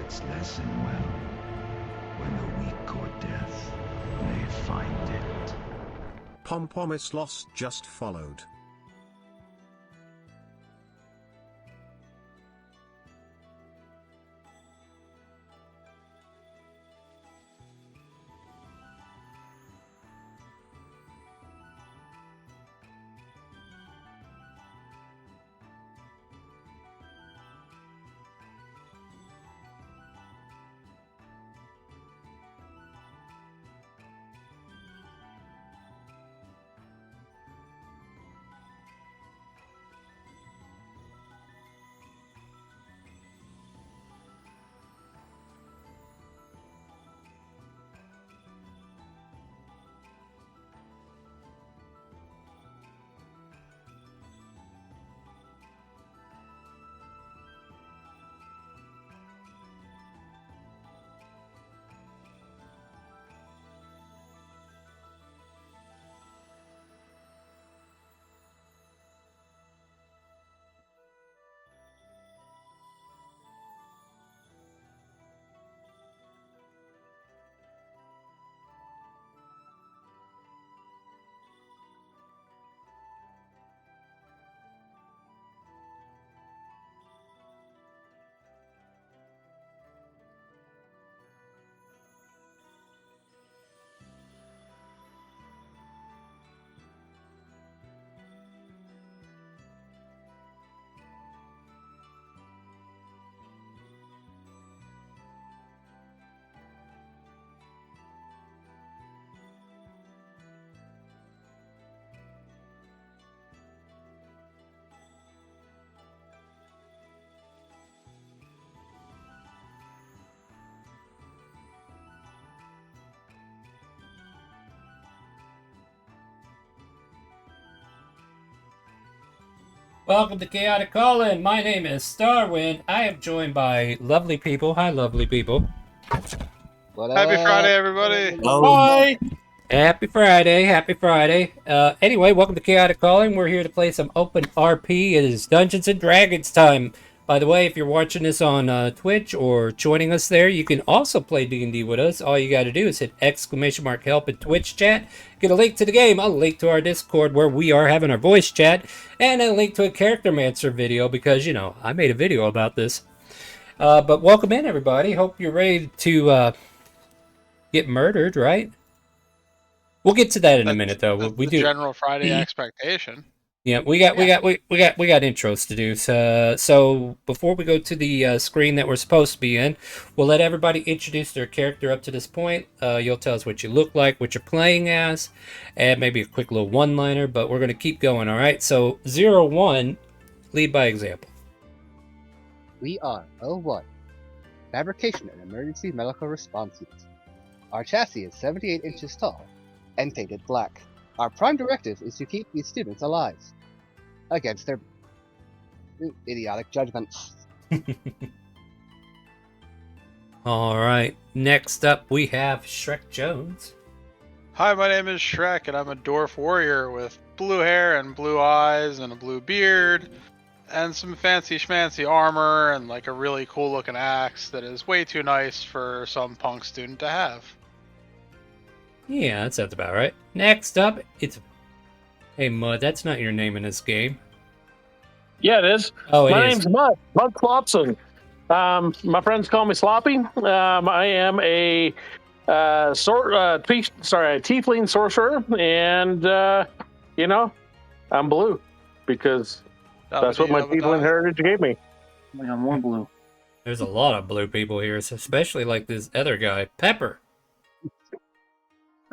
its lesson well, when the weak or death may find it. Pompomis Lost just followed. Welcome to Chaotic Call-In. My name is Starwind. I am joined by lovely people. Hi, lovely people. Happy Friday, everybody. Hi. Happy Friday. Happy Friday. Anyway, welcome to Chaotic Calling. We're here to play some open RP. It is Dungeons and Dragons time. By the way, if you're watching this on Twitch or joining us there, you can also play D&D with us. All you got to do is hit !help in Twitch chat. Get a link to the game, a link to our Discord where we are having our voice chat, and a link to a Character Mancer video because, you know, I made a video about this. But welcome in, everybody. Hope you're ready to get murdered, right? We'll get to that in a minute, though. We do general Friday expectation. Yeah, we got intros to do. So before we go to the screen that we're supposed to be in, we'll let everybody introduce their character up to this point. You'll tell us what you look like, what you're playing as, and maybe a quick little one-liner. But we're gonna keep going. All right. So 01, lead by example. We are 01, Fabrication and Emergency Medical Response Unit. Our chassis is 78 inches tall and painted black. Our prime directive is to keep these students alive against their idiotic judgments. All right. Next up, we have Shrek Jones. Hi, my name is Shrek, and I'm a dwarf warrior with blue hair and blue eyes and a blue beard and some fancy schmancy armor and like a really cool looking axe that is way too nice for some punk student to have. Yeah, that sounds about right. Next up, it's... Hey, Mud, that's not your name in this game. Yeah, it is. Oh, My name's Mud Klopson. My friends call me Sloppy. I am a tiefling sorcerer, and you know, I'm blue because that's what my tiefling heritage gave me. I'm more blue. There's a lot of blue people here, especially like this other guy, Pepper.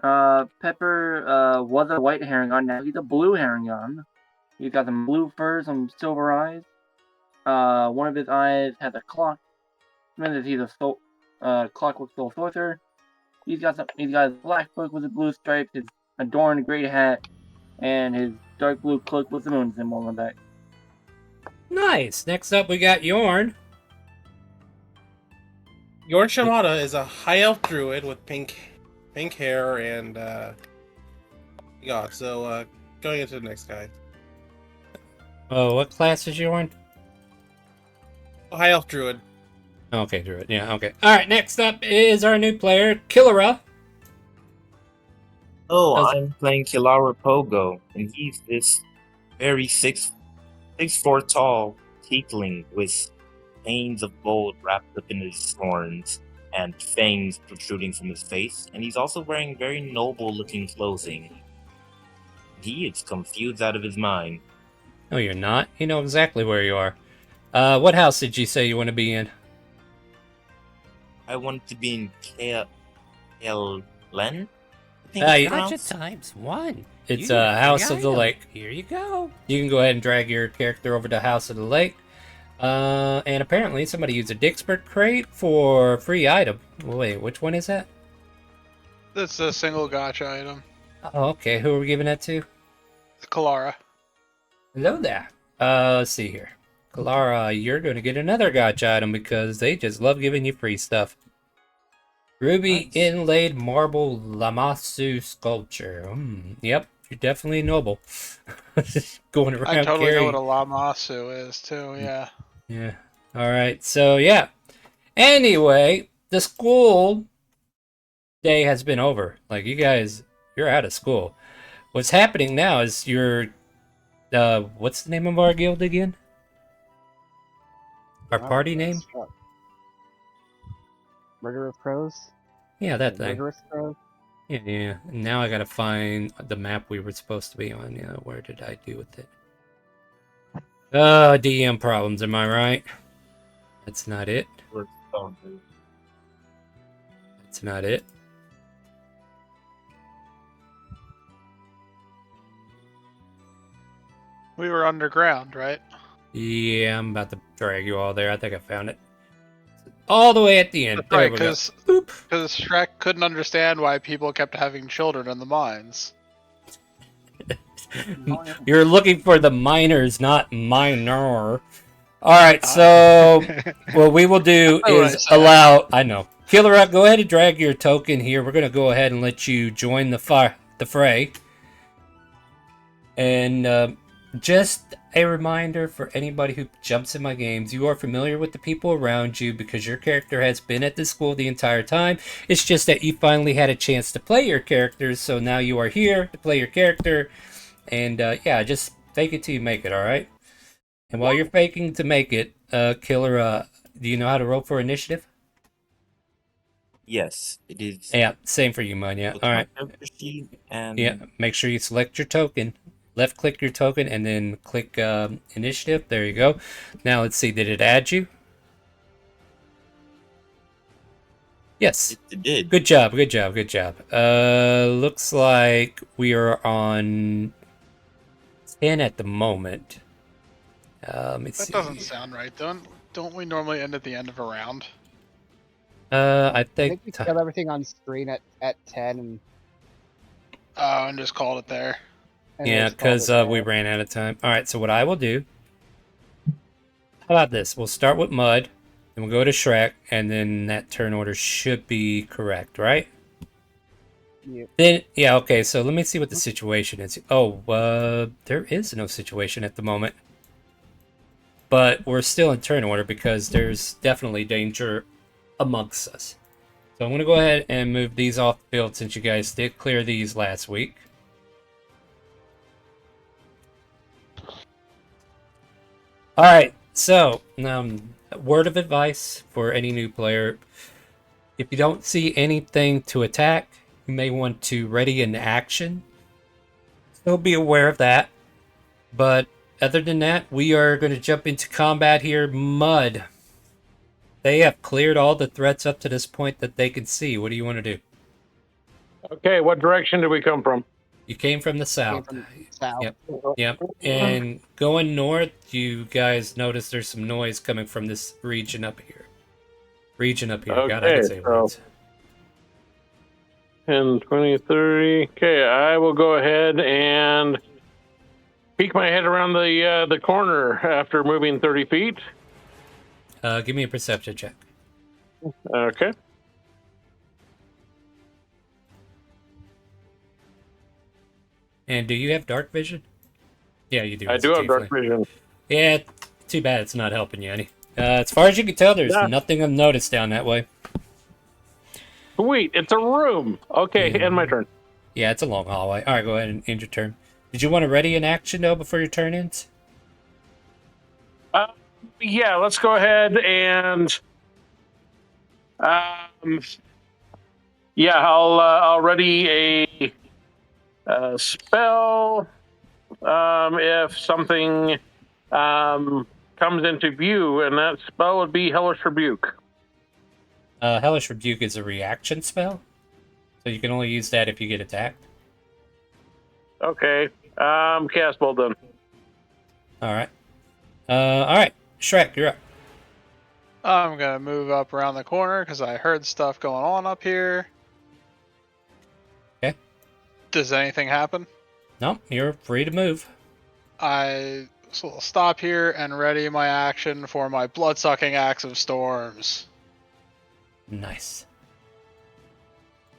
Pepper was a white herringon, now he's a blue herringon. He's got some blue fur, some silver eyes. One of his eyes has a clock. Means he's a clockwork soul sorcerer. He's got a black book with a blue stripe, his adorned gray hat, and his dark blue cloak with the moon symbol on the back. Nice. Next up, we got Yorn. Yorn Shamada is a high elf druid with pink hair and going into the next guy. Oh, what class is Yorn? High elf druid. Okay, Druid. Yeah, okay. All right, next up is our new player, Killera. Oh, How's- I'm playing Kilara Pogo, and he's this very 6'4" tall tiefling with veins of gold wrapped up in his horns and fangs protruding from his face, and he's also wearing very noble-looking clothing. He is confused out of his mind. No, you're not. You know exactly where you are. What house did you say you want to be in? I want to be in Len? I think Ah, it's you- Gotcha pronounced. times 1. It's You get a free House of the item. Lake. Here you go. You can go ahead and drag your character over to House of the Lake. And apparently somebody used a Dixpert crate for free item. Wait, which one is that? That's a single gotcha item. Oh, okay. Who are we giving that to? Kalara. Hello there. Let's see here. Kalara, you're going to get another gotcha item because they just love giving you free stuff. Ruby Nice. inlaid marble Lamassu sculpture. Yep, you're definitely noble. Going around I totally know carrying. what a Lamasu is too. Yeah. Yeah. All right. So yeah. Anyway, the school day has been over. Like you guys, you're out of school. What's happening now is you're. What's the name of our guild again? Our party name? Murder of Crows? Yeah, that thing. Murderous Crows? Yeah, yeah. Now I gotta find the map we were supposed to be on. Yeah, where did I do with it? DM problems, am I right? That's not it. That's not it. We were underground, right? Yeah, I'm about to drag you all there. I think I found it. All the way at the end. That's There right, we go. because Shrek couldn't understand why people kept having children in the mines. You're looking for the miners, not minor. Alright, so what we will do I know what I is said. allow... I know. Killer, go ahead and drag your token here. We're going to go ahead and let you join the fray. And just a reminder for anybody who jumps in my games, you are familiar with the people around you because your character has been at this school the entire time. It's just that you finally had a chance to play your characters, so now you are here to play your character. And yeah, just fake it till you make it, alright? And while you're faking to make it, Killer, do you know how to roll for initiative? Yes, it is. Yeah, same for you, man. Yeah, Look all at my right. character sheet and Yeah, make sure you select your token. Left click your token and then click initiative. There you go. Now let's see, did it add you? Yes. it did. Good job, good job, good job. Looks like we are on 10 at the moment. Let me That see. doesn't sound right. Don't we normally end at the end of a round? I I think... think we have everything on screen at 10 and Oh, and just called it there. Yeah, just call it because there. we ran out of time. All right, so what I will do... How about this? We'll start with Mud, then we'll go to Shrek, and then that turn order should be correct, right? Yep. Then, yeah, okay, so let me see what the situation is. Oh, there is no situation at the moment. But we're still in turn order because there's definitely danger amongst us. So I'm going to go ahead and move these off the field since you guys did clear these last week. Alright, so, word of advice for any new player. If you don't see anything to attack, you may want to ready an action. So be aware of that. But other than that, we are going to jump into combat here. Mud. They have cleared all the threats up to this point that they can see. What do you want to do? Okay, what direction did we come from? You came from the Came south. from south. Yep. Yep. And going north, you guys notice there's some noise coming from this region up here. God, I Okay, can say so- words. 10, 20, 30. Okay, I will go ahead and peek my head around the corner after moving 30 feet. Give me a perception check. Okay. And do you have dark vision? Yeah, you do. I as a do have dark tiefling. vision. Yeah, too bad it's not helping you any. As far as you can tell, there's Yeah. nothing of notice down that way. Sweet, it's a room. Okay, Yeah. end my turn. Yeah, it's a long hallway. All right, go ahead and end your turn. Did you want to ready an action, though, before your turn ends? Yeah, let's go ahead and yeah, I'll ready a spell if something comes into view, and that spell would be Hellish Rebuke. Hellish Rebuke is a reaction spell, so you can only use that if you get attacked. Okay, cast well done. All right. All right, Shrek, you're up. I'm gonna move up around the corner because I heard stuff going on up here. Okay. Does anything happen? No, you're free to move. I will stop here and ready my action for my blood-sucking axe of storms. Nice.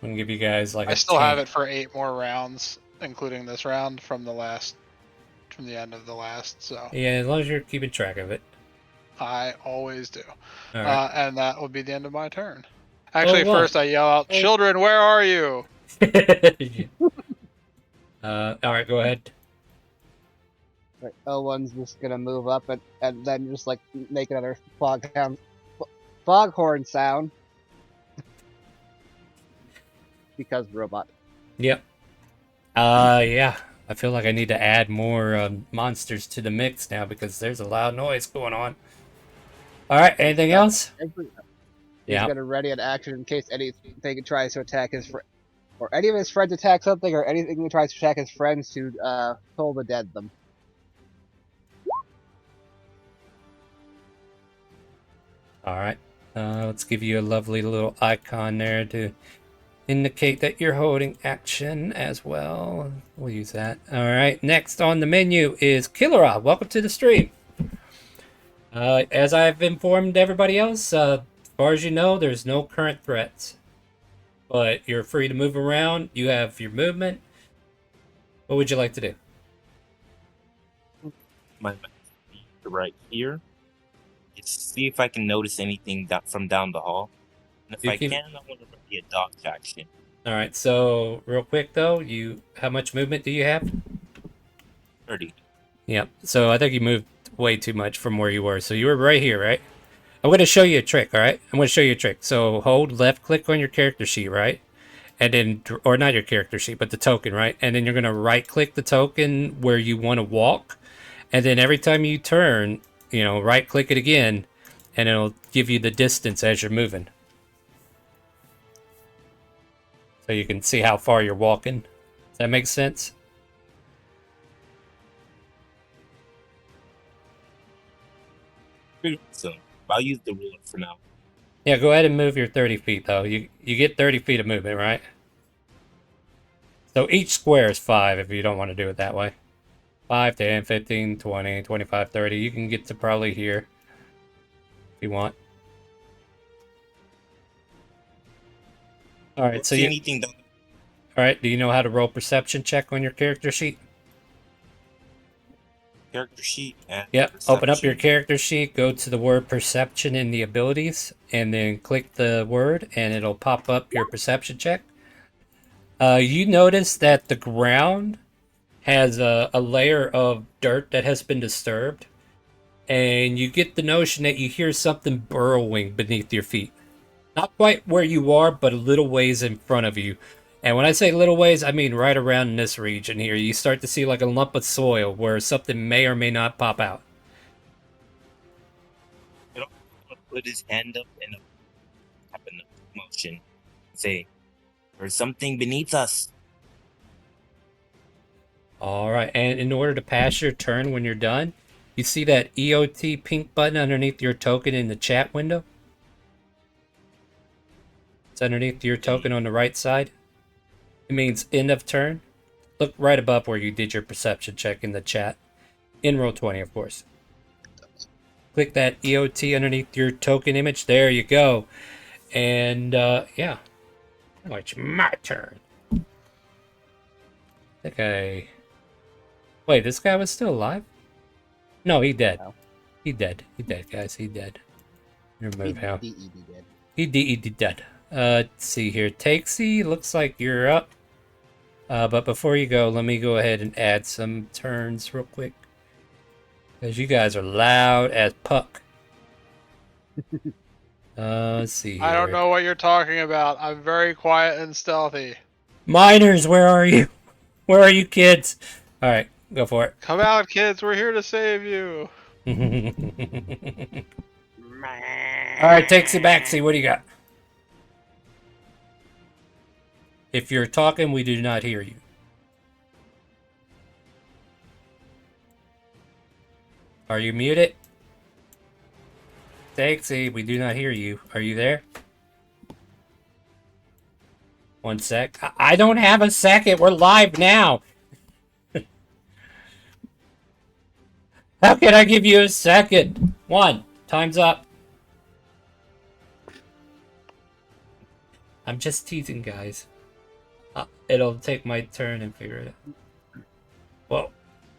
I'm gonna give you guys like I a still have 10. it for 8 more rounds, including this round from the end of the last. So Yeah, as long as you're keeping track of it. I always do. All right. And that will be the end of my turn. Actually, what? first I yell out, "Children, where are you?" All right, go ahead. Right, Owen's just gonna move up and then just like make another foghorn sound. Because robot. Yep. Yeah. I feel like I need to add more monsters to the mix now because there's a loud noise going on. All right, anything else? He's gonna ready an action in case anything tries to attack his friend, or any of his friends attack something, or anything that tries to attack his friends to toll the dead them. All right. Let's give you a lovely little icon there to indicate that you're holding action as well. We'll use that. All right. Next on the menu is Killera. Welcome to the stream. As I've informed everybody else, as far as you know, there's no current threats. But you're free to move around. You have your movement. What would you like to do? My right here. Just see if I can notice anything from down the hall. And if I can, I want to be a dodge action. All right. So real quick though, how much movement do you have? 30. Yep. So I think you moved way too much from where you were. So you were right here, right? I'm going to show you a trick, all right? I'm going to show you a trick. So hold left click on your character sheet, right? And then, or not your character sheet, but the token, right? And then you're going to right click the token where you want to walk. And then every time you turn, right click it again, and it'll give you the distance as you're moving. So you can see how far you're walking. Does that make sense? So I'll use the ruler for now. Yeah, go ahead and move your 30 feet, though. You get 30 feet of movement, right? So each square is 5 if you don't want to do it that way. 5, 10, 15, 20, 25, 30. You can get to probably here if you want. All right, so see anything done? All right, do you know how to roll perception check on your character sheet? Character sheet. Yep. Open up your character sheet, go to the word perception in the abilities, and then click the word, and it'll pop up your perception check. You notice that the ground has a layer of dirt that has been disturbed, and you get the notion that you hear something burrowing beneath your feet. Not quite where you are, but a little ways in front of you. And when I say little ways, I mean right around this region here. You start to see like a lump of soil where something may or may not pop out. He'll put his hand up and tap in the motion. Say, there's something beneath us. All right, and in order to pass your turn when you're done, you see that EOT pink button underneath your token in the chat window? It's underneath your token on the right side. It means end of turn. Look right above where you did your perception check in the chat. In roll 20, of course. Click that EOT underneath your token image. There you go. And, yeah. Now it's my turn. Wait, this guy was still alive? No, he dead. No. He dead. He dead, guys. He dead. Remove him. dead. He dead. Let's see here. Takesy, looks like you're up. But before you go, let me go ahead and add some turns real quick. Because you guys are loud as puck. Let's see here. I don't know what you're talking about. I'm very quiet and stealthy. Miners, where are you? Where are you, kids? Alright, go for it. Come out, kids. We're here to save you. Alright, Takesy Backsy, what do you got? If you're talking, we do not hear you. Are you muted? Takesy, we do not hear you. Are you there? 1 sec. I don't have a second. We're live now. How can I give you a second? 1. Time's up. I'm just teasing, guys. It'll take my turn and figure it out. Well,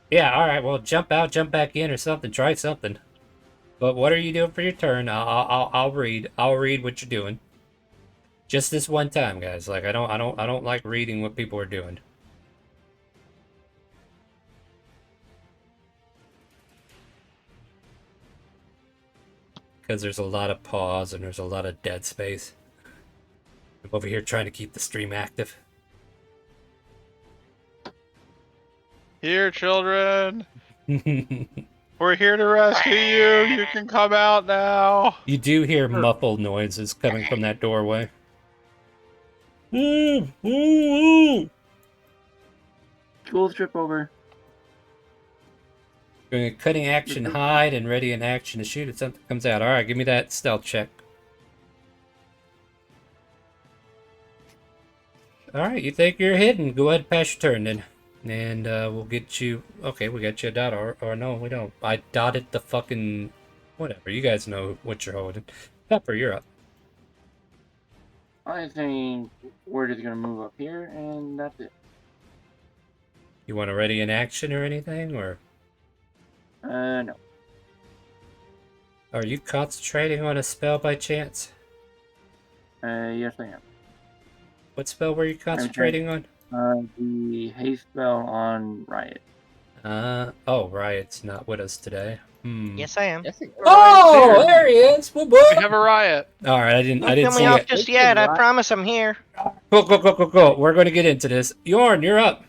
yeah, alright. Well, jump out, jump back in or something. Try something. But what are you doing for your turn? I'll read. I'll read what you're doing. Just this one time, guys. Like I don't like reading what people are doing. Because there's a lot of pause and there's a lot of dead space. I'm over here trying to keep the stream active. Here, children. We're here to rescue you. You can come out now. You do hear muffled noises coming from that doorway. School trip over. Cutting action, hide, and ready in action to shoot if something comes out. Alright, give me that stealth check. Alright, you think you're hidden. Go ahead and pass your turn then. And we'll get you... Okay, we got you a dot. Or no, we don't. I dotted the fucking... Whatever, you guys know what you're holding. Pepper, you're up. I think we're just gonna move up here, and that's it. You want a ready in action or anything, or... No. Are you concentrating on a spell by chance? Yes I am. What spell were you concentrating on? The haste spell on Riot. Oh, Riot's not with us today. Yes, I am. Yes, it- Oh, there he is. Whoop, We whoop. have a riot. All right, I didn't Don't kill see me off it. just yet. I promise I'm here. Cool. We're going to get into this. Yorn, you're up.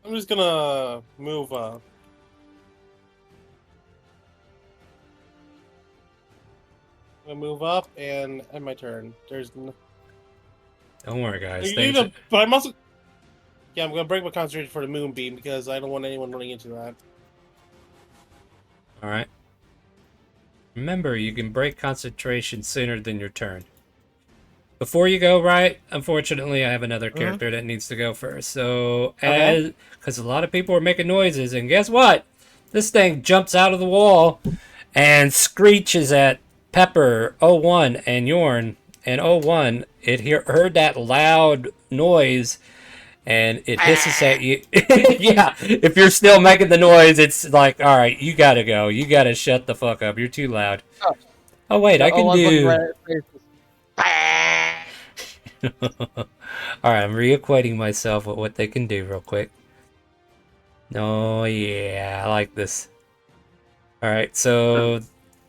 I'm just gonna move. I'm gonna move up and end my turn. Don't worry, guys. You need to- but I'm also. Yeah, I'm gonna break my concentration for the moonbeam because I don't want anyone running into that. All right. Remember, you can break concentration sooner than your turn. Before you go, right? Unfortunately, I have another character that needs to go first. So, because a lot of people are making noises, and guess what? This thing jumps out of the wall and screeches at Pepper, 01, and Yorn. And 01, it heard that loud noise, and it hisses at you. Yeah, if you're still making the noise, it's like, all right, you gotta go. You gotta shut the fuck up. You're too loud. Oh wait, I can do... Alright, I'm reacquainting myself with what they can do real quick. Oh yeah, I like this. Alright, so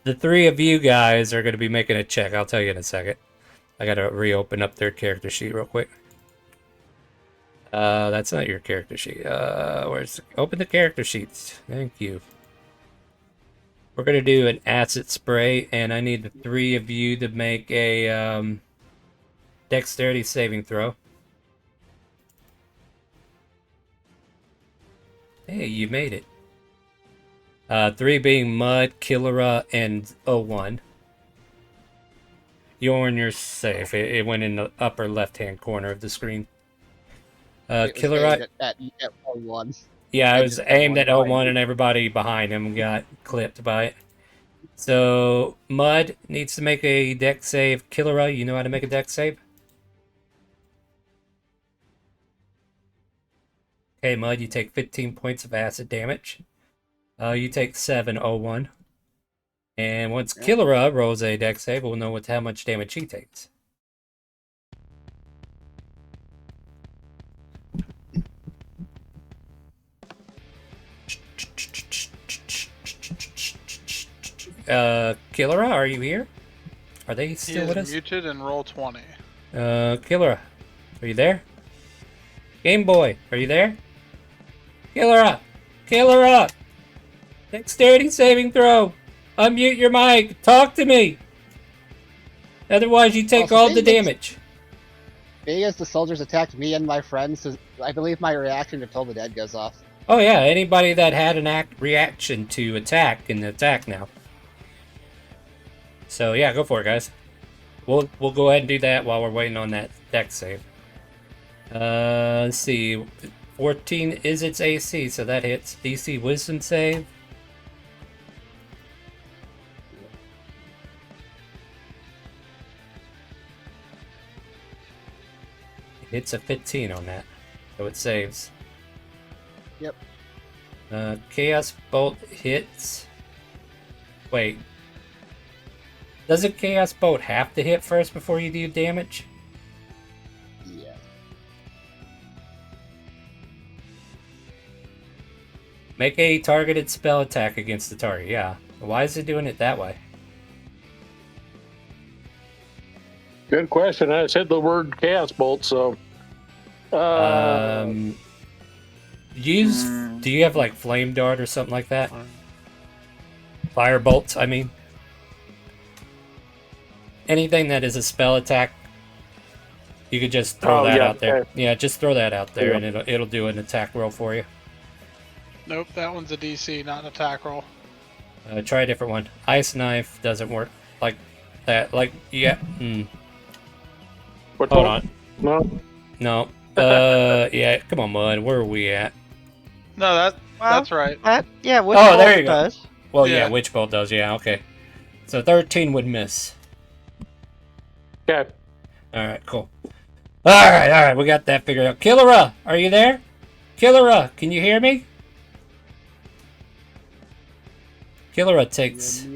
the 3 of you guys are going to be making a check. I'll tell you in a second. I gotta reopen up their character sheet real quick. That's not your character sheet. Open the character sheets. Thank you. We're gonna do an acid spray, and I need the 3 of you to make a dexterity saving throw. Hey, you made it. 3 being Mud, Killera, and 01. Yorn, you're safe. It went in the upper left-hand corner of the screen. Killera... At 01. Yeah, I was aimed at 01 01 and everybody behind him got clipped by it. So, Mud needs to make a dex save. Killera, you know how to make a dex save? Okay, Mud, you take 15 points of acid damage. You take 701. And once Killera rolls a dex save, we'll know how much damage he takes. Killera, are you here? Are they still with us? He is muted and roll 20. Killera, are you there? Game Boy, are you there? Killera! Killera! Dexterity saving throw! Unmute your mic! Talk to me! Otherwise you take all the damage. Being as the soldiers attacked me and my friends, I believe my reaction to Toll the Dead goes off. Oh yeah, anybody that had an reaction to attack can attack now. So yeah, go for it, guys. We'll go ahead and do that while we're waiting on that dex save. Let's see. 14 is its AC, so that hits. DC Wisdom save. It hits a 15 on that, so it saves. Yep. Chaos Bolt hits. Wait. Doesn't Chaos Bolt have to hit first before you do damage? Yeah. Make a targeted spell attack against the target. Yeah. Why is it doing it that way? Good question. I said the word Chaos Bolt, so. Use. Do you have like Flame Dart or something like that? Fire Bolt, I mean. Anything that is a spell attack, you could just throw that out there. Okay. Yeah, just throw that out there, and it'll do an attack roll for you. Nope, that one's a DC, not an attack roll. Try a different one. Ice Knife doesn't work like that. Like, yeah. What Hold on. No. No. Yeah, come on, Mud. Where are we at? No, that's right. Yeah, Witch Oh, Bolt there you go. does. Well, yeah, Yeah. Witch Bolt does. Yeah, okay. So 13 would miss. Okay. All right, cool. All right, we got that figured out. Killera, are you there? Killera, can you hear me? Killera takes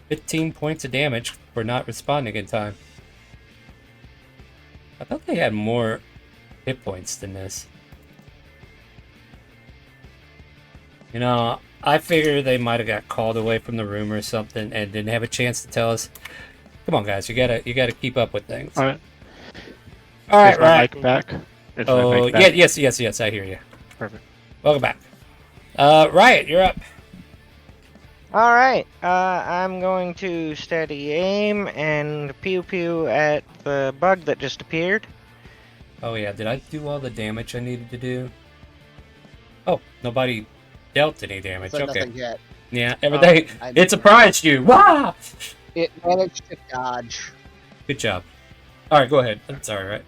15 points of damage for not responding in time. I thought they had more hit points than this. You know, I figure they might have got called away from the room or something and didn't have a chance to tell us. Come on, guys, you gotta keep up with things. All right. All right, Is my right. mic back? Is my Oh, mic back? yes, I hear you. Perfect. Welcome back. Riot, you're up. All right. I'm going to steady aim and pew pew at the bug that just appeared. Oh yeah, did I do all the damage I needed to do? Oh, nobody dealt any damage. So Okay. nothing yet. Yeah, everything. I It surprised you. Wow! It managed to dodge. Good job. All right, go ahead. That's all right.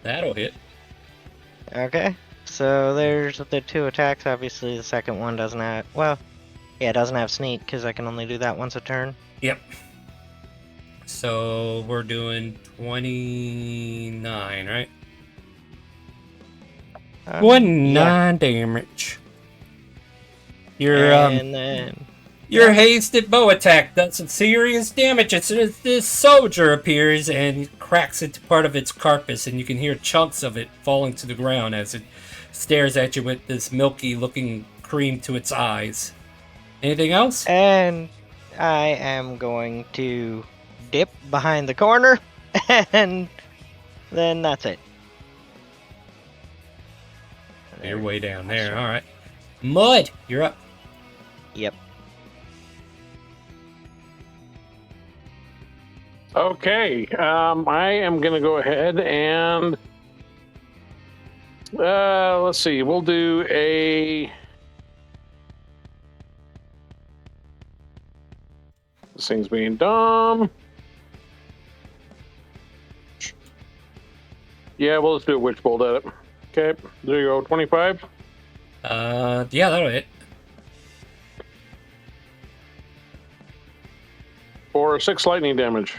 That'll hit. Okay. So there's the two attacks. Obviously, the second one doesn't have. Well, yeah, it doesn't have sneak because I can only do that once a turn. Yep. So we're doing 29, right? 29 damage. Your and then your hasted bow attack does some serious damage. As soon as this soldier appears and cracks into part of its carcass, and you can hear chunks of it falling to the ground as it stares at you with this milky-looking cream to its eyes. Anything else? And I am going to dip behind the corner, and then that's it. You're way down there. All right. Mud, you're up. Yep. Okay. I am going to go ahead and let's see. We'll do a. This thing's being dumb. Yeah, we'll just do a witch bolt at it. Okay, there you go. 25. Yeah, that'll hit. For 6 lightning damage.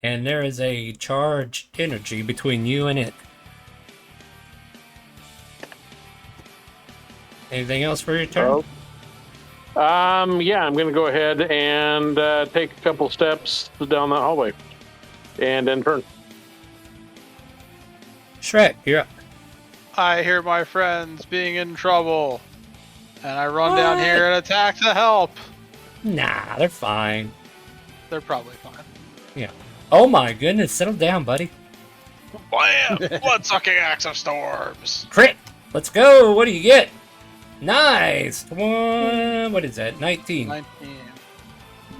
And there is a charged energy between you and it. Anything else for your turn? Yeah, I'm going to go ahead and take a couple steps down the hallway. And then turn. Shrek, you're up. I hear my friends being in trouble. And I run down here and attack to help. Nah, they're fine. They're probably fine. Yeah. Oh my goodness, settle down, buddy. Blam! Blood-sucking axe of storms. Crit! Let's go! What do you get? Nice! Come on! What is that? 19. 19.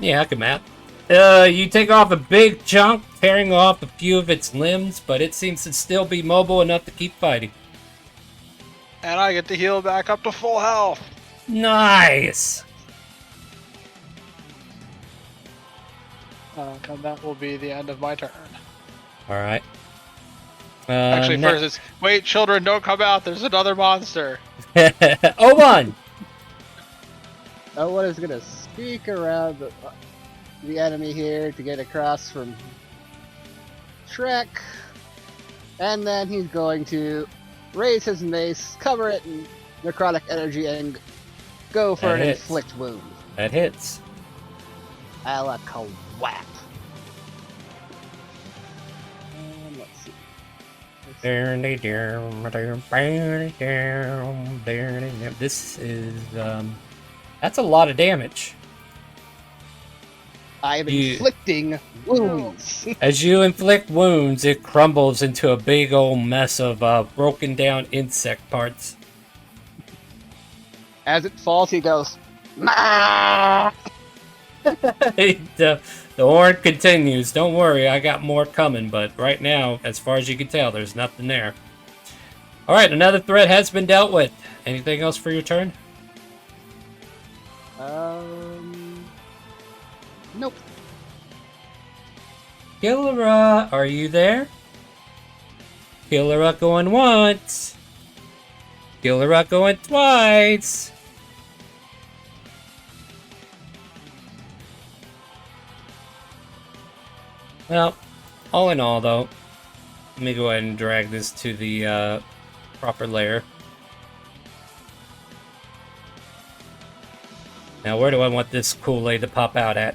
Yeah, I can map. You take off a big chunk, tearing off a few of its limbs, but it seems to still be mobile enough to keep fighting. And I get to heal back up to full health. Nice! And that will be the end of my turn. Alright. Actually, first it's, wait, children, don't come out. There's another monster. Oban! Owen is going to sneak around the enemy here to get across from Shrek. And then he's going to raise his mace, cover it in necrotic energy, and go for That an hits. inflict wound. That hits. Alakawap. Let's see. This is, that's a lot of damage. I am inflicting wounds. As you inflict wounds, it crumbles into a big old mess of broken down insect parts. As it falls, he goes, "Mah!" The horn continues. Don't worry, I got more coming, but right now, as far as you can tell, there's nothing there. Alright, another threat has been dealt with. Anything else for your turn? Nope. Killera, are you there? Killera going once. Killera going twice. Well, all in all, though, let me go ahead and drag this to the proper layer. Now, where do I want this Kool-Aid to pop out at?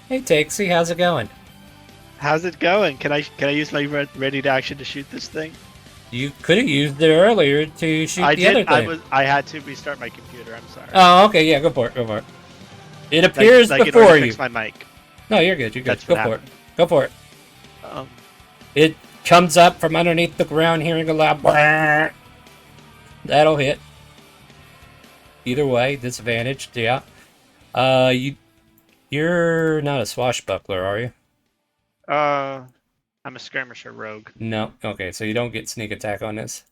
Hey, Takesy, how's it going? How's it going? Can I use my ready to action to shoot this thing? You could have used it earlier to shoot I the did. other thing. I had to restart my computer. I'm sorry. Oh, okay, yeah, go for it, go for it. It appears like before you. Fix my mic. No, you're good, you're good. That's Go what for it. happened. Go for it. It comes up from underneath the ground, hearing a loud "Brrr." That'll hit. Either way, disadvantaged, yeah. You're not a swashbuckler, are you? I'm a skirmisher rogue. No. Okay, so you don't get sneak attack on this.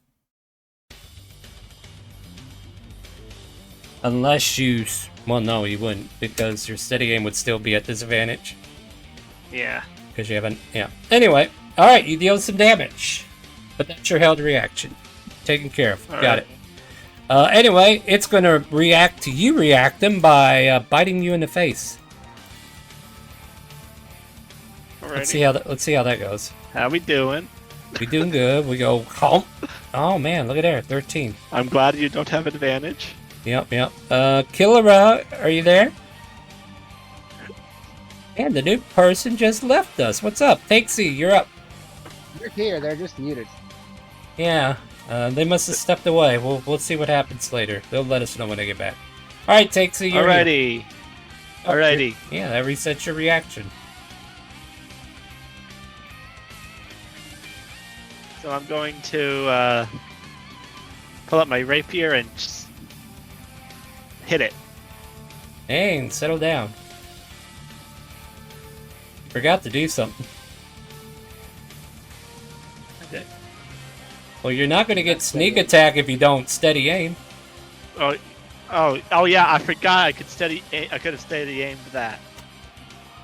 Unless you... Well, no, you wouldn't, because your steady aim would still be at disadvantage. Yeah. Because you haven't... Yeah. Anyway, alright, you deal some damage. But that's your held reaction. Taken care of. All Got right. it. Anyway, it's going to react to you reacting by biting you in the face. Let's see how that goes. How we doing? We doing good. We go, oh man, look at there, 13. I'm glad you don't have advantage. Yep. Killera, are you there? And the new person just left us. What's up? Takesy, you're up. They're here. They're just muted. Yeah, they must have stepped away. We'll see what happens later. They'll let us know when they get back. All right, Takesy, you're here. Alrighty. Yeah, that resets your reaction. So I'm going to pull up my rapier and just hit it. Dang, settle down. Forgot to do something. Okay. Well, you're not going to get sneak attack if you don't steady aim. Oh yeah! I forgot. I could have steady aimed that.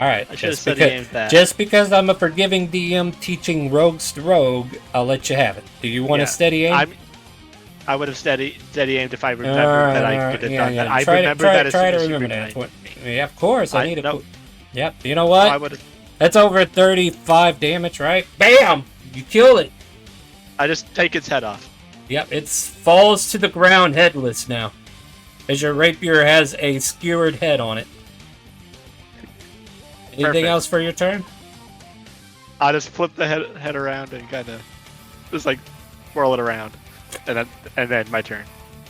All right. I should have steady aimed that. Just because I'm a forgiving DM teaching rogues to rogue, I'll let you have it. Do you want to steady aim? I would have steady aimed if I remembered that I could have done that. I remember that as try soon to as you remember reminded that. me. Yeah, of course. I need to. no. Yep. You know Oh, I what? would have. That's over 35 damage, right? Bam! You killed it. I just take its head off. Yep. It falls to the ground headless now, as your rapier has a skewered head on it. Anything Perfect. else for your turn? I just flip the head around and kind of just like whirl it around, and then my turn.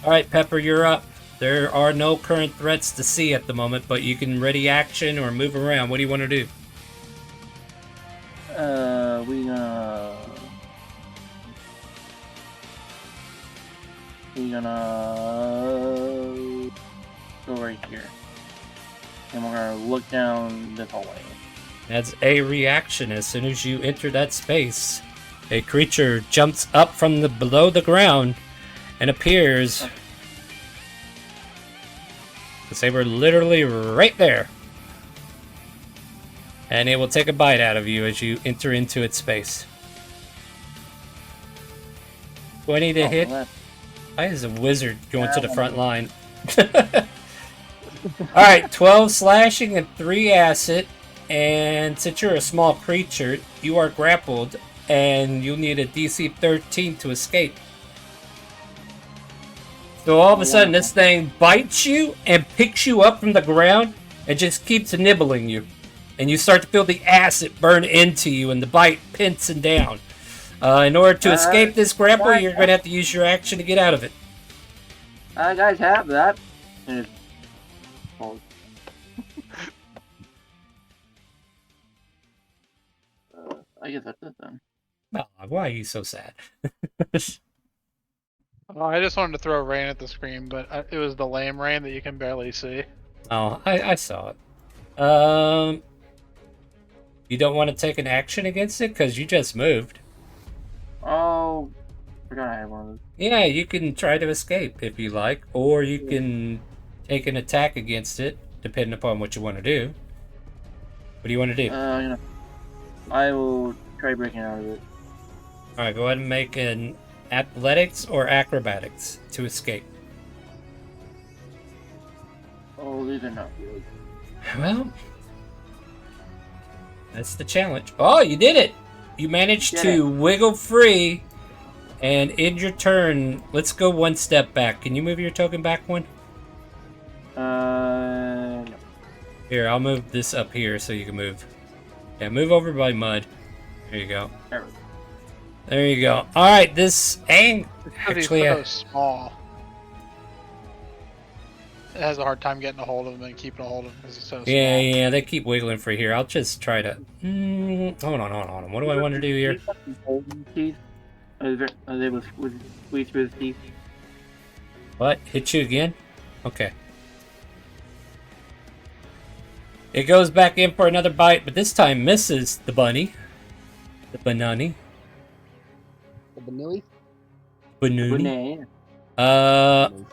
All right, Pepper, you're up. There are no current threats to see at the moment, but you can ready action or move around. What do you want to do? We gonna go right here, and we're gonna look down this hallway. As a reaction, as soon as you enter that space, a creature jumps up from below the ground and appears. Because they were literally right there. And it will take a bite out of you as you enter into its space. 20 to hit. Why is a wizard going to the front line? Alright, 12 slashing and 3 acid. And since you're a small creature, you are grappled, and you'll need a DC 13 to escape. So all of a sudden, this thing bites you and picks you up from the ground and just keeps nibbling you. And you start to feel the acid burn into you, and the bite pinching down. In order to escape this grapple, you're going to have to use your action to get out of it. Guys have that. I guess that's it then. Oh, why are you so sad? Oh, I just wanted to throw rain at the screen, but it was the lame rain that you can barely see. Oh, I saw it. You don't want to take an action against it because you just moved. Oh, I forgot I had one of those. Yeah, you can try to escape if you like, or you can take an attack against it, depending upon what you want to do. What do you want to do? I will try breaking out of it. All right, go ahead and make an athletics or acrobatics to escape. Oh, these are not good. Well, that's the challenge. Oh, you did it! You managed to wiggle free, and in your turn, let's go one step back. Can you move your token back one? No. Here, I'll move this up here so you can move. Yeah, move over by mud. There you go. There you go. All right, this actually He's so small. It has a hard time getting a hold of him and keeping a hold of him because he's so small. Yeah, they keep wiggling free here. I'll just try to. Hold on. What do I want to do here? Are they able to squeeze through his teeth? What? Hit you again? Okay. It goes back in for another bite, but this time misses the bunny. The banani. The Banui? Banuni.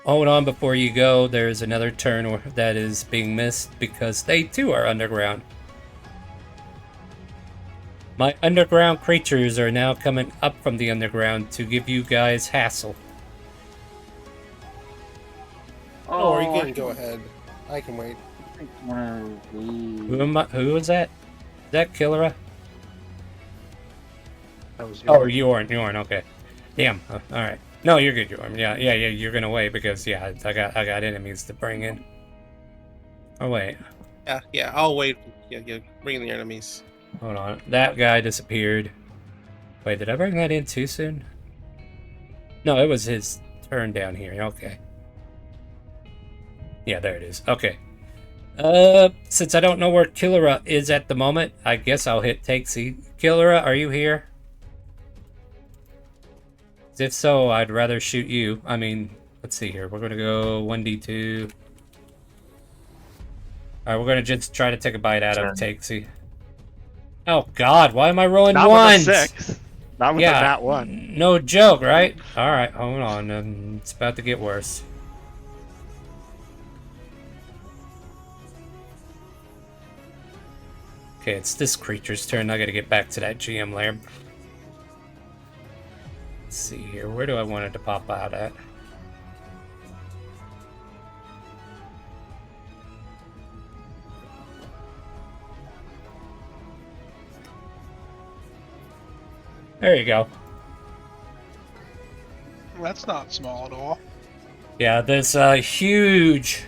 Hold on before you go. There's another turn that is being missed because they too are underground. My underground creatures are now coming up from the underground to give you guys hassle. Oh, you can go ahead. I can wait. Who is that? Is that Killera? That was Yorn, okay. Damn. All right. No, you're good, Yorn. Yeah, you're gonna wait because I got enemies to bring in. Oh wait. Yeah, I'll wait. Yeah, bring in the enemies. Hold on. That guy disappeared. Wait, did I bring that in too soon? No, it was his turn down here. Okay. Yeah, there it is. Okay. Since I don't know where Killera is at the moment, I guess I'll hit Takesy. Killera, are you here? If so, I'd rather shoot you. I mean, let's see here. We're gonna go 1d2. Alright, we're gonna just try to take a bite out of Takesy. Oh god, why am I rolling ones? Not with a 6. Not with a nat 1. No joke, right? Alright, hold on. It's about to get worse. Okay, it's this creature's turn. I gotta get back to that GM lair. Let's see here. Where do I want it to pop out at? There you go. That's not small at all. Yeah, this huge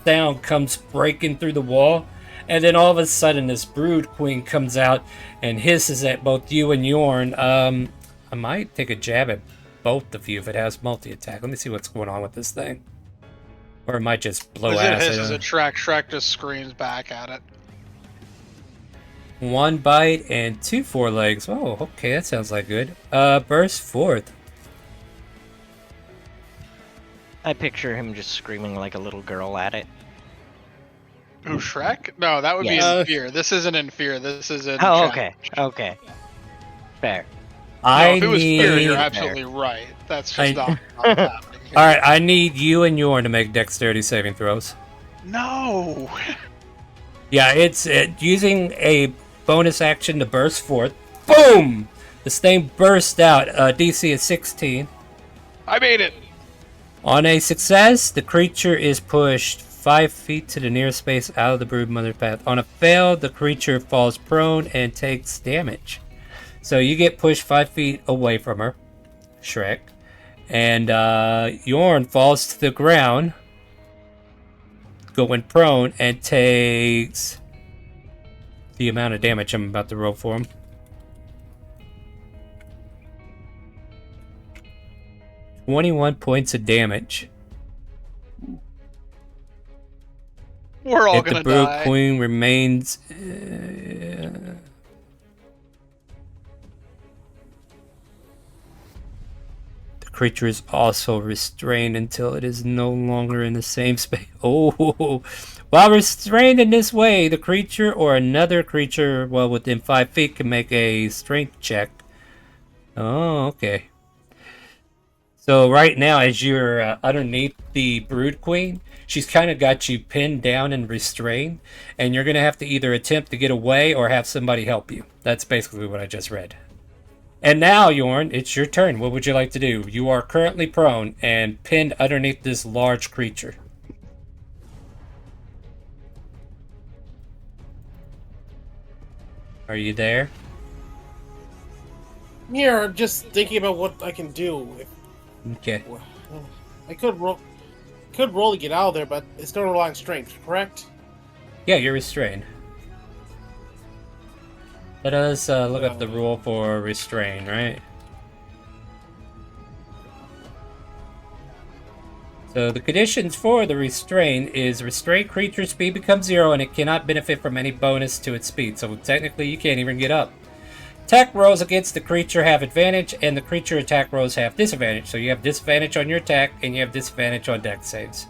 sound comes breaking through the wall, and then all of a sudden this brood queen comes out and hisses at both you and Yorn. I might take a jab at both of you if it has multi-attack. Let me see what's going on with this thing. Or it might just blow As it acid. hisses at Shrek, Shrek just screams back at it. 1 bite and 2 forelegs. Oh, okay, that sounds like good. Burst forth. I picture him just screaming like a little girl at it. Who, Shrek? No, that would be Yes. in Fear. This isn't in Fear. This is in Oh, Challenge. okay. Okay. Fair. No, if it was Fear, you're absolutely right. That's just not happening here. Alright, I need you and Yorn to make dexterity saving throws. No! Yeah, it's using a bonus action to burst forth. Boom! This thing burst out. DC is 16. I made it! On a success, the creature is pushed 5 feet to the nearest space out of the brood mother path. On a fail, the creature falls prone and takes damage. So you get pushed 5 feet away from her, Shrek. And Yorn falls to the ground, going prone, and takes the amount of damage I'm about to roll for him. 21 points of damage. We're all If the gonna brood die. queen remains... the creature is also restrained until it is no longer in the same space. Oh, while restrained in this way, the creature or another creature, well, within 5 feet, can make a strength check. Oh, okay. So right now, as you're underneath the brood queen, she's kind of got you pinned down and restrained, and you're going to have to either attempt to get away or have somebody help you. That's basically what I just read. And now, Yorn, it's your turn. What would you like to do? You are currently prone and pinned underneath this large creature. Are you there? Here, I'm just thinking about what I can do. Okay. I could roll to get out of there, but it's going to rely on strength, correct? Yeah, you're restrained. Let us look up the rule for restrain, right? So the conditions for the restrain is restrained creature speed becomes 0 and it cannot benefit from any bonus to its speed. So technically you can't even get up. Attack rolls against the creature have advantage and the creature attack rolls have disadvantage. So you have disadvantage on your attack and you have disadvantage on dex saves.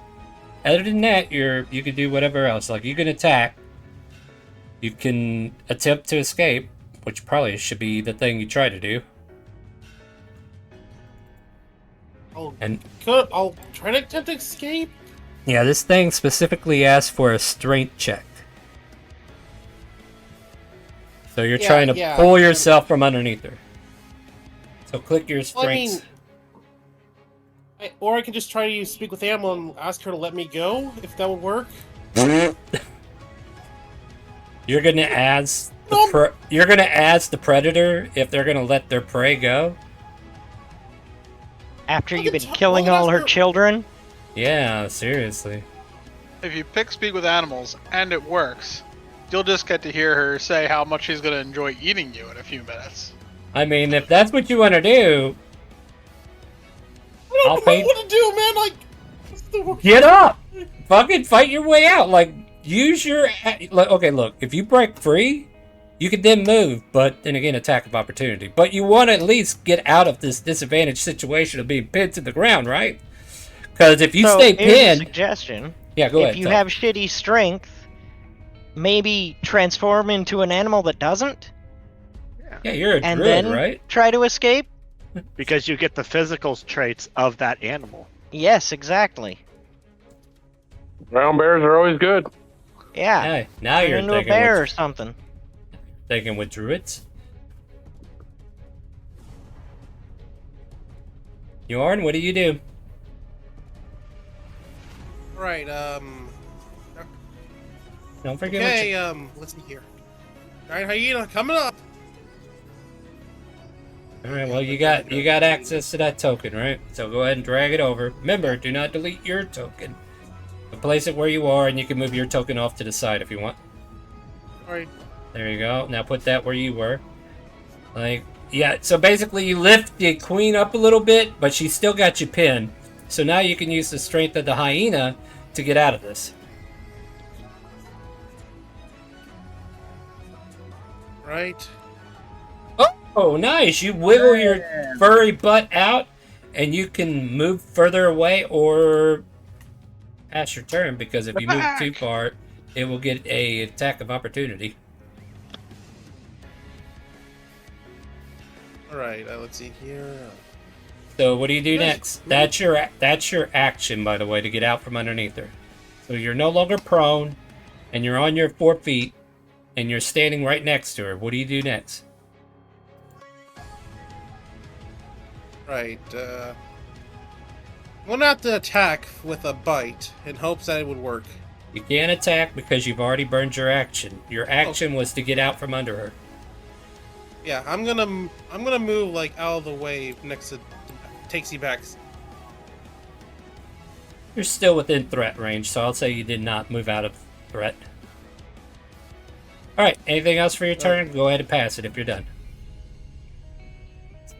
Other than that, you can do whatever else. Like you can attack. You can attempt to escape, which probably should be the thing you try to do. I'll try to attempt to escape. Yeah, this thing specifically asks for a strength check. So you're trying to pull yourself from underneath her. So click your strengths. Or I can just try to speak with Amel and ask her to let me go, if that would work. You're gonna ask the predator if they're gonna let their prey go. After you've been killing all her children? Yeah, seriously. If you pick Speak with Animals and it works, you'll just get to hear her say how much she's gonna enjoy eating you in a few minutes. I mean, if that's what you want to do, I don't know what to do, man. Like, get up, fucking fight your way out. Like, use your. Okay, look. If you break free, you can then move, but then again, attack of opportunity. But you want to at least get out of this disadvantaged situation of being pinned to the ground, right? Because if you stay here's a pinned, suggestion. Yeah, go ahead. If you have shitty strength, maybe transform into an animal that doesn't. Yeah, you're a and druid, then right? Try to escape. Because you get the physical traits of that animal. Yes, exactly. Brown bears are always good. Yeah. Hey, now Turn you're into a thinking bear with, or something. thinking with druids. Yorn, what do you do? right, Don't forget. okay, let's see here. Giant hyena coming up. All right. Well, you got access to that token, right? So go ahead and drag it over. Remember, do not delete your token. But place it where you are, and you can move your token off to the side if you want. All right. There you go. Now put that where you were. Like, yeah. So basically, you lift the queen up a little bit, but she still got you pinned. So now you can use the strength of the hyena to get out of this. Right. Oh, nice! You wiggle your furry butt out, and you can move further away or pass your turn, because if you move too far, it will get a attack of opportunity. All right. Let's see here. So what do you do next? That's your action, by the way, to get out from underneath her. So you're no longer prone, and you're on your 4 feet, and you're standing right next to her. What do you do next? Right. We'll have to attack with a bite in hopes that it would work. You can't attack because you've already burned your action. Your action was to get out from under her. Yeah, I'm gonna move like out of the way next to takes you back. You're still within threat range, so I'll say you did not move out of threat. All right. Anything else for your turn? Go ahead and pass it if you're done.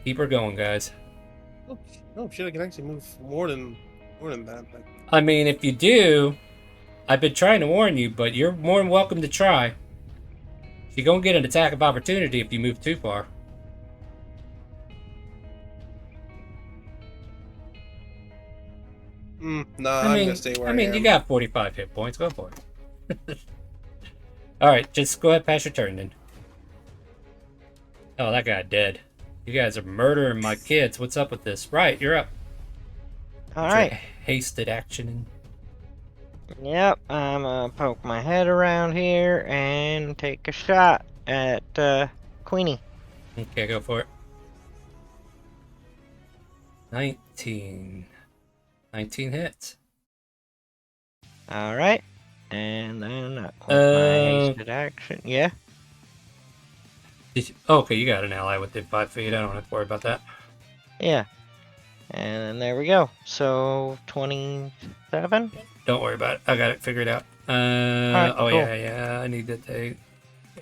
Keep her going, guys. Oh shit! I can actually move more than that. I mean, if you do, I've been trying to warn you, but you're more than welcome to try. You're gonna get an attack of opportunity if you move too far. No, I'm gonna stay where I am. You got 45 hit points. Go for it. All right, just go ahead and pass your turn then. Oh, that guy dead. You guys are murdering my kids. What's up with this? Right, you're up. All right. Hasted action. Yep, I'm gonna poke my head around here and take a shot at Queenie. Okay, go for it. 19. 19 hits. All right, and then with my hasted action, yeah. Okay, you got an ally within 5 feet. I don't have to worry about that. Yeah. And then there we go. So 27. Don't worry about it. I got it figured out. Right, oh cool. yeah. I need to take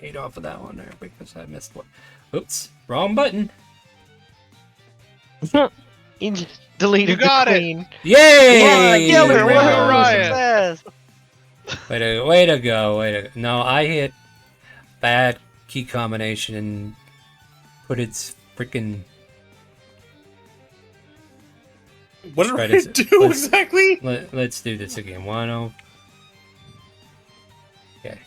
8 off of that one there because I missed one. Oops, wrong button. You just deleted You got the it. queen. Yay! Yeah, killer! Way to go, Woohoo! Ryan. Success! Way to go. No, I hit bad key combination and put its freaking. What did I do exactly? Let's do this again. 10. Okay.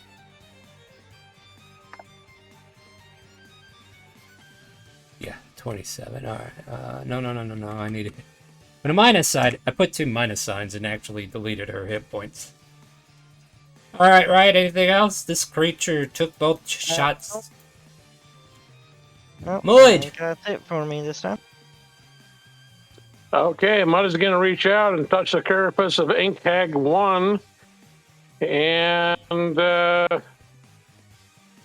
Yeah, 27. All right. No. I need it. On a minus side, I put 2 minus signs and actually deleted her hit points. All right, right. Anything else? This creature took both shots. Nope, Moid. That's it for me this time. Okay, Mud is going to reach out and touch the carapace of Ink Hag 1 and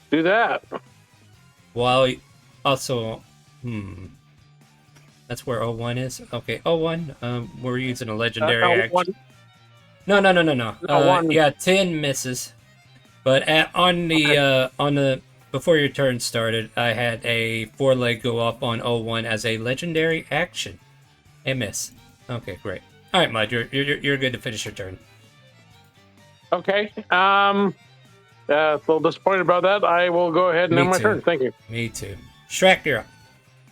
do that. Well, also, that's where 01 is. Okay, 01. We're using a legendary action. No. Yeah, 10 misses. But on the before your turn started, I had a 4-leg go up on 01 as a legendary action. A miss. Okay, great. All right, Mud, you're good to finish your turn. Okay. A little disappointed about that. I will go ahead and end my turn. Thank you. Me too. Shrek, you're up.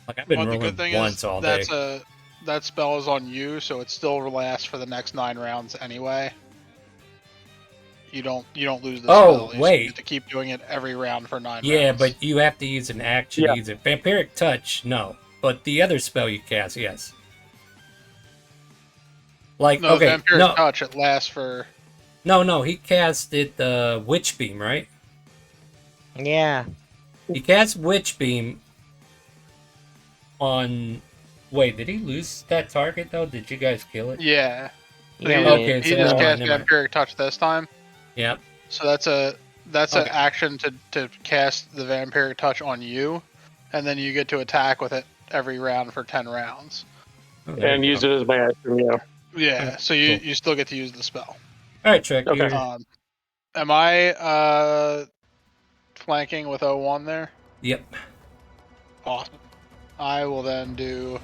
Like I've been The rolling good thing once is all day. that spell is on you, so it still lasts for the next 9 rounds anyway. You don't lose the spell. You Wait. get to keep doing it every round for 9 rounds. Yeah, but you have to use an action to use it. Vampiric Touch, no. But the other spell you cast, yes. Like, no, okay, Vampiric Touch, it lasts for... No, he casted the Witch Beam, right? Yeah. He cast Witch Beam on... Wait, did he lose that target, though? Did you guys kill it? Yeah. So Yeah, okay, he so just never cast mind, never mind. Vampiric Touch this time. Yep. So that's an Okay. action to cast the Vampiric Touch on you, and then you get to attack with it every round for 10 rounds. Oh, there And we use go. it as my action, yeah. Yeah, so you still get to use the spell. All right, Trek. Okay. You're... Am I flanking with 01 there? Yep. Awesome. I will then do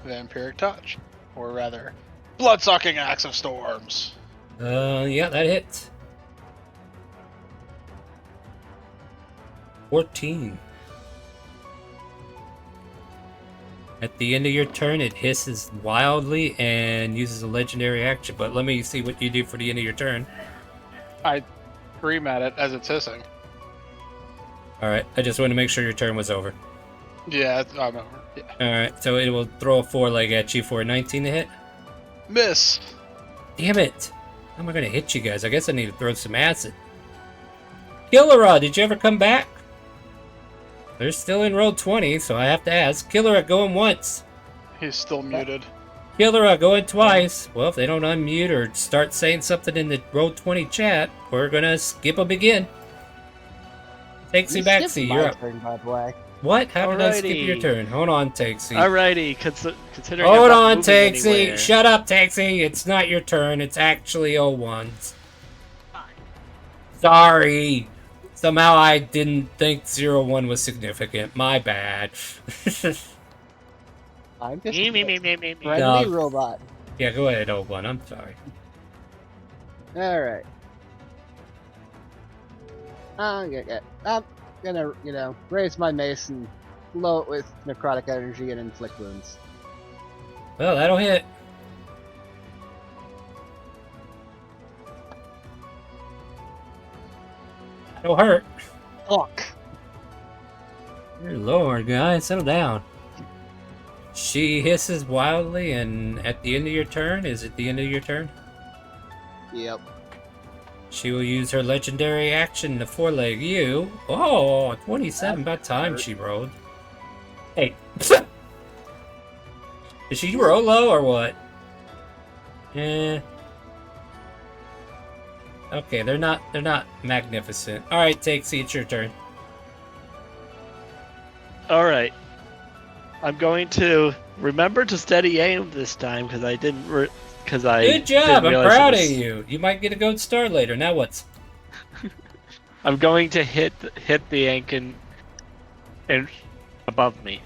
Vampiric Touch, or rather, Blood-Sucking Axe of Storms. Yeah, that hits. 14. At the end of your turn, it hisses wildly and uses a legendary action. But let me see what you do for the end of your turn. I scream at it as it's hissing. Alright, I just wanted to make sure your turn was over. Yeah, I'm over. Yeah. Alright, so it will throw a 4-leg at you for a 19 to hit. Miss. Damn it! How am I gonna hit you guys? I guess I need to throw some acid. Killera, did you ever come back? They're still in roll 20, so I have to ask. Killera, going once. He's still muted. Killera, going twice. Well, if they don't unmute or start saying something in the roll 20 chat, we're gonna skip them again. Takesy Backsy, you're up. Turn, by the way. What? How did I skip Alrighty. your turn? Hold on, Takesy. Alrighty, considering I'm Hold not on, moving Takesy. anywhere. Shut up, Takesy. It's not your turn. It's actually 01's. Sorry. Somehow I didn't think 01 was significant. My bad. I'm just Me. a friendly No. robot. Yeah, go ahead, 01. I'm sorry. Alright. I'm gonna, raise my mace and blow it with necrotic energy and inflict wounds. Well, that'll hit. That'll hurt. Fuck. Dear Lord, guys, settle down. She hisses wildly, and at the end of your turn, is it the end of your turn? Yep. She will use her legendary action to four-leg you. Oh, 27. About time she rolled. Hey. Did she roll low or what? Eh. Okay, they're not magnificent. Alright, Takesy, it's your turn. Alright. I'm going to remember to steady aim this time because I didn't. Good job, I'm proud of you. You might get a gold star later. Now what's? I'm going to hit the Ankin and above me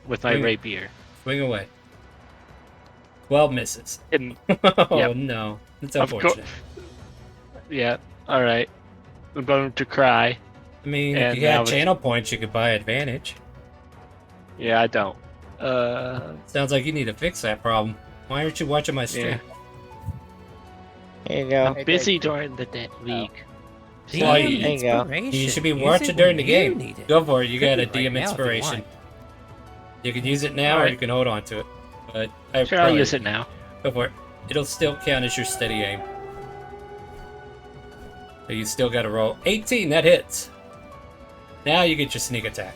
with my Swing. rapier. Swing away. 12 misses. And, Oh yep. no. It's Of unfortunate. Yeah, alright. I'm going to cry. I mean, And if you had now it's- channel points, you could buy advantage. Yeah, I don't. Sounds like you need to fix that problem. Why aren't you watching my stream? Here you go. I'm busy during the week. Well, There you go. You should be watching during the game. Go for it. You got a DM inspiration. You can use it now, or you can hold on to it. But Sure, I'll use it now. Go for it. It'll still count as your steady aim. So you still got to roll 18. That hits. Now you get your sneak attack.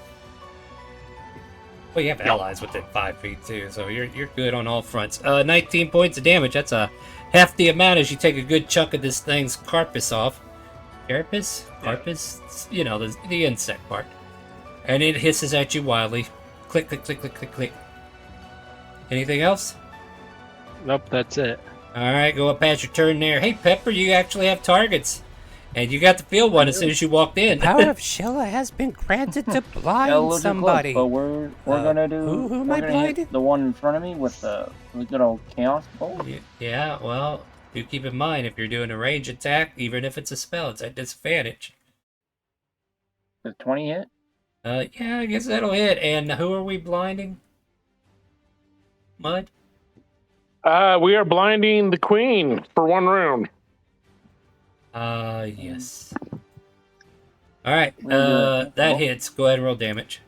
Well, you have allies within 5 feet too, so you're good on all fronts. 19 points of damage. That's a hefty amount as you take a good chunk of this thing's carapace off. Carapace? Carapace? You know, the insect part. And it hisses at you wildly. Click, click, click, click, click, click. Anything else? Nope, that's it. Alright, go up past your turn there. Hey, Pepper, you actually have targets. And you got the field one as soon as you walked in. Power of Sheila has been granted to blind somebody. But we're gonna do. who am we're I gonna blinding? hit the one in front of me with the good old chaos bolt. Yeah, well, do keep in mind, if you're doing a range attack, even if it's a spell, it's at disadvantage. Does 20 hit? Yeah, I guess that'll hit. And who are we blinding? Mud? We are blinding the queen for 1 round. Yes. Alright, that hits. Go ahead and roll damage.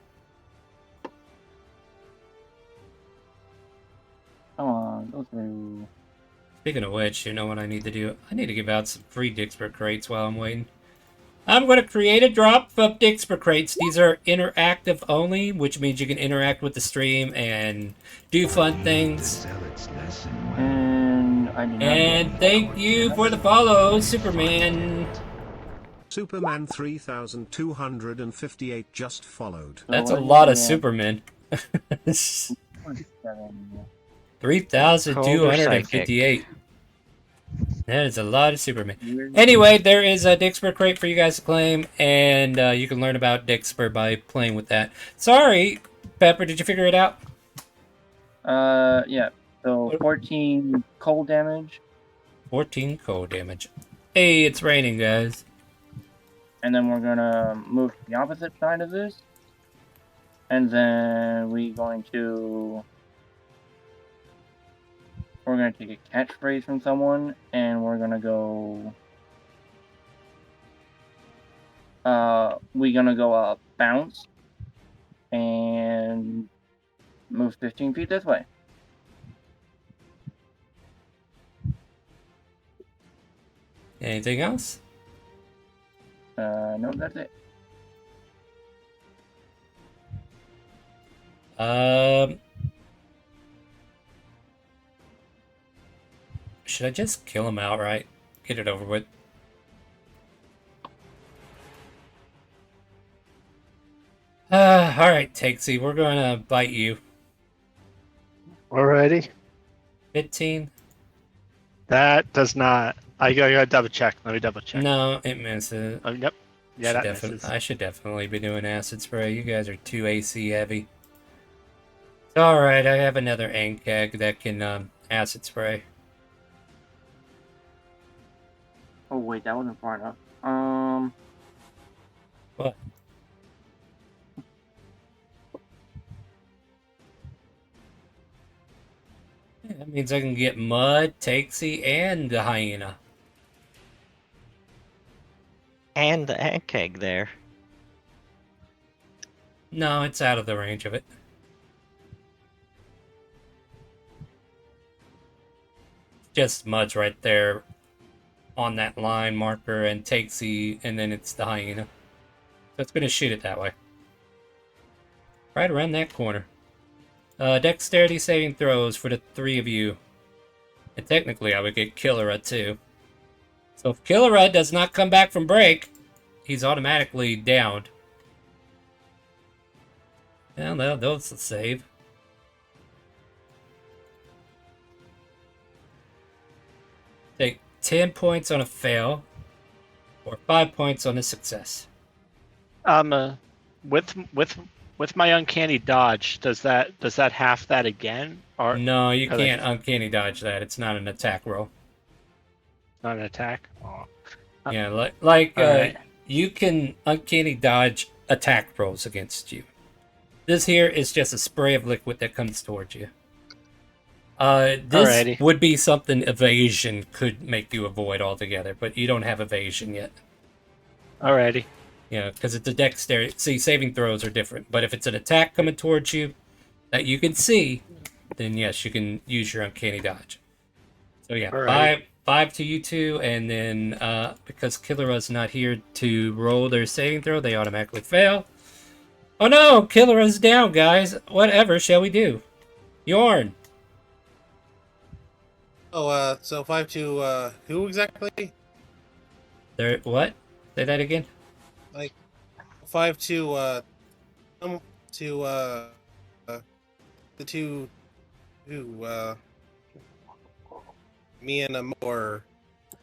Come on, go through. Speaking of which, you know what I need to do? I need to give out some free Dixper crates while I'm waiting. I'm going to create a drop of Dixper crates. These are interactive only, which means you can interact with the stream and do fun things. And I did not And thank you for the follow, Superman. Superman 3258 just followed. That's a lot of Supermen. 3,258. That is a lot of Superman. Anyway, there is a Dixper crate for you guys to claim, and you can learn about Dixper by playing with that. Sorry, Pepper, did you figure it out? Yeah. So 14 cold damage. 14 cold damage. Hey, it's raining, guys. And then we're gonna move to the opposite side of this. And then we're going to take a catchphrase from someone, and we're gonna go. We're gonna go bounce, and move 15 feet this way. Anything else? No, that's it. Should I just kill him outright? Get it over with. Alright, Takesy, we're gonna bite you. Alrighty. 15? That does not. I gotta double check. Let me double check. No, it misses. Oh, yep. Yeah, that misses. I should definitely be doing acid spray. You guys are too AC heavy. Alright, I have another ANKEG that can acid spray. Oh wait, that wasn't far enough. What? Yeah, that means I can get Mud, Takesy, and the hyena. And the ANKEG there. No, it's out of the range of it. Just Mud's right there on that line marker, and Takesy, and then it's the hyena. So it's going to shoot it that way. Right around that corner. Dexterity saving throws for the three of you. And technically I would get Killera too. So if Killera does not come back from break, he's automatically downed. Well, that's a save. Take 10 points on a fail, or 5 points on a success. With my uncanny dodge, does that half that again? Or no, you can't uncanny dodge that. It's not an attack roll. Not an attack. Oh. Yeah, like right. You can uncanny dodge attack rolls against you. This here is just a spray of liquid that comes towards you. This Alrighty. would be something evasion could make you avoid altogether, but you don't have evasion yet. Alrighty. Yeah, because it's a dexterity. See, saving throws are different, but if it's an attack coming towards you that you can see, then yes, you can use your uncanny dodge. So yeah, Alrighty. five to you two, and then because Killera's not here to roll their saving throw, they automatically fail. Oh no, Killera's down, guys. Whatever shall we do? Yorn. Oh, so 5 to, who exactly? There, what? Say that again? Like, 5 to, the two, who, me and Amor.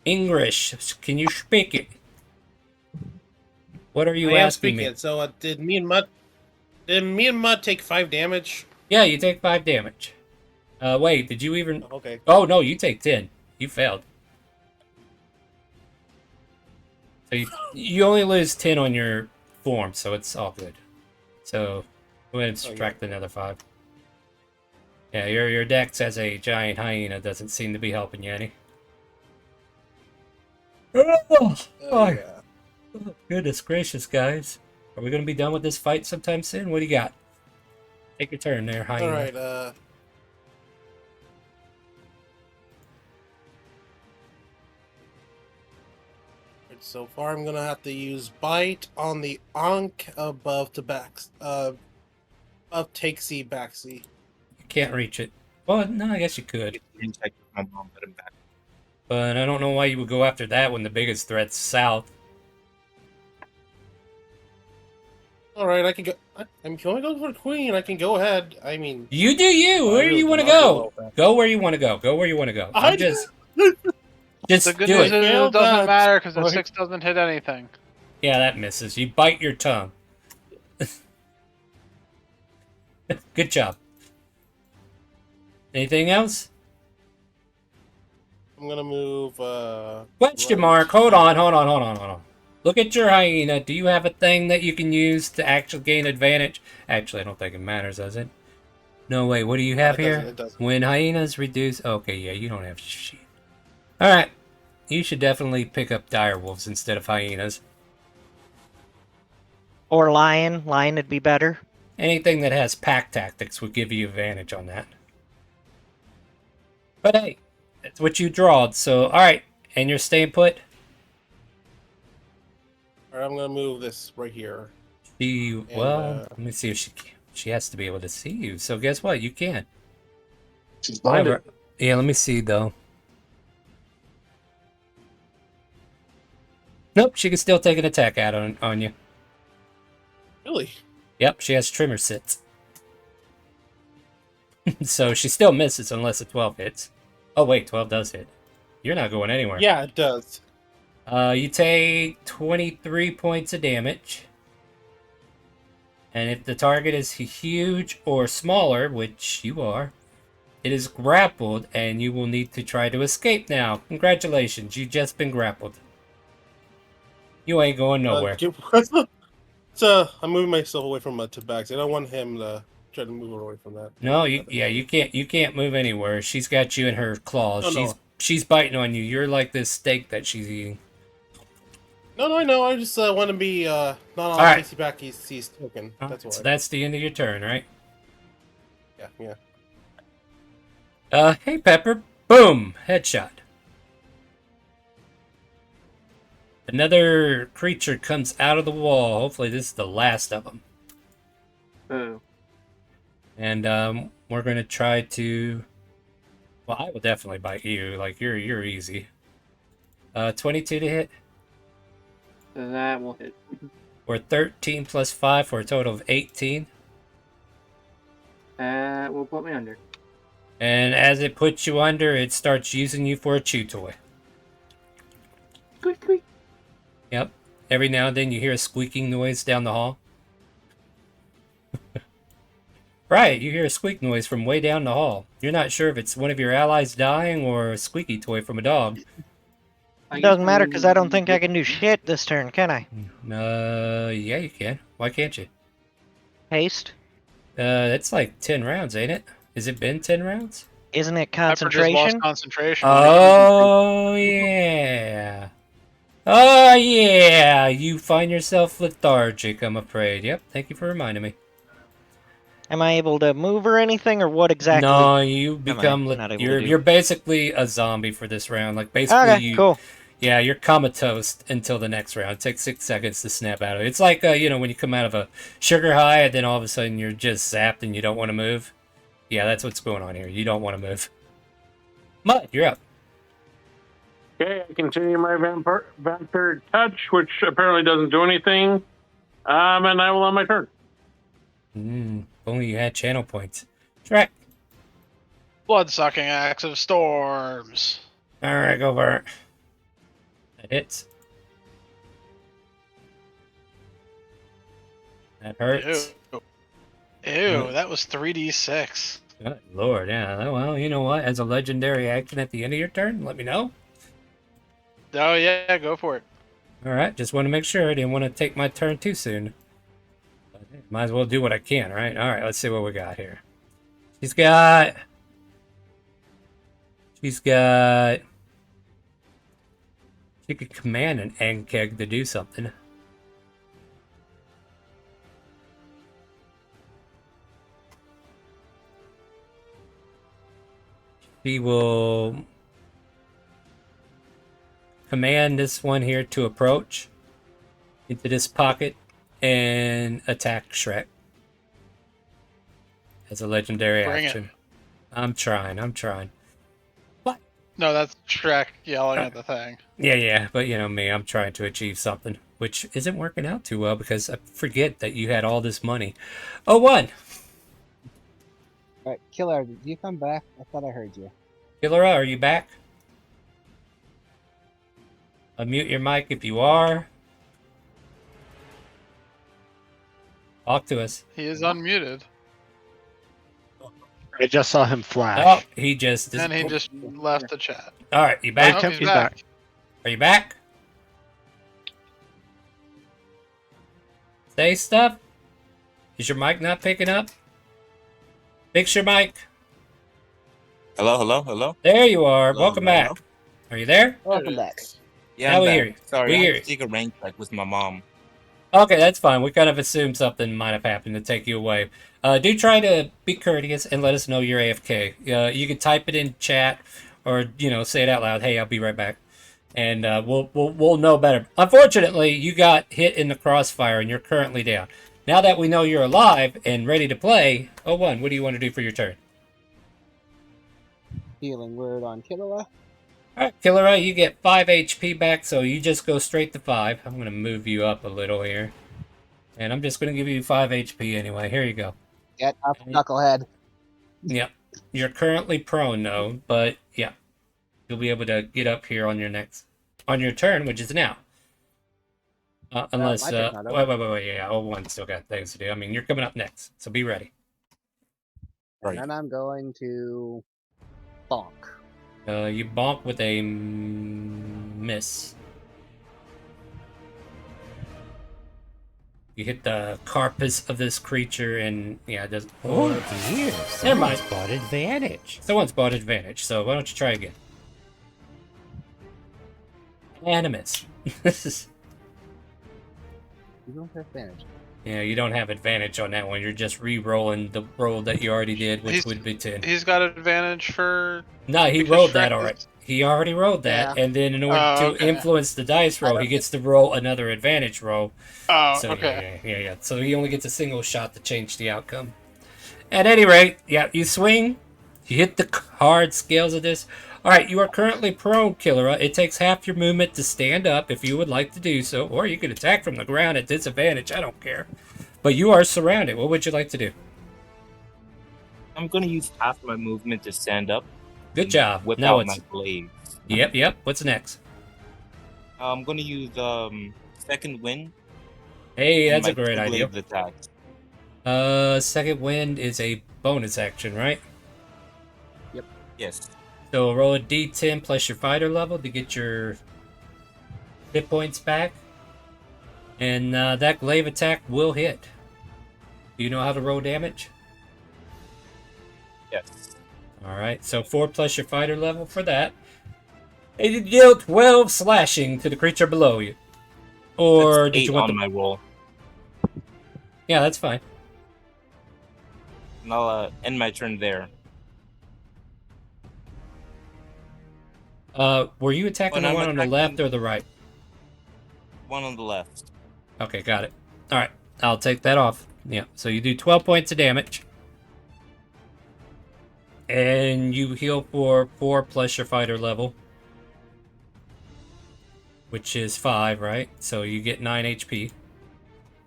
English. Can you speak it? What are you I am asking speaking me? it. So, did me and Mud take 5 damage? Yeah, you take 5 damage. Wait, did you even... Okay. Oh, no, you take 10. You failed. So you only lose 10 on your form, so it's all good. So, go ahead and subtract another 5. Yeah, your dex as a giant hyena doesn't seem to be helping you any. Yeah. Goodness gracious, guys. Are we going to be done with this fight sometime soon? What do you got? Take your turn there, hyena. Alright, so far I'm gonna have to use Bite on the Ankh above to of Takesy Backsy. You can't reach it. Well, no, I guess you could. But I don't know why you would go after that when the biggest threat's south. Alright, I can go. I mean, if you want to go for the queen, I can go ahead. I mean, You do you. I Where do really you do want to not do go? well with that. Go where you want to go. Go where you want to go. I I'm just The good do news it. is it failed doesn't that, matter because the right? 6 doesn't hit anything. Yeah, that misses. You bite your tongue. Good job. Anything else? I'm gonna move. Question Right mark. Hold here. on. Look at your hyena. Do you have a thing that you can use to actually gain advantage? Actually, I don't think it matters, does it? No, wait. What do you have It doesn't. here? It doesn't. When hyenas reduce... Okay, yeah, you don't have sheep. Alright. You should definitely pick up direwolves instead of hyenas. Or lion. Lion would be better. Anything that has pack tactics would give you advantage on that. But hey, that's what you drawed, so alright. And you're staying put? All right, I'm gonna move this right here. Well, let me see if she has to be able to see you. So guess what? You can. She's blinded. Yeah, let me see though. Nope, she can still take an attack out on you. Really? Yep, she has trimmer sits. So she still misses unless a 12 hits. Oh wait, 12 does hit. You're not going anywhere. Yeah, it does. You take 23 points of damage. And if the target is huge or smaller, which you are, it is grappled and you will need to try to escape now. Congratulations, you've just been grappled. You ain't going nowhere. So I'm moving myself away from Tabaxi. I don't want him to try to move away from that. No, you can't move anywhere. She's got you in her claws. No. She's biting on you. You're like this steak that she's eating. No, I know. I just want to be not on right. Casey Backy's token. That's why. So that's the end of your turn, right? Yeah. Hey Pepper. Boom! Headshot. Another creature comes out of the wall. Hopefully this is the last of them. Oh. And we're gonna try to. Well, I will definitely bite you. Like you're easy. 22 to hit. That will hit. Or 13 plus 5 for a total of 18. That will put me under. And as it puts you under, it starts using you for a chew toy. Squeak, squeak. Yep. Every now and then you hear a squeaking noise down the hall. Right, you hear a squeak noise from way down the hall. You're not sure if it's one of your allies dying or a squeaky toy from a dog. It doesn't matter because I don't think I can do shit this turn, can I? Yeah, you can. Why can't you? Haste? It's like 10 rounds, ain't it? Has it been 10 rounds? Isn't it Pepper just lost concentration? concentration. Oh, yeah. Oh, yeah. You find yourself lethargic, I'm afraid. Yep, thank you for reminding me. Am I able to move or anything, or what exactly? No, you become... not able to do? You're basically a zombie for this round. Like, basically Okay, cool. Yeah, you're comatose until the next round. It takes 6 seconds to snap out of it. It's like, when you come out of a sugar high and then all of a sudden you're just zapped and you don't want to move. Yeah, that's what's going on here. You don't want to move. Mud, you're up. Okay, I continue my vampire touch, which apparently doesn't do anything. And I will end my turn. If only you had channel points. Shrek. Blood-sucking axe of storms. Alright, go for it. That hits. That hurts. Ew, that was 3d6. Good lord, yeah. Well, you know what? As a legendary action at the end of your turn, let me know. Oh, yeah, go for it. Alright, just want to make sure. I didn't want to take my turn too soon. Might as well do what I can, right? Alright, let's see what we got here. She's got... She could command an egg keg to do something. She will command this one here to approach into this pocket and attack Shrek as a legendary action. I'm trying. No, that's Shrek yelling at the thing. Yeah, but you know me, I'm trying to achieve something. which isn't working out too well because I forget that you had all this money. Oh, one. Alright, Killer, did you come back? I thought I heard you. Killera, are you back? Unmute your mic if you are. Talk to us. He is unmuted. I just saw him flash. Oh, he just... And he just left the chat. All right, you back? Oh, he's back. Are you back? Say stuff? Is your mic not picking up? Fix your mic. Hello, hello, hello. There you are. Hello, Welcome hello, back. hello. Are you there? Welcome back. Yeah, Now I'm we back. hear you. Sorry, We I hear had to you. take a rain check with my mom. Okay, that's fine. We kind of assumed something might have happened to take you away. Do try to be courteous and let us know you're AFK. You can type it in chat, or say it out loud. Hey, I'll be right back, and we'll know better. Unfortunately, you got hit in the crossfire and you're currently down. Now that we know you're alive and ready to play, O1, what do you want to do for your turn? Healing word on Killera. Alright, Killera, you get 5 HP back, so you just go straight to 5. I'm going to move you up a little here. And I'm just going to give you 5 HP anyway. Here you go. Get up, knucklehead. Yep. You're currently prone, though, but yeah. You'll be able to get up here on your turn, which is now. Unless, my turn's not over. wait, yeah, O1 still got things to do. I mean, you're coming up next, so be ready. Right. And I'm going to bonk. You bonk with a miss. You hit the carpus of this creature, and yeah, it doesn't. Oh dear, Never mind. someone's bought advantage. Someone's bought advantage, so why don't you try again? And a miss. You don't have advantage. Yeah, you don't have advantage on that one. You're just re-rolling the roll that you already did, which would be 10. He's got advantage for... No, he because rolled Shrek that already. He already rolled that, Yeah. and then in order to okay. influence the dice roll, he gets to roll another advantage roll. Oh, So okay. yeah. So he only gets a single shot to change the outcome. At any rate, yeah, you swing, you hit the hard scales of this. All right, you are currently prone, Killera. It takes half your movement to stand up if you would like to do so, or you could attack from the ground at disadvantage. I don't care. But you are surrounded. What would you like to do? I'm gonna use half my movement to stand up. Good job. Whip Now out it's my blade. yep. What's next? I'm gonna use second wind. Hey, and that's a my great two idea. blades attack. Second wind is a bonus action, right? Yes. So roll a d10 plus your fighter level to get your hit points back. And that glaive attack will hit. Do you know how to roll damage? Yes. Alright, so 4 plus your fighter level for that. And you deal 12 slashing to the creature below you. Or That's did you 8 want on my roll? Yeah, that's fine. And I'll end my turn there. Were you attacking When the I'm one on the attacking- left or the right? One on the left. Okay, got it. Alright, I'll take that off. Yeah, so you do 12 points of damage. And you heal for 4 plus your fighter level. Which is 5, right? So you get 9 HP.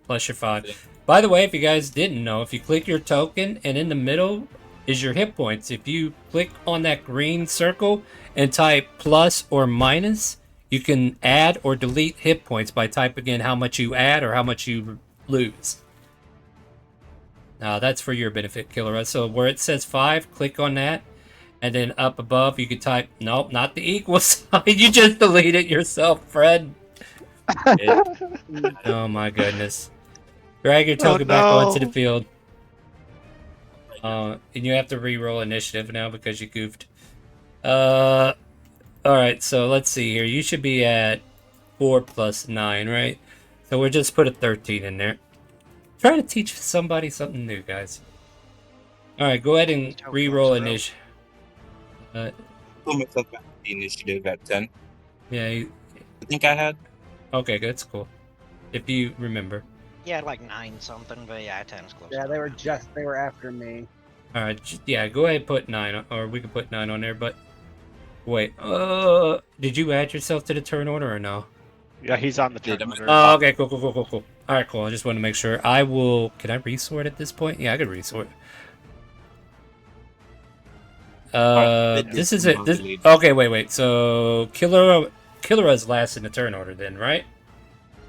Plus your 5. By the way, if you guys didn't know, if you click your token and in the middle is your hit points, if you click on that green circle and type plus or minus, you can add or delete hit points by typing in how much you add or how much you lose. Now that's for your benefit, Killera. So where it says 5, click on that. And then up above, you can type, nope, not the equal sign. You just delete it yourself, Fred. Oh my goodness. Drag your token back onto the field. And you have to re-roll initiative now because you goofed. Alright, so let's see here. You should be at 4 plus 9, right? So we'll just put a 13 in there. Try to teach somebody something new, guys. Alright, go ahead and re-roll initiative. Put myself back to the initiative at 10. Yeah, I think I had. okay, that's cool. If you remember. Yeah, like 9 something, but yeah, 10's close. Yeah, they were after me. Alright, yeah, go ahead and put 9 on, or we can put 9 on there, but wait, did you add yourself to the turn order or no? Yeah, he's on the turn Did him- order. Oh, okay, cool. All right, cool. I just want to make sure. I will. Can I resort at this point? Yeah, I could resort. This is it. This, okay, wait. So Killera's last in the turn order, then, right?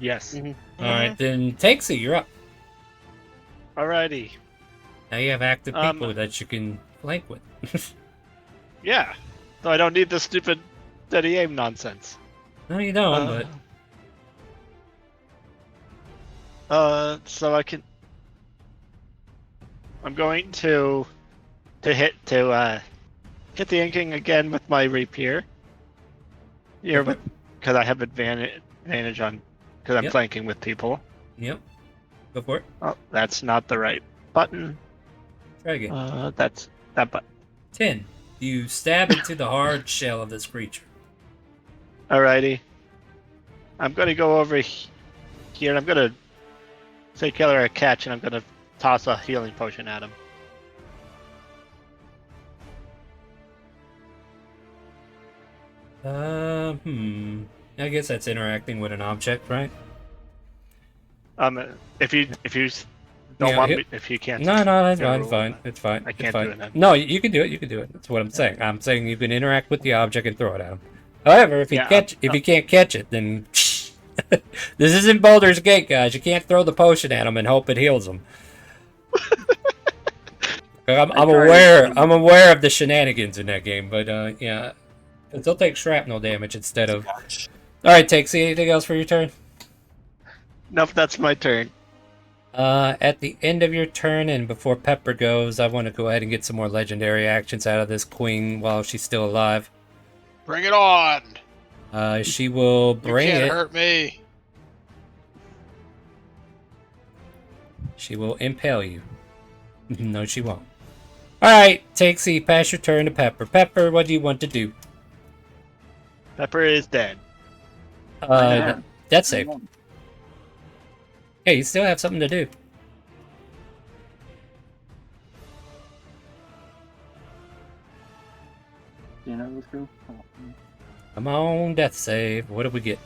Yes. All right, then Takesy, you're up. Alrighty. Now you have active people that you can flank with. Yeah. So I don't need the stupid steady aim nonsense. No, you don't. So I can. I'm going to hit the inking again with my rapier. Here, because I have advantage on because I'm flanking with people. Yep. Go for it. Oh, that's not the right button. Try again. That's that button. 10. You stab into the hard shell of this creature. Alrighty. I'm gonna go over here and I'm gonna say Killer a catch and I'm gonna toss a healing potion at him. I guess that's interacting with an object, right? If you don't want me, if you can't. No, that's fine. It's fine. I can't do it then. No, you can do it. That's what I'm saying. I'm saying you can interact with the object and throw it at him. However, if you can't catch it, then this isn't Baldur's Gate, guys. You can't throw the potion at him and hope it heals him. I'm aware of the shenanigans in that game, but yeah, they'll take shrapnel damage instead of. All right, Takesy, anything else for your turn? Nope, that's my turn. At the end of your turn and before Pepper goes, I want to go ahead and get some more legendary actions out of this queen while she's still alive. Bring it on! She will bring You it. can't hurt me. She will impale you. No, she won't. Alright, Takesy, pass your turn to Pepper. Pepper, what do you want to do? Pepper is dead. Death save. Hey, you still have something to do. You know, let's go. Come on, death save. What do we get?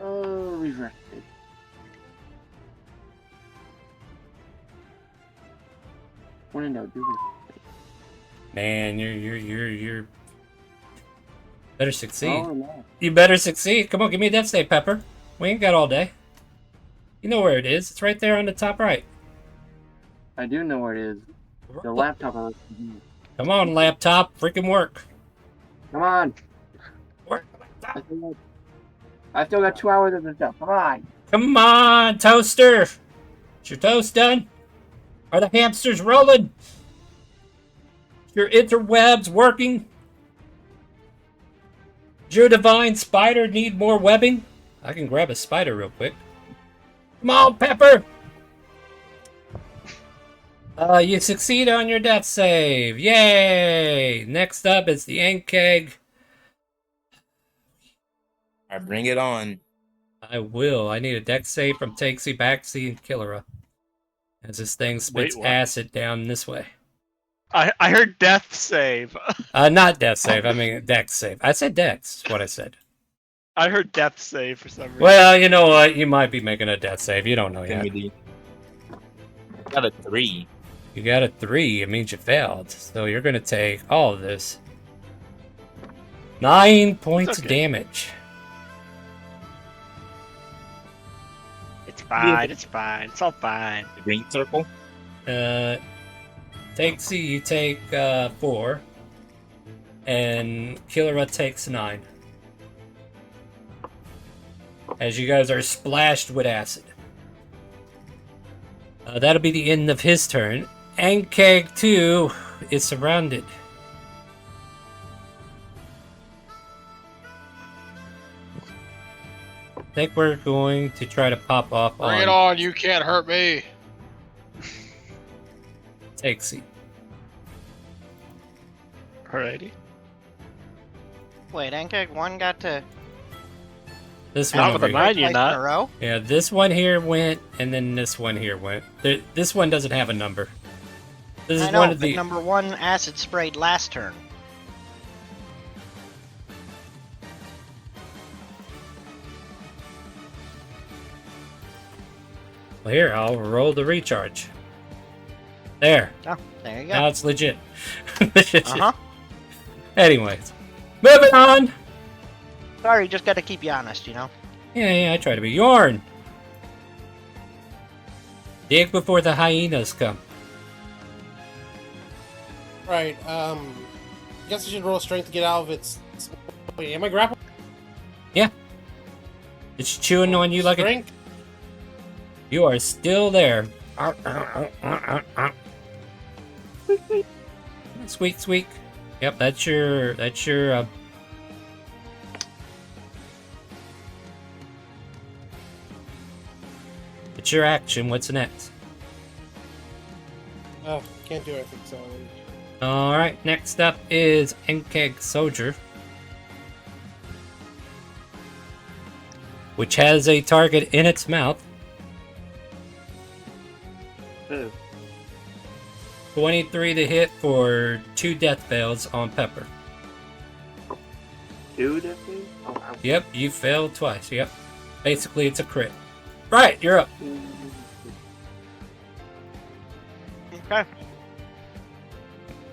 Oh, resurrected. Want to know, do we? Man, you're better succeed. Oh, no. You better succeed. Come on, give me a death save, Pepper. We ain't got all day. You know where it is. It's right there on the top right. I do know where it is. The laptop. Come on, laptop. Freaking work. Come on. Work. I still got 2 hours of this stuff. Come on. Come on, toaster. Is your toast done? Are the hamsters rolling? Is your interwebs working? Does your divine spider need more webbing? I can grab a spider real quick. Come on, Pepper. You succeed on your death save. Yay! Next up is the Ankeg. I bring it on. I will. I need a dex save from Takesy, Baxy, and Killera. As this thing spits acid down this way. I heard death save. Not death save. I mean dex save. I said dex. Is what I said. I heard death save for some reason. Well, you know what? You might be making a death save. You don't know yet. Got a 3. You got a 3. It means you failed. So you're going to take all of this. 9 points of damage. It's fine. It's fine. It's all fine. The green circle? Takesy, you take 4. And Killera takes 9. As you guys are splashed with acid. That'll be the end of his turn. Ankeg 2 is surrounded. I think we're going to try to pop off on... Bring it on, you can't hurt me. Takesy. Alrighty. Wait, Ankeg 1 got to... This Not one with over a here. 9, you're twice in a not. row? Yeah, this one here went, and then this one here went. This one doesn't have a number. This is I know, one of but the... number 1 acid sprayed last turn. Well, here, I'll roll the recharge. There. Oh, there you go. Now it's legit. Legit. Uh-huh. Anyways, moving on. Sorry, just gotta keep you honest, you know? Yeah, I try to be. Yarn. Dig before the hyenas come. Right. I guess I should roll strength to get out of its. Wait, am I grappled? Yeah. It's chewing on you like a... Strength? You are still there. Squeak, squeak. Yep, that's your, it's your action. What's next? Oh, can't do anything, so. Alright, next up is Enkeg Soldier, which has a target in its mouth. Ooh. 23 to hit for 2 death fails on Pepper. 2 death fails? Oh, wow. Yep, you failed twice. Yep. Basically, it's a crit. Right, you're up. Okay.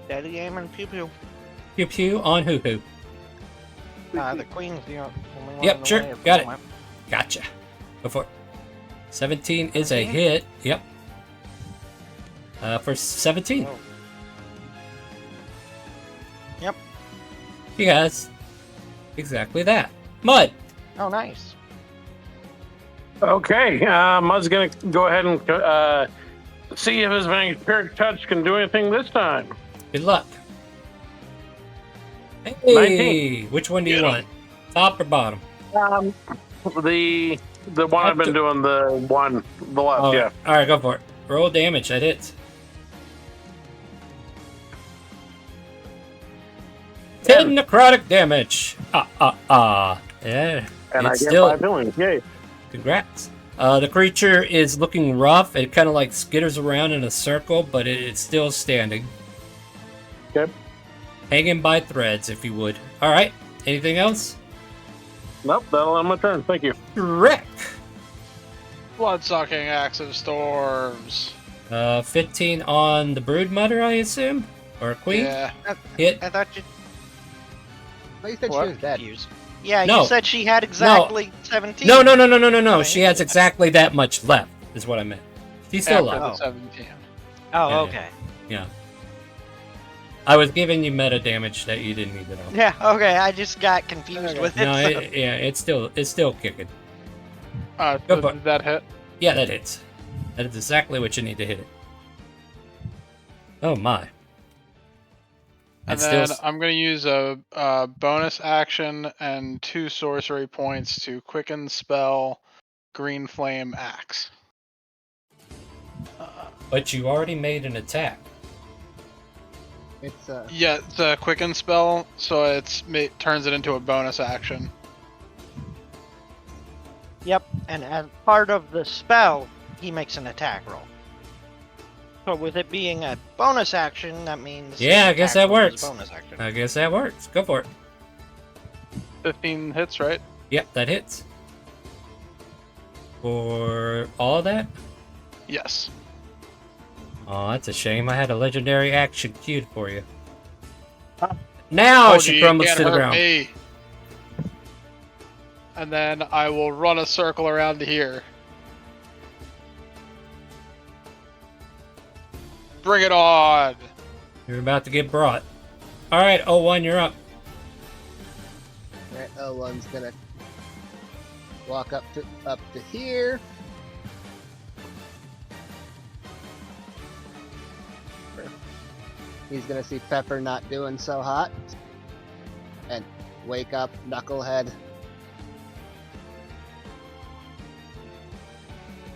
Steady aim and pew pew. Pew pew on Hoo Hoo. The queen's the only one Yep, in the sure. way of Got it. my- Gotcha. Go for it. 17 is a hit. Yep. For 17. Oh. Yep. He has exactly that. Mud. Oh, nice. Okay, Mud's gonna go ahead and see if his vampiric touch can do anything this time. Good luck. Hey, 19. which one do you want? Top or bottom? The one I've been doing, the left, Oh, yeah. All right, go for it. Roll damage. That hits. 10 necrotic damage. Yeah. And I it's get still 5 healing. Yay. Congrats. The creature is looking rough. It kind of like skitters around in a circle, but it's still standing. Okay. Hanging by threads, if you would. All right. Anything else? Nope, that'll end my turn. Thank you. Rick. Blood-sucking Axe of Storms. 15 on the Brood Mother, I assume? Or Queen? Yeah. Hit. I thought you. Oh, you said What? she was dead. Confused. Yeah, No. you said she had exactly 17. No. She has exactly that much left, is what I meant. She's still After alive. the 17. Oh, Yeah, okay. Yeah. I was giving you meta damage that you didn't need to know. Yeah, okay. I just got confused with it. No, so- it's still kicking. Go Go for it. did that hit? Yeah, that hits. That is exactly what you need to hit it. Oh my. And That's then still I'm going to use a bonus action and 2 sorcery points to quicken spell Green Flame Axe. but you already made an attack. It's Yeah, it's a quicken spell, so turns it into a bonus action. Yep, and as part of the spell, he makes an attack roll. So with it being a bonus action, that means... Yeah, the I guess attack that roll is works. Bonus action. I guess that works. Go for it. 15 hits, right? Yep, that hits. For all of that? Yes. Oh, that's a shame. I had a legendary action queued for you. Now Told she you, you crumbles can't to the hurt ground. me. And then I will run a circle around to here. Bring it on! You're about to get brought. Alright, 01, you're up. Alright, L1's gonna walk up to here. He's gonna see Pepper not doing so hot. And wake up, Knucklehead.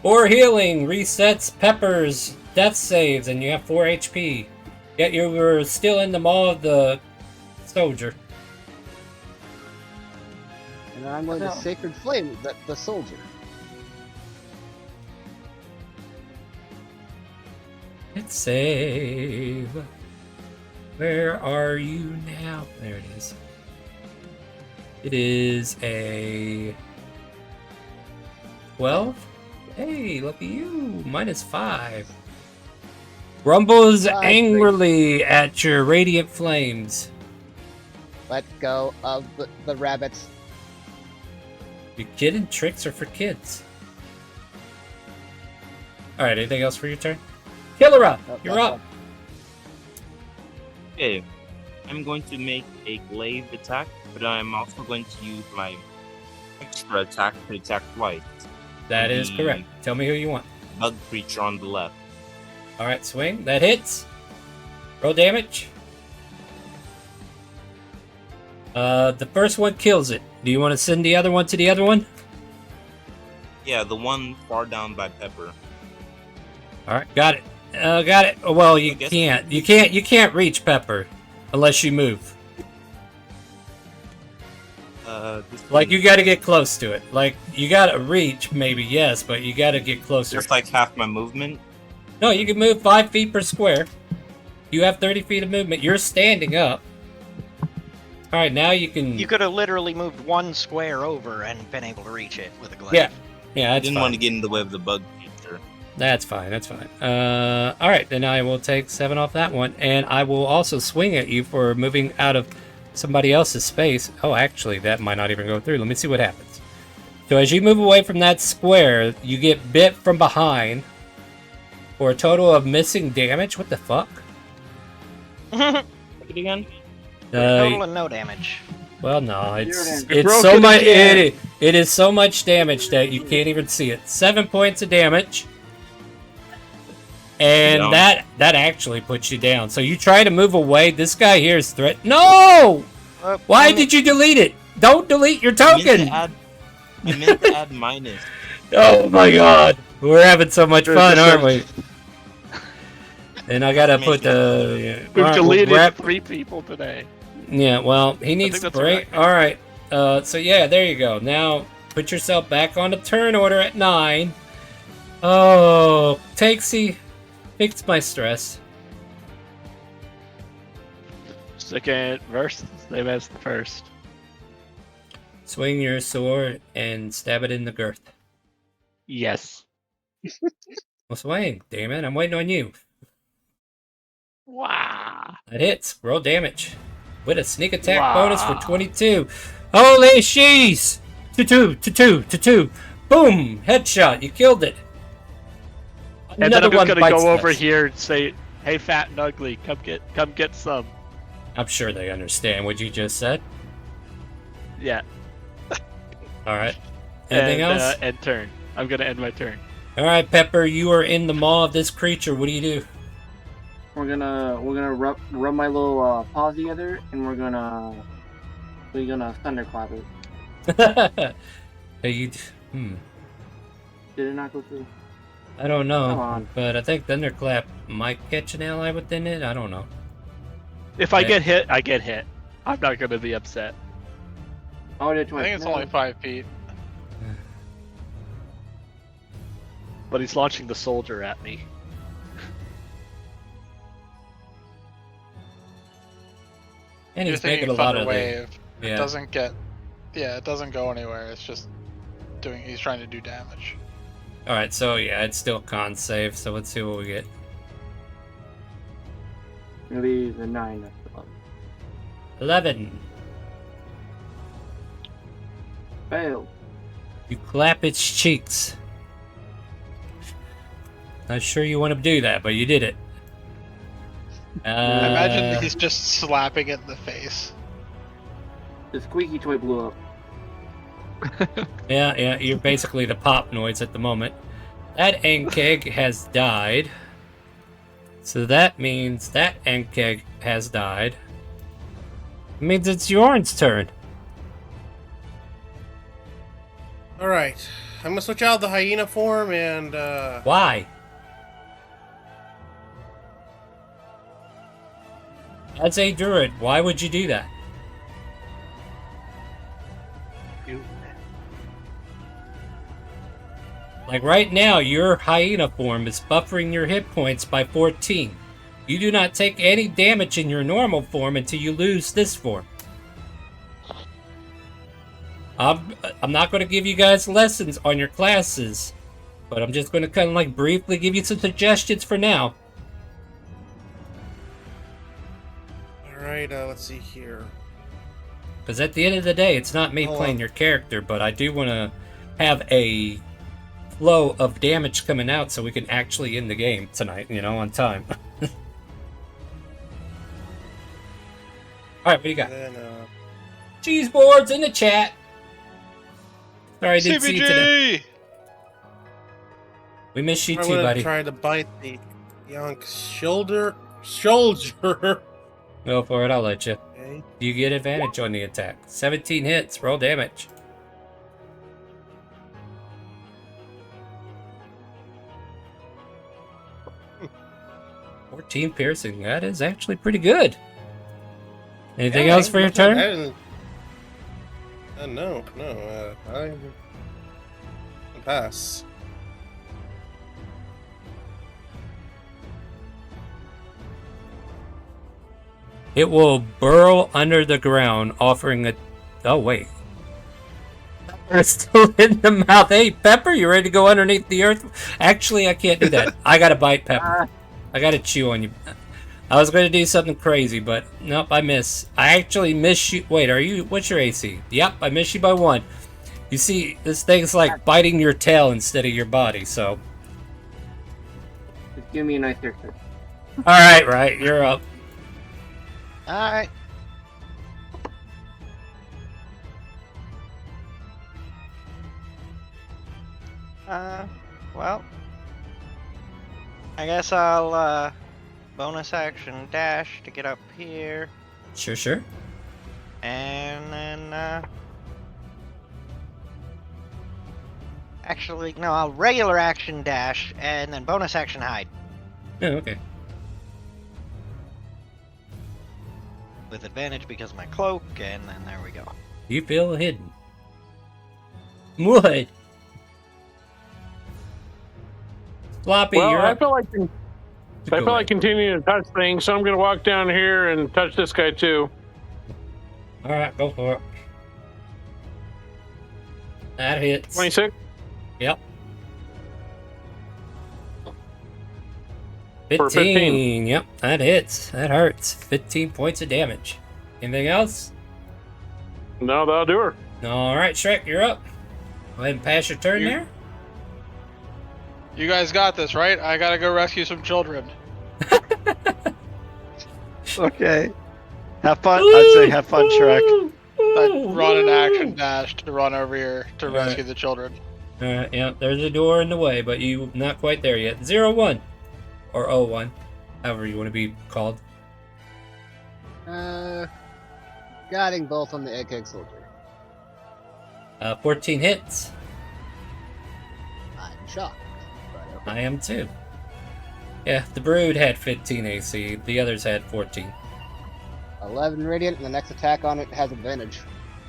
Or healing resets Pepper's death saves, and you have 4 HP. Yet you were still in the maw of the soldier. And I'm going to Sacred Flame the soldier. Hit save. Where are you now? There it is. It is a 12? Hey, look at you. -5. Rumbles angrily at your radiant flames. Let go of the rabbits. You kidding? Tricks are for kids. Alright, anything else for your turn? Killera, you're up. Okay, I'm going to make a glaive attack, but I'm also going to use my extra attack to attack twice. That is correct. Tell me who you want. Bug creature on the left. Alright, swing. That hits. Roll damage. The first one kills it. Do you want to send the other one to the other one? Yeah, the one far down by Pepper. Alright, got it. Got it. Well, you can't. You can't reach Pepper unless you move. Like, you gotta get close to it. Like, you gotta reach, maybe, yes, but you gotta get closer. Just like half my movement? No, you can move 5 feet per square. You have 30 feet of movement. You're standing up. Alright, now you can... You could have literally moved 1 square over and been able to reach it with a glaive. Yeah. Yeah, I that's didn't fine. want to get in the way of the bug creature. That's fine, that's fine. Alright, then I will take 7 off that one, and I will also swing at you for moving out of somebody else's space. Oh, actually, that might not even go through. Let me see what happens. So as you move away from that square, you get bit from behind for a total of missing damage. What the fuck? Look it again. Total of no damage. Well, no, it's broke so it much. again. It is so much damage that you can't even see it. 7 points of damage, and that actually puts you down. So you try to move away. This guy here is threat. No! Why did you delete it? Don't delete your token. I meant to add minus. Oh my god, we're having so much fun, aren't we? And I gotta put the. We've deleted 3 people today. Yeah, well, he needs to that's break. All right. So yeah, there you go. Now put yourself back on the turn order at 9. Oh, Takesy, fix my stress. Second verse, same as the first. Swing your sword and stab it in the girth. Yes. Well, swing. Damn it, I'm waiting on you. Wow. That hits. Roll damage. With a sneak attack bonus for 22. Holy sheesh! 2-2. Boom! Headshot. You killed it. And then I'm just gonna bites go over us. here and say, "Hey, fat and ugly, come get some." I'm sure they understand what you just said. Yeah. All right. Anything else? End turn. I'm gonna end my turn. All right, Pepper. You are in the maw of this creature. What do you do? We're gonna rub my little paws together, and we're gonna thunderclap it. Hey, Did it not go through? I don't Come know, on. but I think Thunderclap might catch an ally within it. I don't know. If I Yeah. get hit, I get hit. I'm not gonna be upset. Oh, I did I twice. think it's only 5 feet. But he's launching the soldier at me. And You're he's making a thinking lot Thunder of Wave. the... It Yeah. doesn't get. Yeah, it doesn't go anywhere. It's just doing. He's trying to do damage. All right, so yeah, it's still con save. So let's see what we get. Maybe the 9. That's the 11. Fail. You clap its cheeks. Not sure you want to do that, but you did it. I imagine he's just slapping it in the face. The squeaky toy blew up. Yeah, you're basically the pop noise at the moment. That Enkeg has died. So that means that Enkeg has died. It means it's Yorn's turn. Alright. I'm gonna switch out the hyena form and Why? As a druid, why would you do that? Like right now, your hyena form is buffering your hit points by 14. You do not take any damage in your normal form until you lose this form. I'm not going to give you guys lessons on your classes, but I'm just going to kind of like briefly give you some suggestions for now. Alright, let's see here. Because at the end of the day, it's not me playing your character, but I do want to have a flow of damage coming out so we can actually end the game tonight, you know, on time. Alright, what do you got? Then, Cheese boards in the chat. Sorry, I didn't see you CBG! today. We miss you I'm too, gonna buddy. try to bite the Yonk's shoulder. Shoulder! Go for it, I'll let you. Okay. You get advantage on the attack. 17 hits, roll damage. Hmm. 14 piercing, that is actually pretty good. Anything else for your turn? No. I pass. It will burrow under the ground, offering a... Oh, wait. Pepper is still in the mouth. Hey, Pepper, you ready to go underneath the earth? Actually, I can't do that. I gotta bite Pepper. I gotta chew on you. I was going to do something crazy, but nope, I miss. I actually miss you. Wait, are you... What's your AC? Yep, I miss you by 1. You see, this thing's like biting your tail instead of your body, so... Just give me a nice haircut. Alright, right, you're up. Alright. Well, I guess I'll, bonus action dash to get up here. Sure. And then, actually, no, I'll regular action dash and then bonus action hide. Oh, okay. With advantage because of my cloak, and then there we go. You feel hidden. What? Floppy, Well, you're I up. feel like continuing to touch things, so I'm going to walk down here and touch this guy too. Alright, go for it. That hits. 26? Yep. For 15. Yep, that hits. That hurts. 15 points of damage. Anything else? No, that'll do her. Alright, Shrek, you're up. Go ahead and pass your turn there. You guys got this, right? I gotta go rescue some children. Okay. Have fun. I'd say have fun, Shrek. I run an action dash to run over here to Alright. rescue the children. Alright, yeah, there's a door in the way, but you not quite there yet. 01. Or 01. However you want to be called. Guiding bolt on the egghead soldier. 14 hits. I'm shocked. But okay. I am too. Yeah, the Brood had 15 AC, the others had 14. 11 radiant, and the next attack on it has advantage.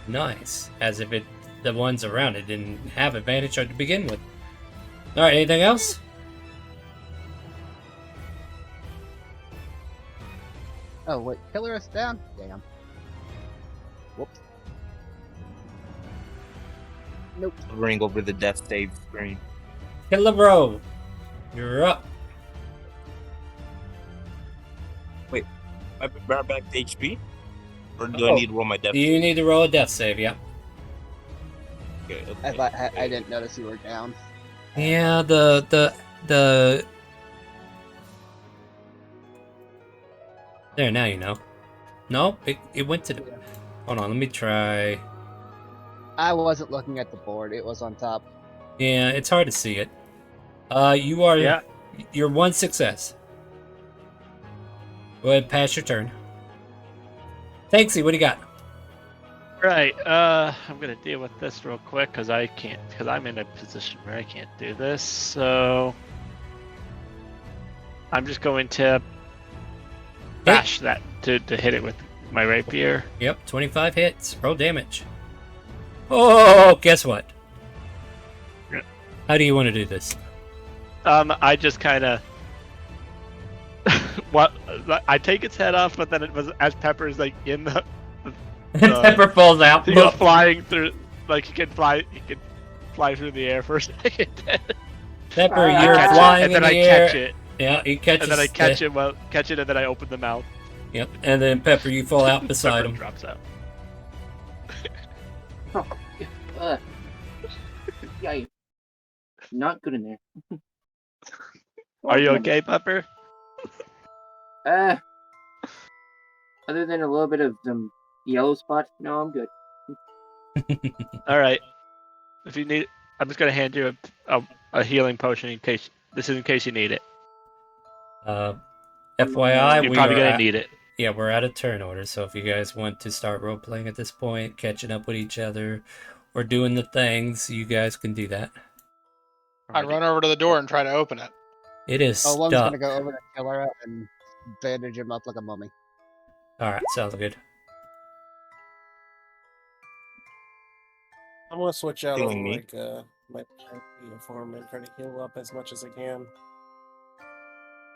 Nice. As if the ones around it didn't have advantage to begin with. Alright, anything else? Oh, wait, killer is down? Damn. Whoops. Nope. Hovering over the death save screen. Killer Bro, you're up. Wait, I brought back the HP? Or do I need to roll my death You need to roll a death save, yeah. save? Okay, As I didn't notice you were down. Yeah, the there, now you know. No, it went to the... Hold on, let me try. I wasn't looking at the board, it was on top. Yeah, it's hard to see it. You are... Yeah. You're 1 success. Go ahead, pass your turn. Tanksy, what do you got? Right. I'm gonna deal with this real quick because I'm in a position where I can't do this. So I'm just going to bash that to hit it with my rapier. Yep, 25 hits. Roll damage. Oh, guess what? Yeah. How do you want to do this? I just kind of I take its head off, but then it was as Pepper's like in the Pepper falls out. he goes flying through, like he can fly through the air for a second. Pepper, I you're catch it, flying and in then the I air. catch it, Yeah, he catches. and then I catch it. Well, catch it, and then I open the mouth. Yep, and then Pepper, you fall out beside Pepper him. drops out. Uh, yeah, not good in there. Are you okay, Pepper? Other than a little bit of some yellow spots, no, I'm good. All right. If you need, I'm just gonna hand you a healing potion in case you need it. FYI, You're we probably are gonna need it. Yeah, we're out of turn order, so if you guys want to start role playing at this point, catching up with each other, or doing the things, you guys can do that. I run over to the door and try to open it. It is Oh, one's stuck. gonna go over to Killer and bandage him up like a mummy. Alright, sounds good. I'm gonna switch out Feeling on me? like my uniform and try to heal up as much as I can.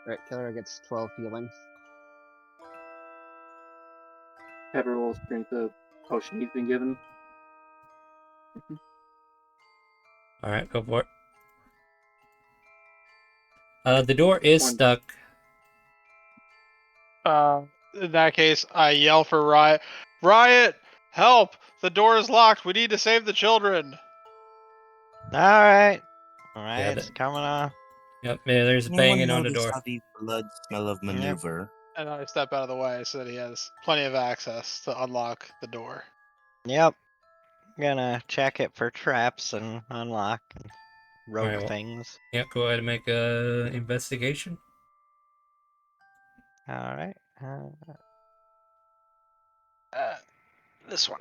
Right, Killer gets 12 healing. Pepper will drink the potion he's been given. Alright, go for it. The door is stuck. In that case, I yell for Riot. Riot, help! The door is locked. We need to save the children. Alright. Yeah, Alright, it's coming on. Yep, yeah, there's Anyone banging on the notice door. how these blood smell of maneuver? And I step out of the way so that he has plenty of access to unlock the door. Yep. Gonna check it for traps and unlock and rope Alright, well, things. Yep, go ahead and make a investigation. Alright. This one.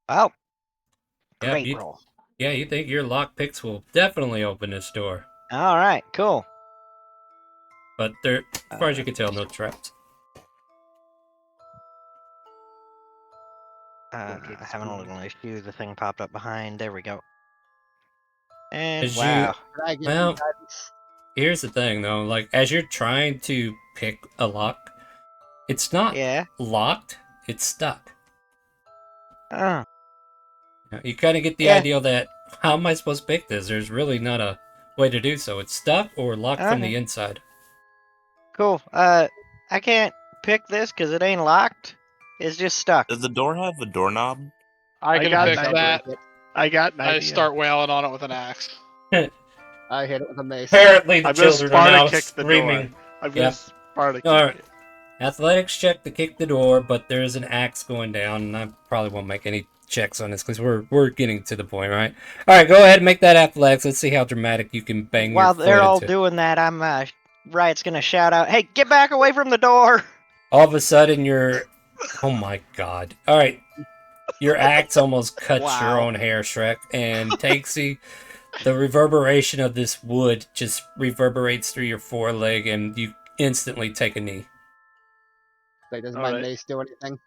Oh. Yep, Great roll. Yeah, you think your lockpicks will definitely open this door. Alright, cool. But there, as far as you can tell, no traps. Having a little issue. The thing popped up behind. There we go. And As wow. Well, here's the thing though, like as you're trying to pick a lock, it's not locked, it's stuck. Oh. You kind of get the idea that, how am I supposed to pick this? There's really not a way to do so. It's stuck or locked from the inside. Cool. I can't pick this because it ain't locked. It's just stuck. Does the door have a doorknob? I can got fix an that. idea. I got an I idea. start wailing on it with an axe. I hit it with a mace. Apparently the I'm gonna children are now Sparta kick the screaming. door. I'm gonna Sparta kick Alright. it. Athletics check to kick the door, but there's an axe going down, and I probably won't make any checks on this because we're getting to the point, right? Alright, go ahead and make that athletics. Let's see how dramatic you can bang While your foot they're all into. doing that, I'm Riot's gonna shout out, "Hey, get back away from the door!" All of a sudden, oh my god. Alright. Your axe almost cuts your own hair, Shrek, and Takesy, the reverberation of this wood just reverberates through your foreleg, and you instantly take a knee. Like, does my mace do anything?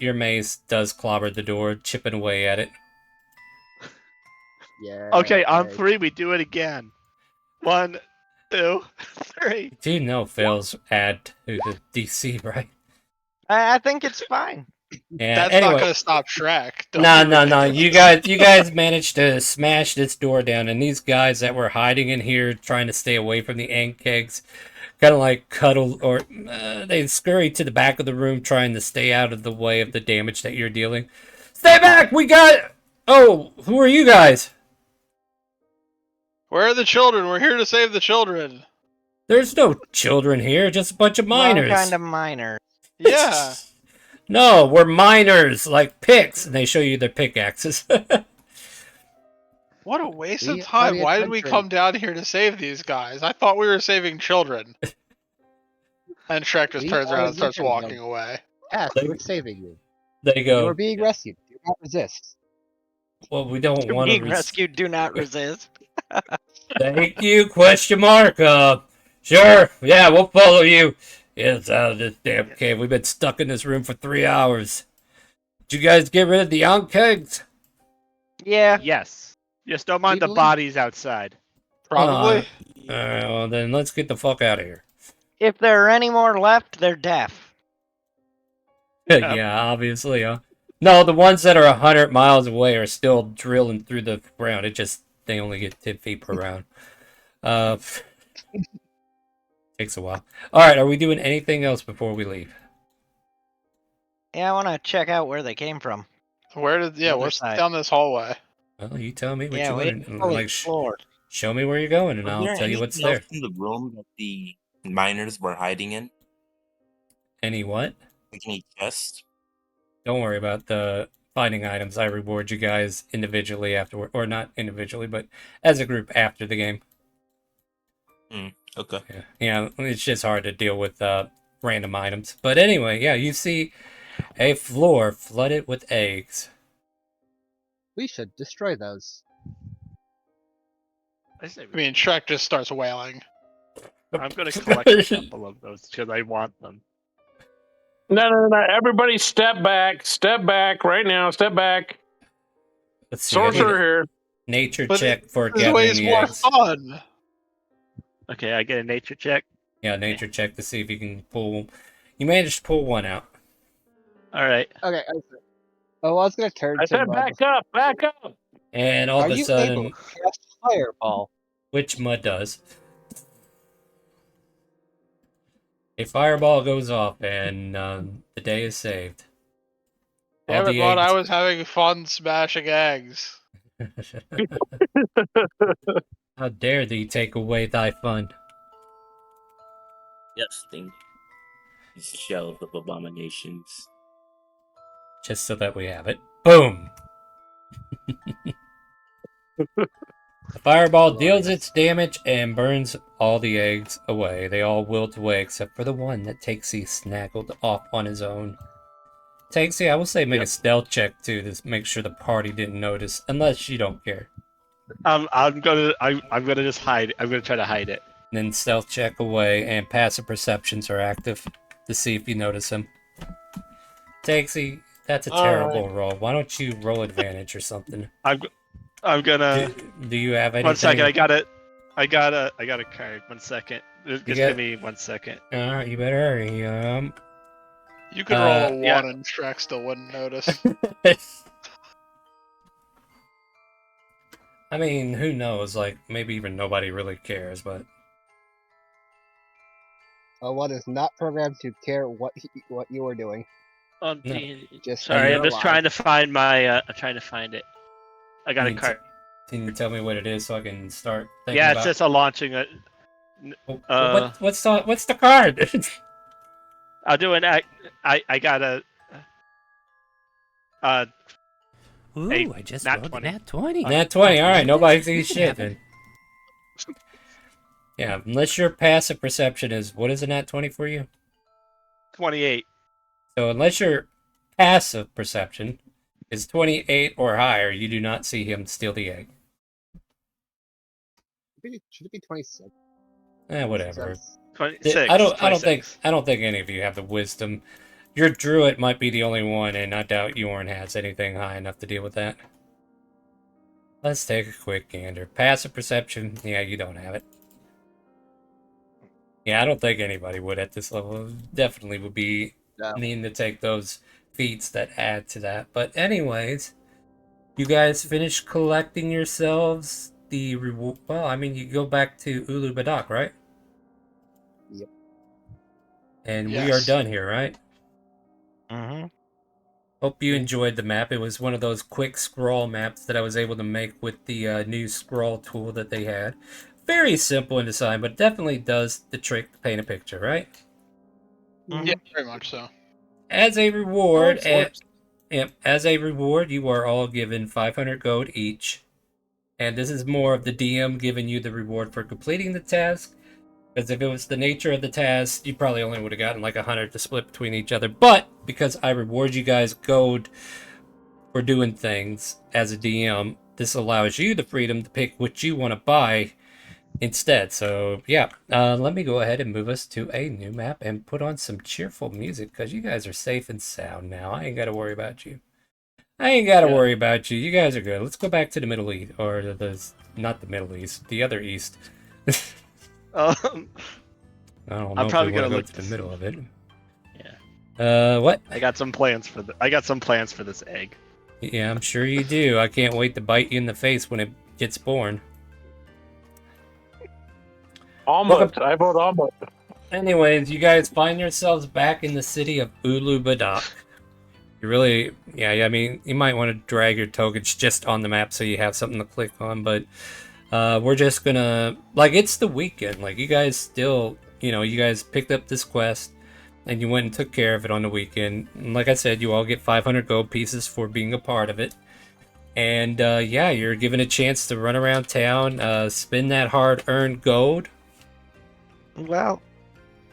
Your mace does clobber the door, chipping away at it. Yeah. Okay, on 3 we do it again. 1, 2, 3. Do you know fails add to the DC, right? I think it's fine. Yeah. That's anyway. not gonna stop Shrek. No. You guys managed to smash this door down, and these guys that were hiding in here, trying to stay away from the ant kegs, kind of like cuddle, or they scurry to the back of the room, trying to stay out of the way of the damage that you're dealing. Stay back! We got. Oh, who are you guys? Where are the children? We're here to save the children. There's no children here, just a bunch of miners. Wrong kind of miner. Yeah. No, we're miners, like picks, and they show you their pickaxes. What a waste We of time. are Why did we adventuring. come down here to save these guys? I thought we were saving children. And Shrek just We turns are around and starts adventuring walking away. Yes, we're saving you. There you go. You are being rescued. Do not resist. Well, we don't You're want being to rescued. Do not resist. Thank you, question mark. Sure, yeah, we'll follow you. Yes, out of this damn cave. We've been stuck in this room for 3 hours. Did you guys get rid of the young kegs? Yeah. Yes. Just don't mind the believe- bodies outside. Probably. Alright, well then let's get the fuck out of here. If there are any more left, they're deaf. Yeah, obviously, huh? No, the ones that are 100 miles away are still drilling through the ground. It just they only get 10 feet per round. Uh, takes a while. All right, are we doing anything else before we leave? Yeah, I want to check out where they came from. Where's down this hallway? Well, you tell me what Yeah, you we want. didn't Like, explore. show me where you're going, and Was I'll there tell you what's anything else there. in the room that the miners were hiding in? Any what? Like any chest? Don't worry about the finding items. I reward you guys individually afterward, or not individually, but as a group after the game. Okay. Yeah, it's just hard to deal with random items. But anyway, yeah, you see a floor flooded with eggs. We should destroy those. I say I mean, Shrek just starts wailing. I'm going to collect a couple of those because I want them. No. Everybody step back. Step back right now. Step back. Let's see. I need Sorcerer a here. nature But check for This gathering way is the more eggs. fun. Okay, I get a nature check. Yeah, nature check to see if you can pull. You managed to pull one out. All right. Okay. I was gonna turn I to said Mud. back up. Back up. And all Are of a you sudden, able to cast Fireball? which Mud does. A fireball goes off, and the day is saved. All Damn it, the Mud, I eggs. was having fun smashing eggs. How dare thee take away thy fun? Yes, thing. These shells of abominations. Just so that we have it. Boom! The fireball deals its damage and burns all the eggs away. They all wilt away except for the one that Takesy snaggled off on his own. Takesy, I will say make a stealth check too to make sure the party didn't notice, unless you don't care. I'm gonna just hide. I'm gonna try to hide it. Then stealth check away, and passive perceptions are active to see if you notice him. Takesy, that's a terrible roll. Why don't you roll advantage or something? I'm gonna. Do you have anything? 1 second. I got a card. 1 second. Just give me 1 second. All right, you better hurry. You could roll a 1 yeah. and Shrek still wouldn't notice. I mean, who knows? Like, maybe even nobody really cares, but One is not programmed to care what you are doing. Just Sorry, you're I'm just alive. trying to find my. I'm trying to find it. I got a card. Can you tell me what it is so I can start thinking Yeah, about it's just a launching it. what's the card? I'll do an act. I got a. Ooh, Hey, I just nat rolled 20. a nat 20. Nat 20. All right, nobody sees shit then. Yeah, unless your passive perception is what is a nat 20 for you? 28. So unless your passive perception is 28 or higher, you do not see him steal the egg. Should it be 26? Whatever. 26. I don't 26. think any of you have the wisdom. Your druid might be the only one, and I doubt Yorn has anything high enough to deal with that. Let's take a quick gander. Passive perception, yeah, you don't have it. Yeah, I don't think anybody would at this level. Definitely would be needing to take those feats that add to that. But anyways, you guys finish collecting yourselves the reward. Well, I mean, you go back to Ulu Badak, right? Yep. And we are done here, right? Mm-hmm. Hope you enjoyed the map. It was one of those quick scroll maps that I was able to make with the new scroll tool that they had. Very simple in design, but definitely does the trick to paint a picture, right? Yeah, very much so. As a reward, as a reward, you are all given 500 gold each. And this is more of the DM giving you the reward for completing the task. Because if it was the nature of the task, you probably only would have gotten like 100 to split between each other. But because I reward you guys gold for doing things as a DM, this allows you the freedom to pick what you want to buy instead. So yeah, let me go ahead and move us to a new map and put on some cheerful music because you guys are safe and sound now. I ain't got to worry about you. Worry about you. You guys are good. Let's go back to the Middle East, or not the Middle East, the other East. I don't know. I'm probably gonna go look to the middle of it. Yeah. What? I got some plans for this egg. Yeah, I'm sure you do. I can't wait to bite you in the face when it gets born. Almost. I vote almost. Anyways, you guys find yourselves back in the city of Ulu Badak. You really, yeah, I mean, you might want to drag your tokens just on the map so you have something to click on, but we're just gonna, like, it's the weekend. Like, you guys still, you guys picked up this quest and you went and took care of it on the weekend. And like I said, you all get 500 gold pieces for being a part of it. And yeah, you're given a chance to run around town, spend that hard-earned gold. Well,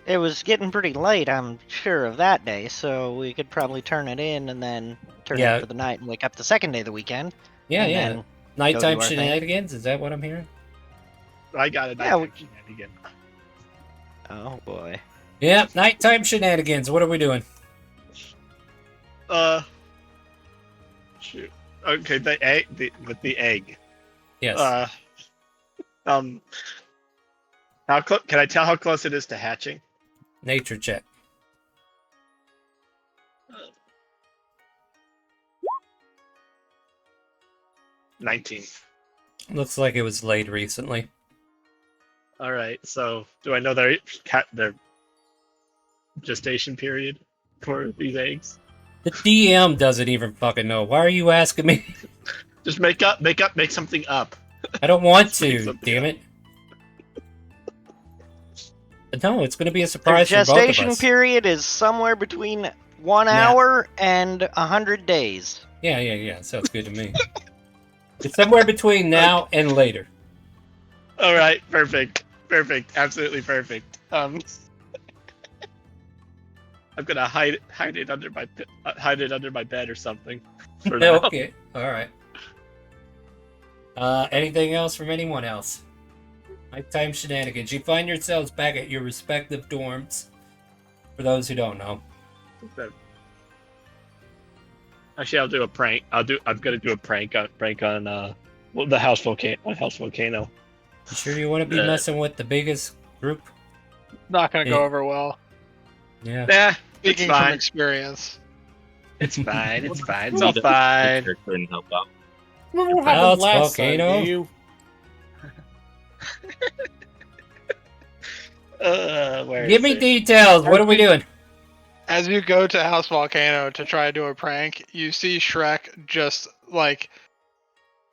it was getting pretty late, I'm sure of that day, so we could probably turn it in and then turn Yeah. in for the night and wake up the second day of the weekend. Yeah, and yeah. then Nighttime go do our thing. shenanigans, is that what I'm hearing? I got it. Yeah, Again. Oh boy. Yeah, nighttime shenanigans. What are we doing? Shoot. Okay, the egg with the egg. Yes. How can I tell how close it is to hatching? Nature check. Uh, 19. Looks like it was laid recently. All right. So, do I know their gestation period for these eggs? The DM doesn't even fucking know. Why are you asking me? Just make something up. I don't want Just make to, something damn up. it. No, it's going to be a surprise Their for both of gestation us. period is somewhere between 1 hour and 100 days. Yeah. Sounds good to me. It's somewhere between now and later. All right. Perfect. Absolutely perfect. I'm gonna hide it under my bed or something. For now. Okay. All right. Anything else from anyone else? Nighttime shenanigans. You find yourselves back at your respective dorms. For those who don't know. Actually, I'll do a prank. I'm gonna do a prank on the house volcano. You sure you want to be messing with the biggest group? Not gonna go over well. Yeah. Nah, it's Speaking from fine. experience. It's fine. It's fine. It's all fine. Couldn't help out. Remember what House happened last time, volcano? do you? Where Give is me it? details. What are we doing? As you go to House Volcano to try to do a prank, you see Shrek just like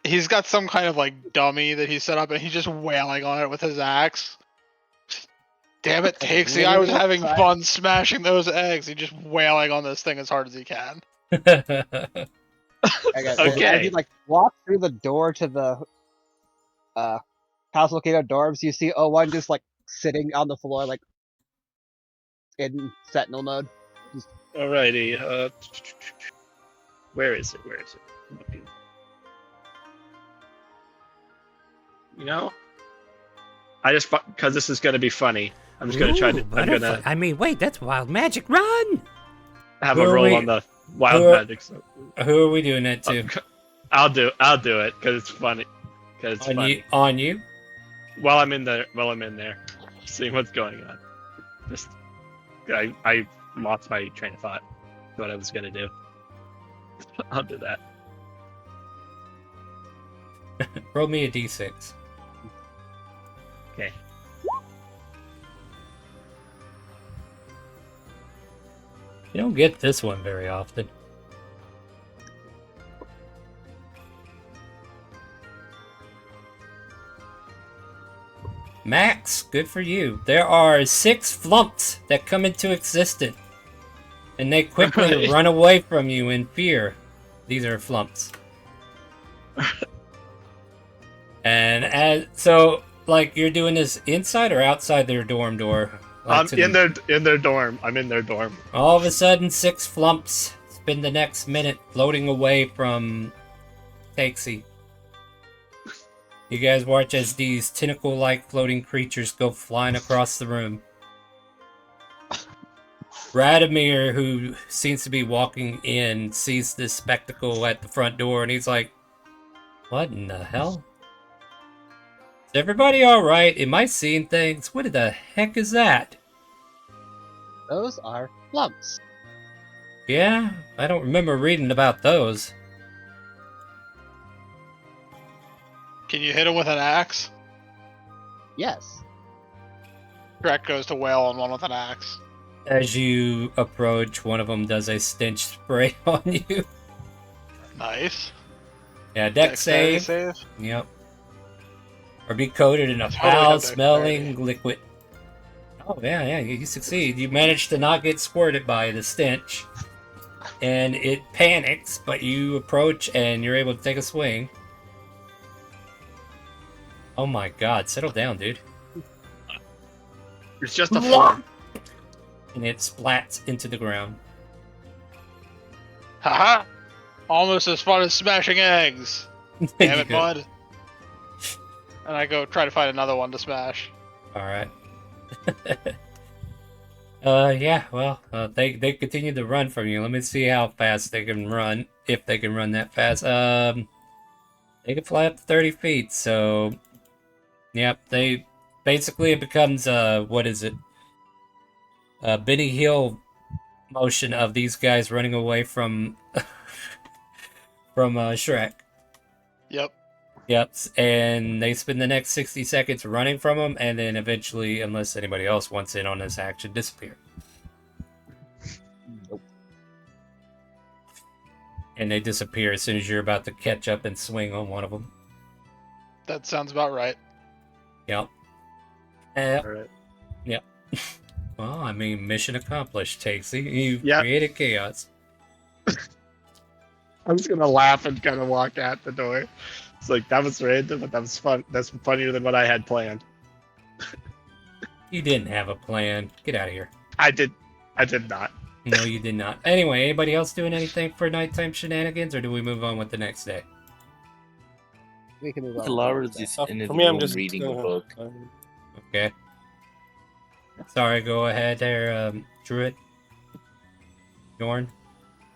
he's got some kind of like dummy that he set up and he's just wailing on it with his axe. Damn it, Takesy, I was having fun smashing those eggs. He's just wailing on this thing as hard as he can. Okay. Okay. As you walk through the door to the House Volcano dorms, you see O1 just sitting on the floor in sentinel mode. Alrighty. Where is it? I'm looking. I just because this is gonna be funny. I'm just gonna try to. I'm gonna I mean, wait, that's wild magic. Run! have Who a are roll we- on the wild who are- magic. So. Who are we doing that to? I'll do it because it's funny. Because it's funny. On you? While I'm in there, seeing what's going on. Just, I lost my train of thought. What I was gonna do. I'll do that. Roll me a d6. Okay. You don't get this one very often. Max, good for you. There are 6 flumps that come into existence, and they quickly Right. run away from you in fear. These are flumps. And you're doing this inside or outside their dorm door? I'm in their dorm. I'm in their dorm. All of a sudden, 6 flumps spend the next minute floating away from Takesy. You guys watch as these tentacle-like floating creatures go flying across the room. Radomir, who seems to be walking in, sees this spectacle at the front door, and he's like, "What in the hell? Is everybody alright? Am I seeing things? What the heck is that?" Those are lumps. Yeah, I don't remember reading about those. Can you hit him with an axe? Yes. Shrek goes to wail on one with an axe. As you approach, one of them does a stench spray on you. Nice. Yeah, dex Dexterity save. save. Yep. Or be coated in a Totally have foul-smelling dexterity. liquid. Oh, yeah, you succeed. You manage to not get squirted by the stench. And it panics, but you approach and you're able to take a swing. Oh my god, settle down, dude. It's just a form. And it splats into the ground. Haha! Almost as fun as smashing eggs. Damn it, Good. bud. And I go try to find another one to smash. Alright. Yeah, well, they continue to run from you. Let me see how fast they can run, if they can run that fast. They can fly up to 30 feet, so... Yep, they... Basically, it becomes, what is it? Benny Hill motion of these guys running away from... from, Shrek. Yep. Yep, and they spend the next 60 seconds running from them, and then eventually, unless anybody else wants in on this action, disappear. Nope. And they disappear as soon as you're about to catch up and swing on one of them. That sounds about right. Yep. Alright. Yep. Well, I mean, mission accomplished, Takesy. You Yep. created chaos. I'm just gonna laugh and kind of walk out the door. It's like, that was random, but that was fun. That's funnier than what I had planned. You didn't have a plan. Get out of here. I did not. No, you did not. Anyway, anybody else doing anything for nighttime shenanigans, or do we move on with the next day? We can move on. Laura's just in his For me, I'm room just reading a book. Okay. Sorry, go ahead there, Druid. Yorn.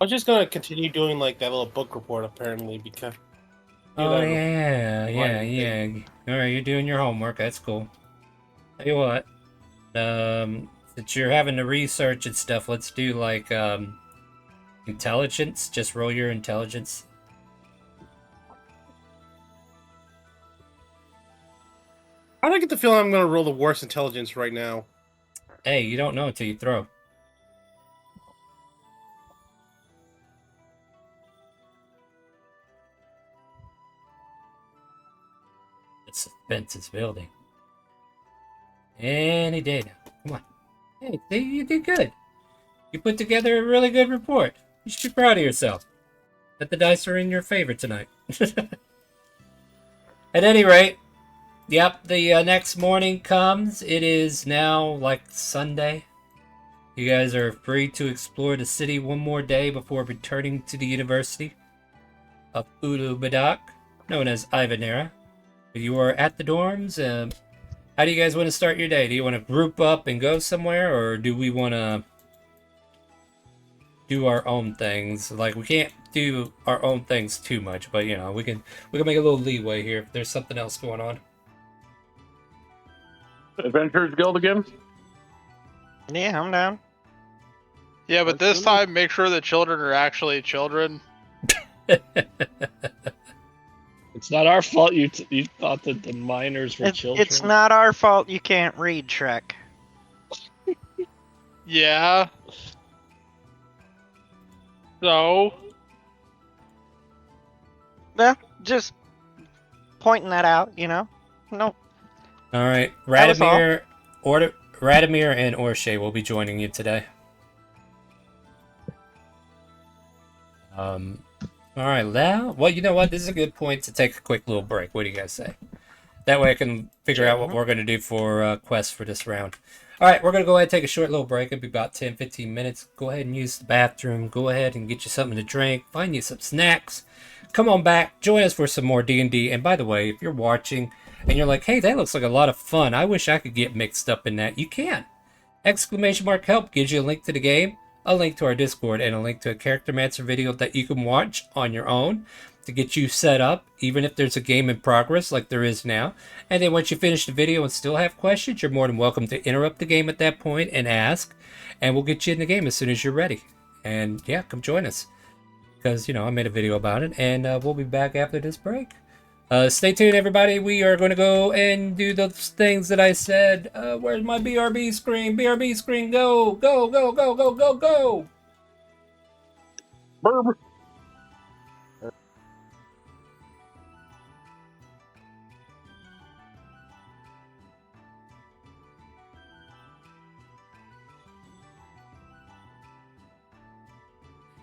I'm just gonna continue doing like that little book report apparently because. Oh, that yeah. Alright, you're doing your homework. That's cool. Tell you what. Since you're having to research and stuff, let's do like, intelligence. Just roll your intelligence. I don't get the feeling I'm gonna roll the worst intelligence right now. Hey, you don't know until you throw. The suspense is building. And he did. Come on. Hey, see, you did good. You put together a really good report. You should be proud of yourself. That the dice are in your favor tonight. At any rate, yep, the next morning comes. It is now like Sunday. You guys are free to explore the city one more day before returning to the University of Ulu Badak, known as Ivanerra. You are at the dorms. How do you guys want to start your day? Do you want to group up and go somewhere, or do we want to do our own things? Like, we can't do our own things too much, but you know, we can make a little leeway here if there's something else going on. Adventurers Guild again? Yeah, I'm down. Yeah, but this time, make sure the children are actually children. It's not our fault you thought that the minors were children. It's not our fault you can't read, Shrek. Yeah. So? Well, just pointing that out, you know? No. All right, That was all. Radomir and Orshay will be joining you today. All right, now, well, you know what? This is a good point to take a quick little break. What do you guys say? That way I can figure out what we're going to do for quests for this round. All right, we're going to go ahead and take a short little break. It'll be about 10-15 minutes. Go ahead and use the bathroom. Go ahead and get you something to drink. Find you some snacks. Come on back. Join us for some more D&D. And by the way, if you're watching and you're like, hey, that looks like a lot of fun. I wish I could get mixed up in that. You can. !help gives you a link to the game, a link to our Discord, and a link to a Character Mancer video that you can watch on your own to get you set up, even if there's a game in progress like there is now. And then once you finish the video and still have questions, you're more than welcome to interrupt the game at that point and ask, and we'll get you in the game as soon as you're ready. And yeah, come join us, because, you know, I made a video about it, and we'll be back after this break. Stay tuned, everybody. We are going to go and do those things that I said. Where's my BRB screen? BRB screen, go, go, go, go, go, go, go. Burb.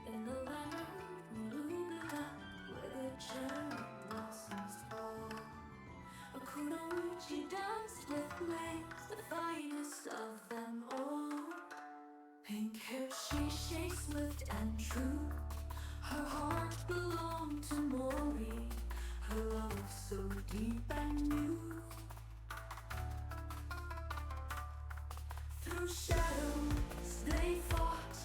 In the land of Luga, where the cherry blossoms fall, a kunoichi danced with maids, the finest of them all. Pink hair, she swift and true. Her heart belonged to Mori, her love so deep and new. Through shadows they fought,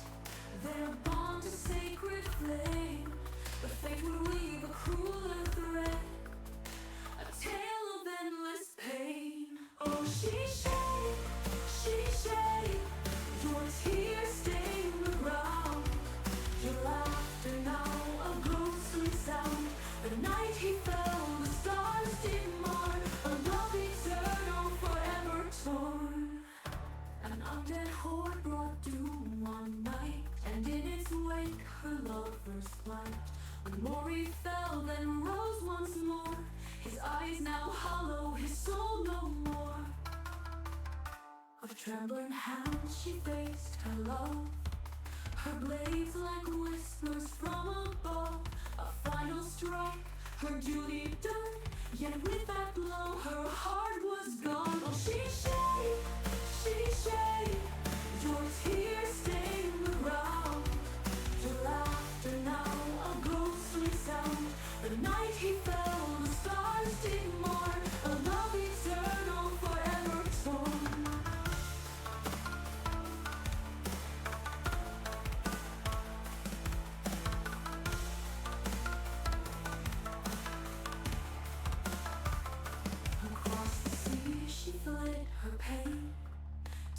their bond a sacred flame. But fate would weave a crueler thread, a tale of endless pain. Oh, she your tears stain the ground. Your laughter now a ghostly sound. The night he fell, the stars did mourn, a love eternal forever torn. An undead horde brought doom one night, and in its wake her lover's flight. When Mori fell, then rose once more, his eyes now hollow, his soul no more. With trembling hands she faced her love, her blades like whispers from above. A final strike, her duty done, yet with that blow her heart was gone. Oh, she your tears stain the ground. Your laughter now a ghostly sound. The night he fell, the stars did mourn, a love eternal forever torn. Across the sea she fled her pain,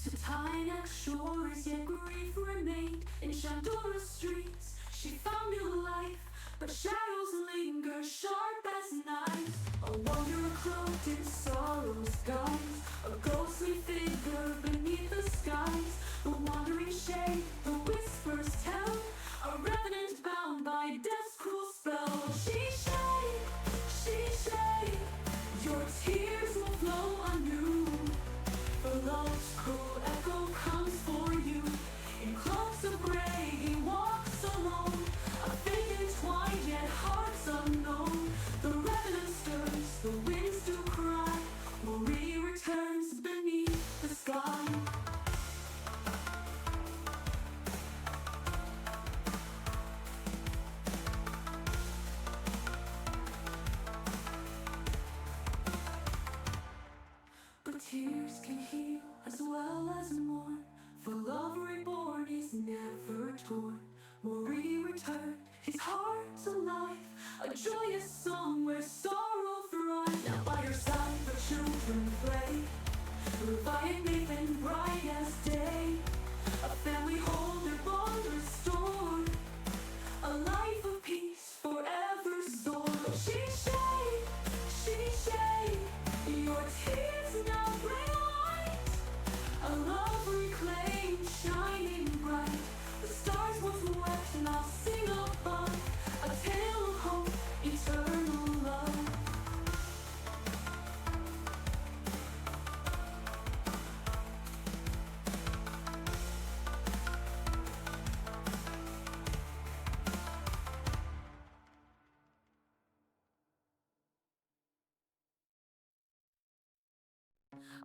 to Tynex shores yet grief remained. In Shandora's streets she found new life, but shadows linger sharp as knives. A wanderer cloaked in sorrow's guise, a ghostly figure beneath the skies. The wandering shade, the whispers tell, a revenant bound by death's cruel spell. She your tears will flow anew. For love's cruel echo comes for you. In cloaks of grey he walks alone, a fate entwined yet hearts unknown. The revenant stirs, the winds do cry, Mori returns beneath the sky. But tears can heal as well as mourn, for love reborn is never torn. Mori returned, his heart's alive, a joyous song where sorrow thrives. Now by your side the children play, Leviathan Nathan bright as day. A family whole, their bond restored, a life of peace forever soared. Oh, she your tears now bring light, a love reclaimed, shining bright. The stars once wept, now sing above, a tale of hope, eternal love.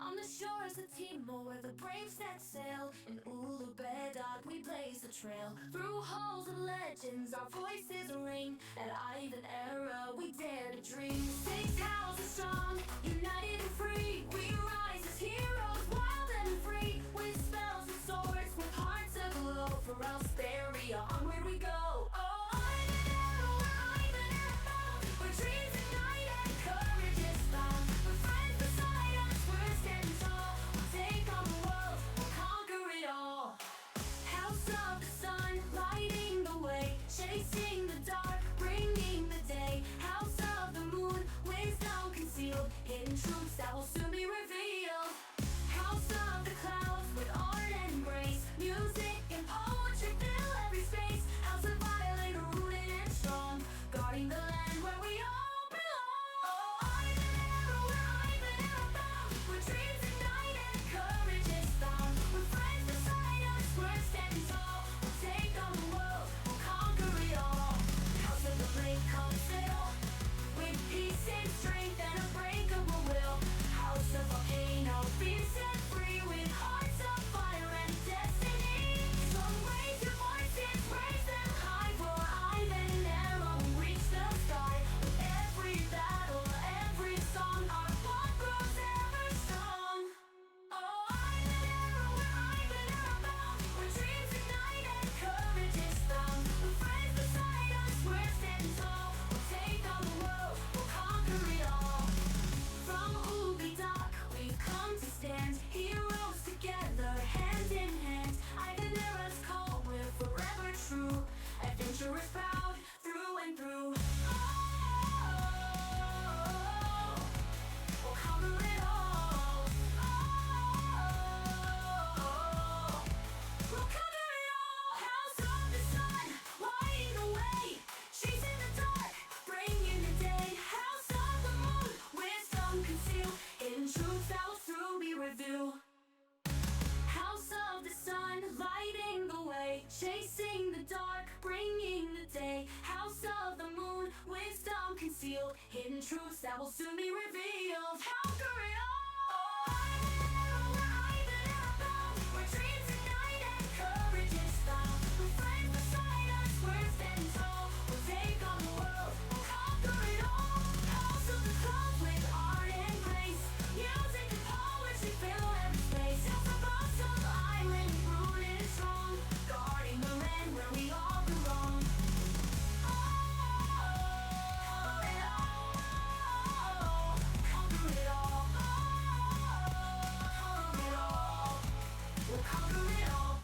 On the shores of Timor, where the brave set sail, in Ulubedag we blaze the trail. Through halls of legends our voices ring, at Ivanerra we dare to dream. 6 houses strong, united and free, we rise as heroes, wild and free. With spells and swords, with hearts aglow, for Elsperia onward we go. Oh, Ivanerra, we're Ivanerra bound, where dreams ignite and courage is found. With friends beside us, we're standing tall. We'll take on the world, we'll conquer it all. House of the sun, lighting the way, chasing the dark, bringing the day. House of the moon, wisdom hidden truths that will soon be revealed. House of the clouds with art and grace, music and poetry fill every space. House of violin, rooted and strong, guarding the land where we all belong. Oh, Ivanerra, we're Ivanerra bound, where dreams ignite and courage is found. With friends beside us, we're standing tall. We'll take on the world, we'll conquer it all. House of the lake, come sail, with peace and strength and a breakable will. House of volcano, fierce and free, with hearts of fire and destiny. So raise your voices, raise them high, for Ivanerra will reach the sky. With every battle, every song, our bond grows ever strong. Oh, Ivanerra, we're Ivanerra bound, where dreams ignite and courage is found. With friends beside us, we're standing tall. We'll take on the world, we'll conquer it all. From Ubi Dock, we've come to stand, heroes together, hand in hand. Ivanerra's call, we're forever true, adventurers proud through and through. Oh, we'll conquer it all. Oh, we'll conquer it all. House of the sun, lighting the way, chasing the dark, bringing the day. House of the moon, wisdom concealed, hidden truths that will soon be revealed. House of the sun, lighting the way, chasing the dark, bringing the day. House of the moon, wisdom concealed, hidden truths that will soon be revealed. Conquer it all. Ivanerra, we're Ivanerra bound, where dreams ignite and courage is found. With friends beside us, we're standing tall. We'll take on the world, we'll conquer it all. House of the clouds with art and grace, music and poetry fill every space. House of Blossom Island, rooted and strong, guarding the land where we all belong. Oh, it all, conquer it all. Oh, it all, we'll conquer it all.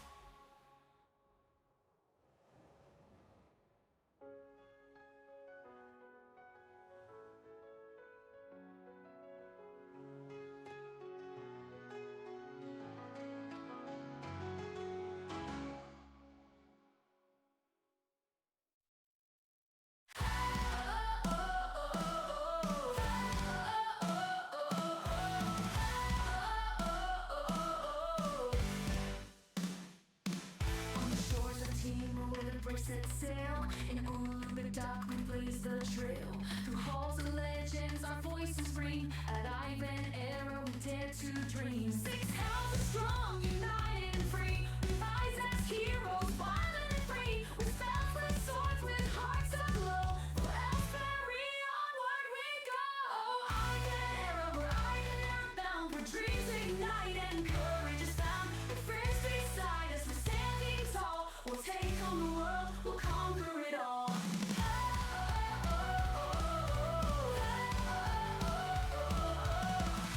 On the shores of Timor, where the bricks set sail, in Uluga Dock we blaze the trail. Through halls of legends, our voices ring. At Ivanerra, we dare to dream. 6 houses strong, united and free. We rise as heroes, violent and free. With spells, with swords, with hearts aglow. For Elfberry, onward we go. Oh, Ivanerra, we're Ivanerra bound, where dreams ignite and courage is found. With friends beside us, we're standing tall. We'll take on the world, we'll conquer it all.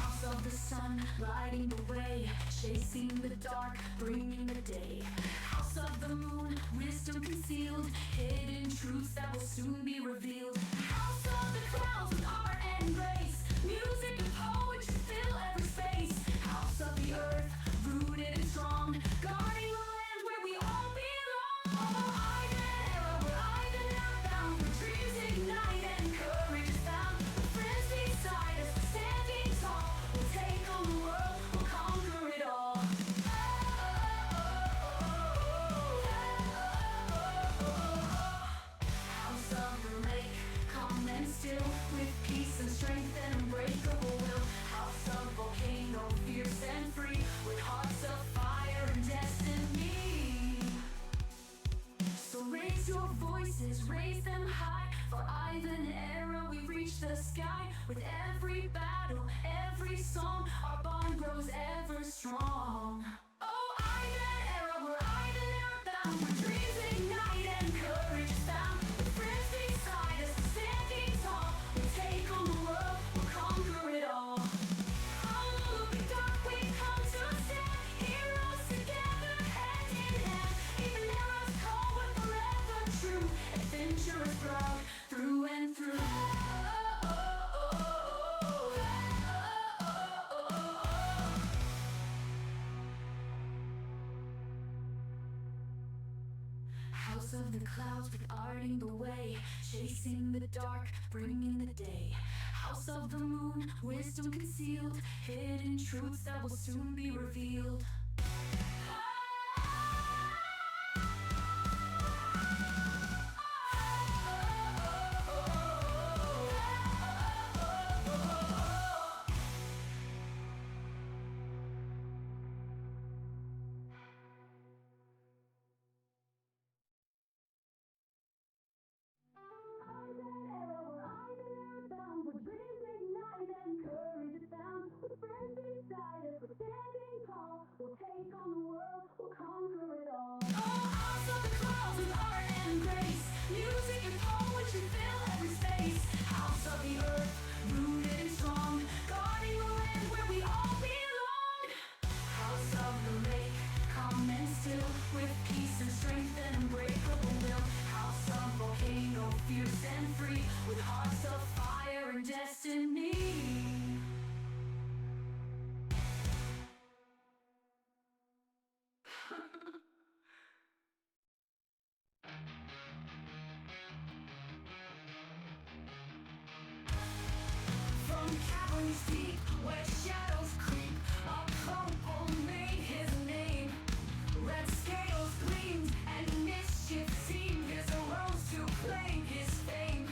House of the sun, lighting the way, chasing the dark, bringing the day. House of the moon, wisdom concealed, hidden truths that will soon be revealed. House of the clouds with art and grace, music and poetry fill every space. House of the earth, rooted and strong, guarding the land where we all belong. Oh, Ivanerra, we're Ivanerra bound, where dreams ignite and courage is found. With friends beside us, standing tall. We'll take on the world, we'll conquer it all. House of the lake, calm and still, with peace and strength and unbreakable will. House of volcano, fierce and free, with hearts of fire and destiny. So raise your voices, raise them high. For Ivanerra, we reach the sky. With every battle, every song, our bond grows ever strong. Oh, Ivanerra, we're Ivanerra bound, where dreams ignite and courage is found. With friends beside us, standing tall. We'll take on the world, we'll conquer it all. On Uluga Dock we come to stand, heroes together, hand in hand. Ivanerra's call, we're forever true, adventurers proud through and through. House of the clouds, guarding the way, chasing the dark, bringing the day. House of the moon, wisdom concealed, hidden truths that will soon be revealed. From caverns deep, where shadows creep, a purple made his name. Red scales gleamed, and mischief seemed his arose to claim his fame.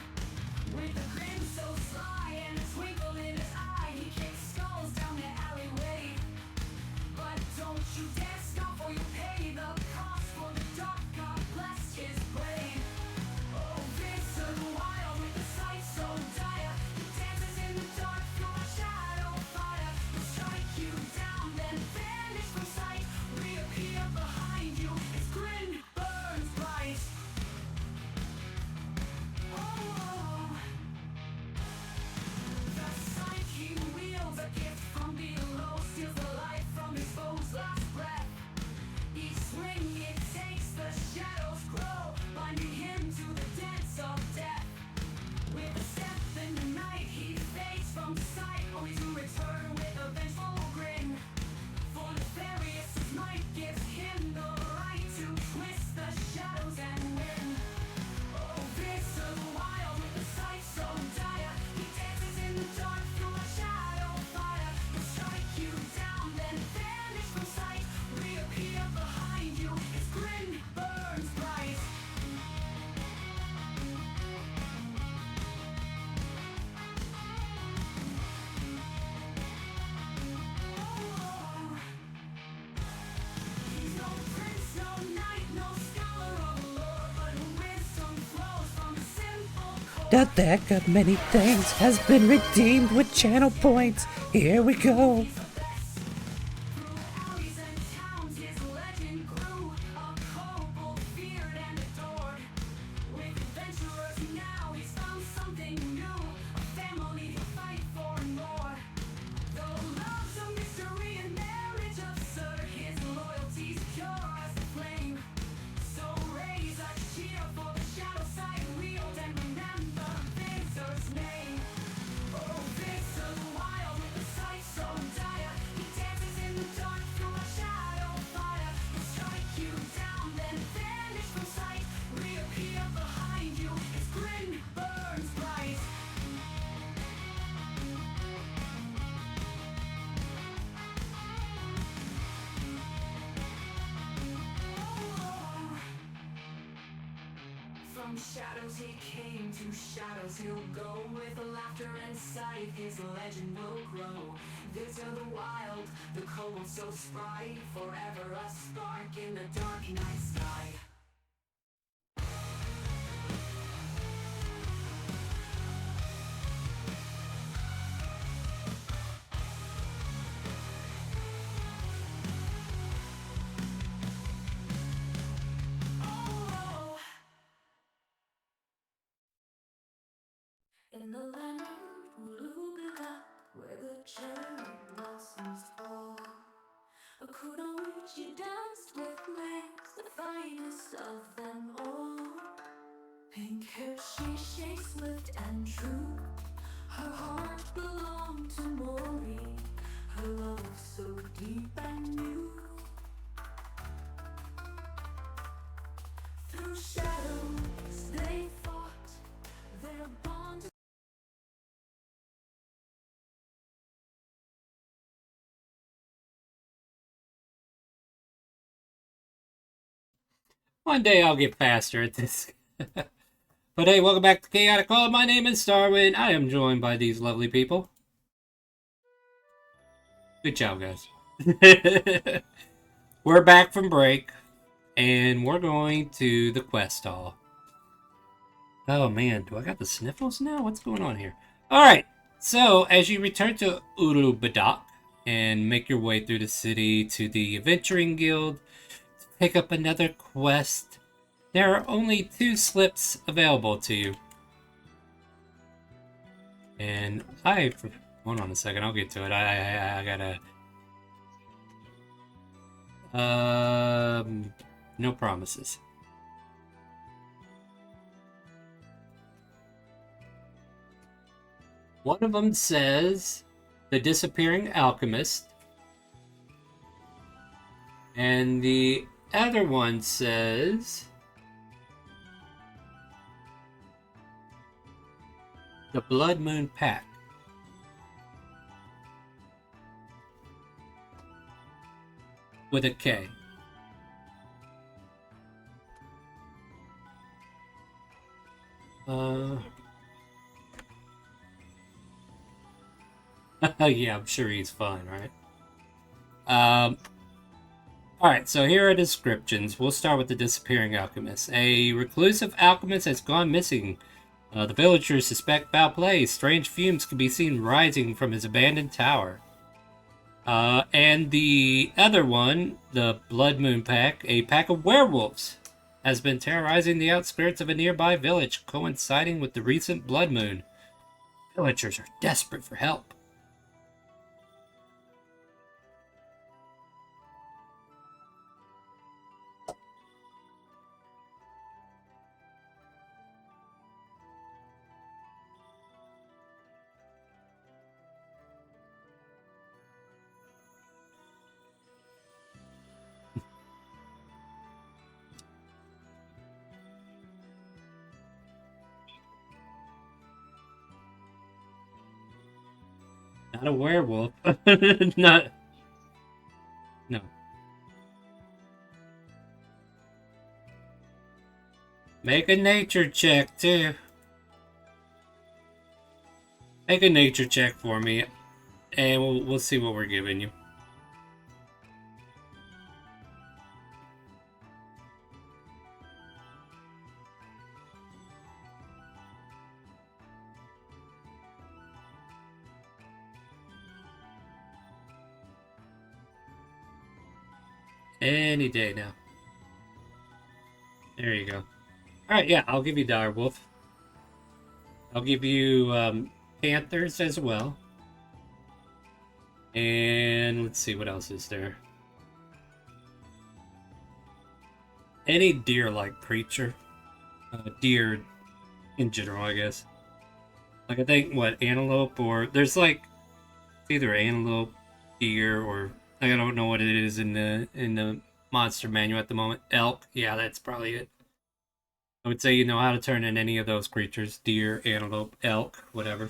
With a grin so sly and a twinkle in his eye, he kicked skulls down the alleyway. But don't you dare stop or you'll pay the cost, for the dark God blessed his brain. Oh, Vincent wild with a sight so dire, he dances in the dark through a shadow fire. He'll strike you down, then vanish from sight, reappear behind you, his grin burns bright. Oh, the sight he wields, a gift from below, steals the life from his foe's last breath. Each swing it takes, the shadows grow, binding him to the dance of death. With a step in the night, he fades from sight, only to return with a vengeful grin. For nefarious might gives him the right to twist the shadows and win. Oh, Victor the wild with a sight so dire, he dances in the dark through a shadow fire. He'll strike you down, then vanish from sight, reappear behind you, his grin burns bright. He's no prince, no knight, no scholar of lore, but wisdom flows from a simple core. The deck of many things has been redeemed with channel points. Here we go. He's the best. Through alleys and towns, his legend grew. A kobold feared and adored. With adventurers now, he's found something new. A family he'll fight for and more. Though love's a mystery and marriage absurd, his loyalty's pure as the flame. So raise a cheer for the shadow side wield and remember Victor's name. Oh, Victor the wild with a sight so dire, he dances in the dark through a shadow fire. He'll strike you down, then vanish from sight, reappear behind you, his grin burns bright. From shadows he came, to shadows he'll go. With laughter and sight, his legend will grow. Victor the wild, the kobold so spry, forever a spark in the dark night sky. Oh, in the land of Ulubila, where the cherry blossoms fall, Akunoichi danced with maids, the finest of them all. Pink hair she shakes swift and true, her heart belonged to Mori, her love so deep and new. Through shadows One day I'll get faster at this. But hey, welcome back to Chaotic Call. My name is Starwin. I am joined by these lovely people. Good job, guys. We're back from break, and we're going to the quest hall. Oh man, do I got the sniffles now? What's going on here? Alright, so as you return to Urubadak and make your way through the city to the Adventuring Guild to pick up another quest, there are only 2 slips available to you. And hold on a second, I'll get to it. I gotta... no promises. One of them says The Disappearing Alchemist. And the other one says The Blood Moon Pact. With a K. Yeah, I'm sure he's fine, right? Alright, so here are descriptions. We'll start with the Disappearing Alchemist. A reclusive alchemist has gone missing. The villagers suspect foul play. Strange fumes can be seen rising from his abandoned tower. And the other one, the Blood Moon Pack, a pack of werewolves, has been terrorizing the outskirts of a nearby village, coinciding with the recent blood moon. Villagers are desperate for help. Not a werewolf. Not. No. Make a nature check, too. Make a nature check for me, and we'll see what we're giving you. Any day now. There you go. Alright, yeah, I'll give you direwolf. I'll give you panthers as well. And let's see, what else is there? Any deer-like creature. Deer in general, I guess. Like, I think, what, antelope or... There's like... It's either antelope, deer, or... I don't know what it is in the monster manual at the moment. Elk, yeah, that's probably it. I would say you know how to turn in any of those creatures. Deer, antelope, elk, whatever.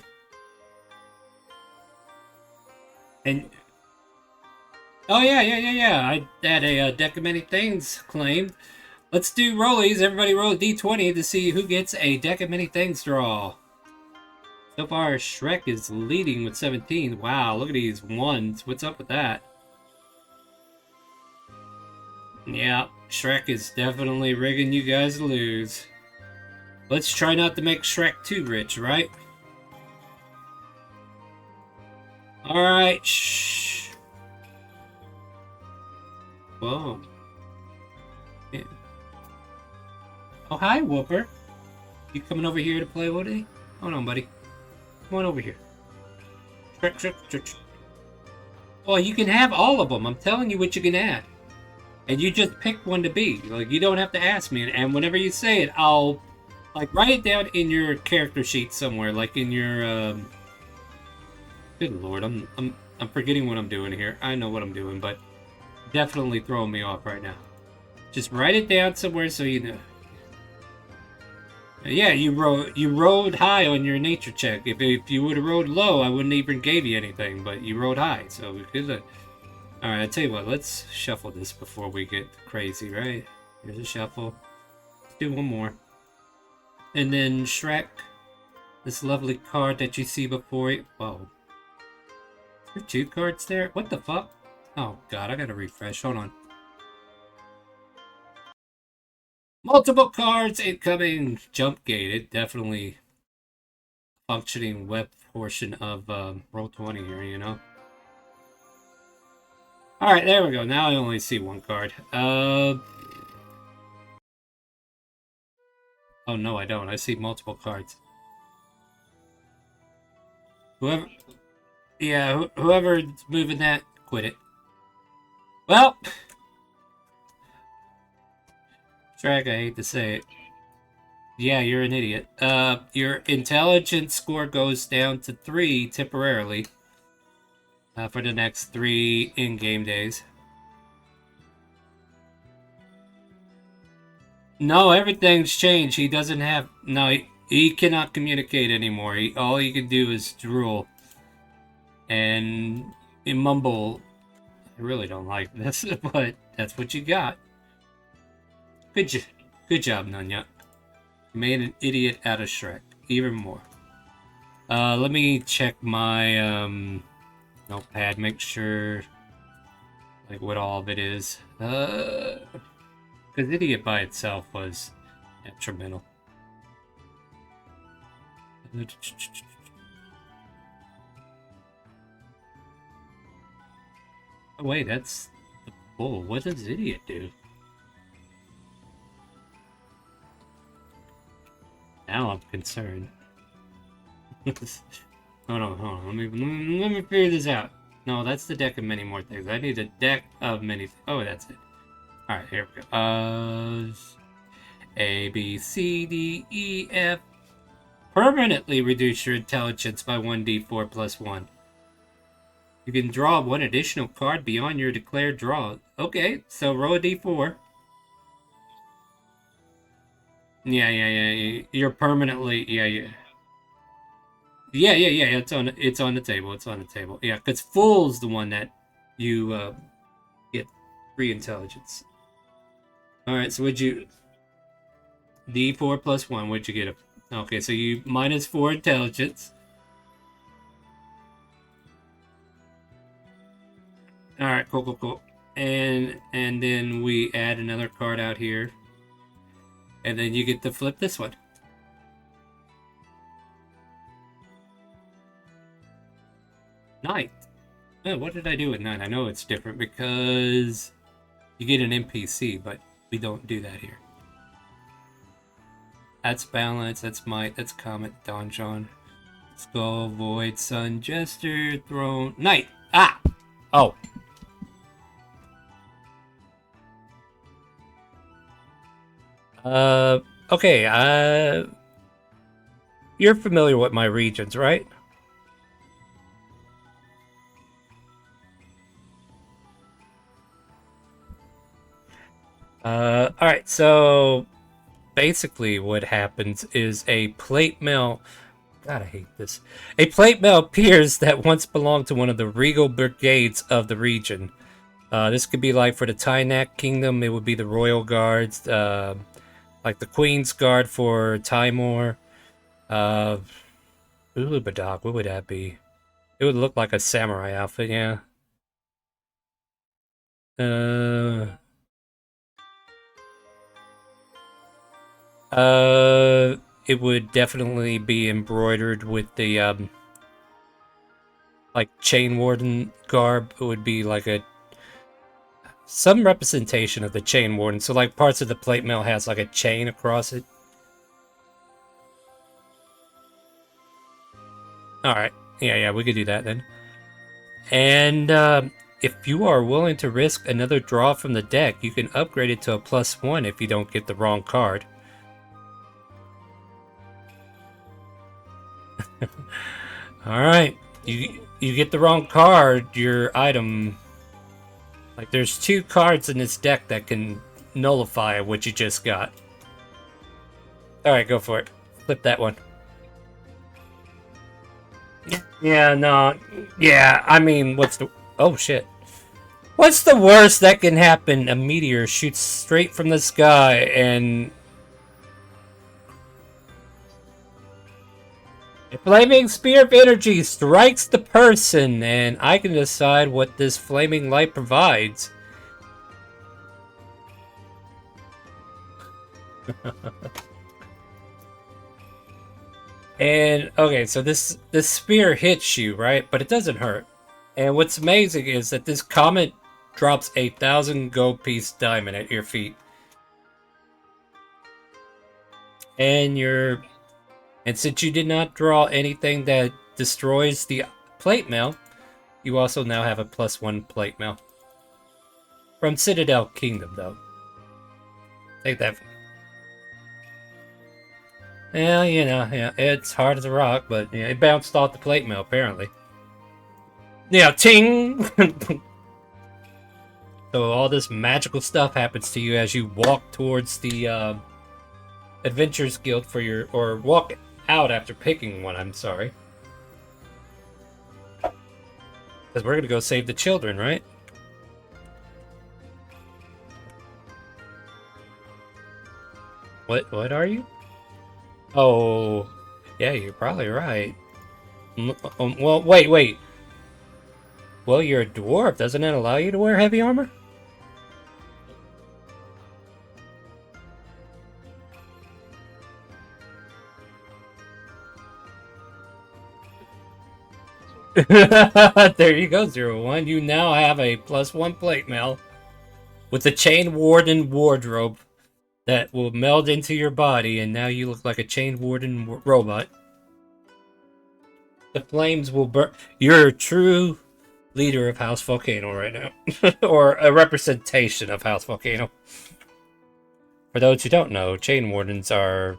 And... Oh, yeah. I had a deck of many things claimed. Let's do rollies. Everybody roll a d20 to see who gets a deck of many things draw. So far, Shrek is leading with 17. Wow, look at these ones. What's up with that? Yeah, Shrek is definitely rigging you guys to lose. Let's try not to make Shrek too rich, right? Alright, shh. Whoa. Yeah. Oh, hi, Whooper. You coming over here to play with me? Hold on, buddy. Come on over here. Shrek. Oh, you can have all of them. I'm telling you what you can add. And you just pick one to be. Like, you don't have to ask me. And whenever you say it, I'll, like, write it down in your character sheet somewhere. Like, in your, Good lord, I'm forgetting what I'm doing here. I know what I'm doing, but definitely throwing me off right now. Just write it down somewhere so you know. Yeah, you rode high on your nature check. If you would have rode low, I wouldn't even gave you anything, but you rode high, so good luck. Alright, I tell you what, let's shuffle this before we get crazy, right? Here's a shuffle. Let's do one more. And then Shrek, this lovely card that you see before it. Whoa. Is there 2 cards there? What the fuck? Oh god, I gotta refresh. Hold on. Multiple cards incoming! Jump gated. Definitely functioning web portion of Roll20 here, you know? Alright, there we go. Now I only see 1 card. Oh no, I don't. I see multiple cards. Whoever... Yeah, whoever's moving that, quit it. Well... Shrek, I hate to say it. Yeah, you're an idiot. Your intelligence score goes down to 3 temporarily. For the next 3 in-game days. No, everything's changed. He doesn't have... No, he cannot communicate anymore. All he can do is drool. And mumble. I really don't like this, but that's what you got. Good job, Nunya. You made an idiot out of Shrek. Even more. Let me check my notepad. Make sure... like what all of it is. Because idiot by itself was detrimental. Oh wait, that's the bull. What does idiot do? Now I'm concerned. Hold on. Let me figure this out. No, that's the deck of many more things. I need a deck of many. Oh, that's it. All right, here we go. A, B, C, D, E, F. Permanently reduce your intelligence by 1d4 plus 1. You can draw 1 additional card beyond your declared draw. Okay, so roll a d4. Yeah. You're permanently, yeah. It's on the table. Yeah, because Fool's the one that you get 3 intelligence. All right, so would you d4 plus 1? What'd you get? Okay, so you minus 4 intelligence. All right, cool. And then we add another card out here, and then you get to flip this one. Knight. Oh, what did I do with Knight? I know it's different because you get an NPC, but we don't do that here. That's Balance, that's Might, that's Comet, Donjon, Skull, Void, Sun, Jester, Throne, Knight! Ah! Oh. Okay, you're familiar with my regions, right? Alright, so basically what happens is a plate mail... God, I hate this. A plate mail appears that once belonged to one of the regal brigades of the region. This could be like for the Tynak Kingdom, it would be the Royal Guards, like the Queen's Guard for Timor. Ulubadak, what would that be? It would look like a samurai outfit, yeah. It would definitely be embroidered with the, like, Chain Warden garb. It would be like some representation of the Chain Warden. So, like, parts of the plate mail has, like, a chain across it. Alright. Yeah, we could do that then. And, if you are willing to risk another draw from the deck, you can upgrade it to a +1 if you don't get the wrong card. Alright. You get the wrong card, your item... Like, there's 2 cards in this deck that can nullify what you just got. Alright, go for it. Flip that one. Yeah, no. Yeah, I mean, what's the... Oh, shit. What's the worst that can happen? A meteor shoots straight from the sky and a flaming spear of energy strikes the person, and I can decide what this flaming light provides. And okay, so this spear hits you, right? But it doesn't hurt. And what's amazing is that this comet drops 1,000 gold piece diamond at your feet. And since you did not draw anything that destroys the plate mail, you also now have a +1 plate mail. From Citadel Kingdom, though. Take that. Well, you know, yeah, it's hard as a rock, but yeah, it bounced off the plate mail, apparently. Yeah, ting! So all this magical stuff happens to you as you walk towards the Adventurers Guild for your... or walk out after picking one, I'm sorry. Because we're gonna go save the children, right? What are you? Oh, yeah, you're probably right. Well, wait. Well, you're a dwarf. Doesn't it allow you to wear heavy armor? There you go, 01. You now have a +1 plate mail with the Chain Warden wardrobe that will meld into your body, and now you look like a Chain Warden robot. The flames will burn. You're a true leader of House Volcano right now. Or a representation of House Volcano. For those who don't know, Chain Wardens are...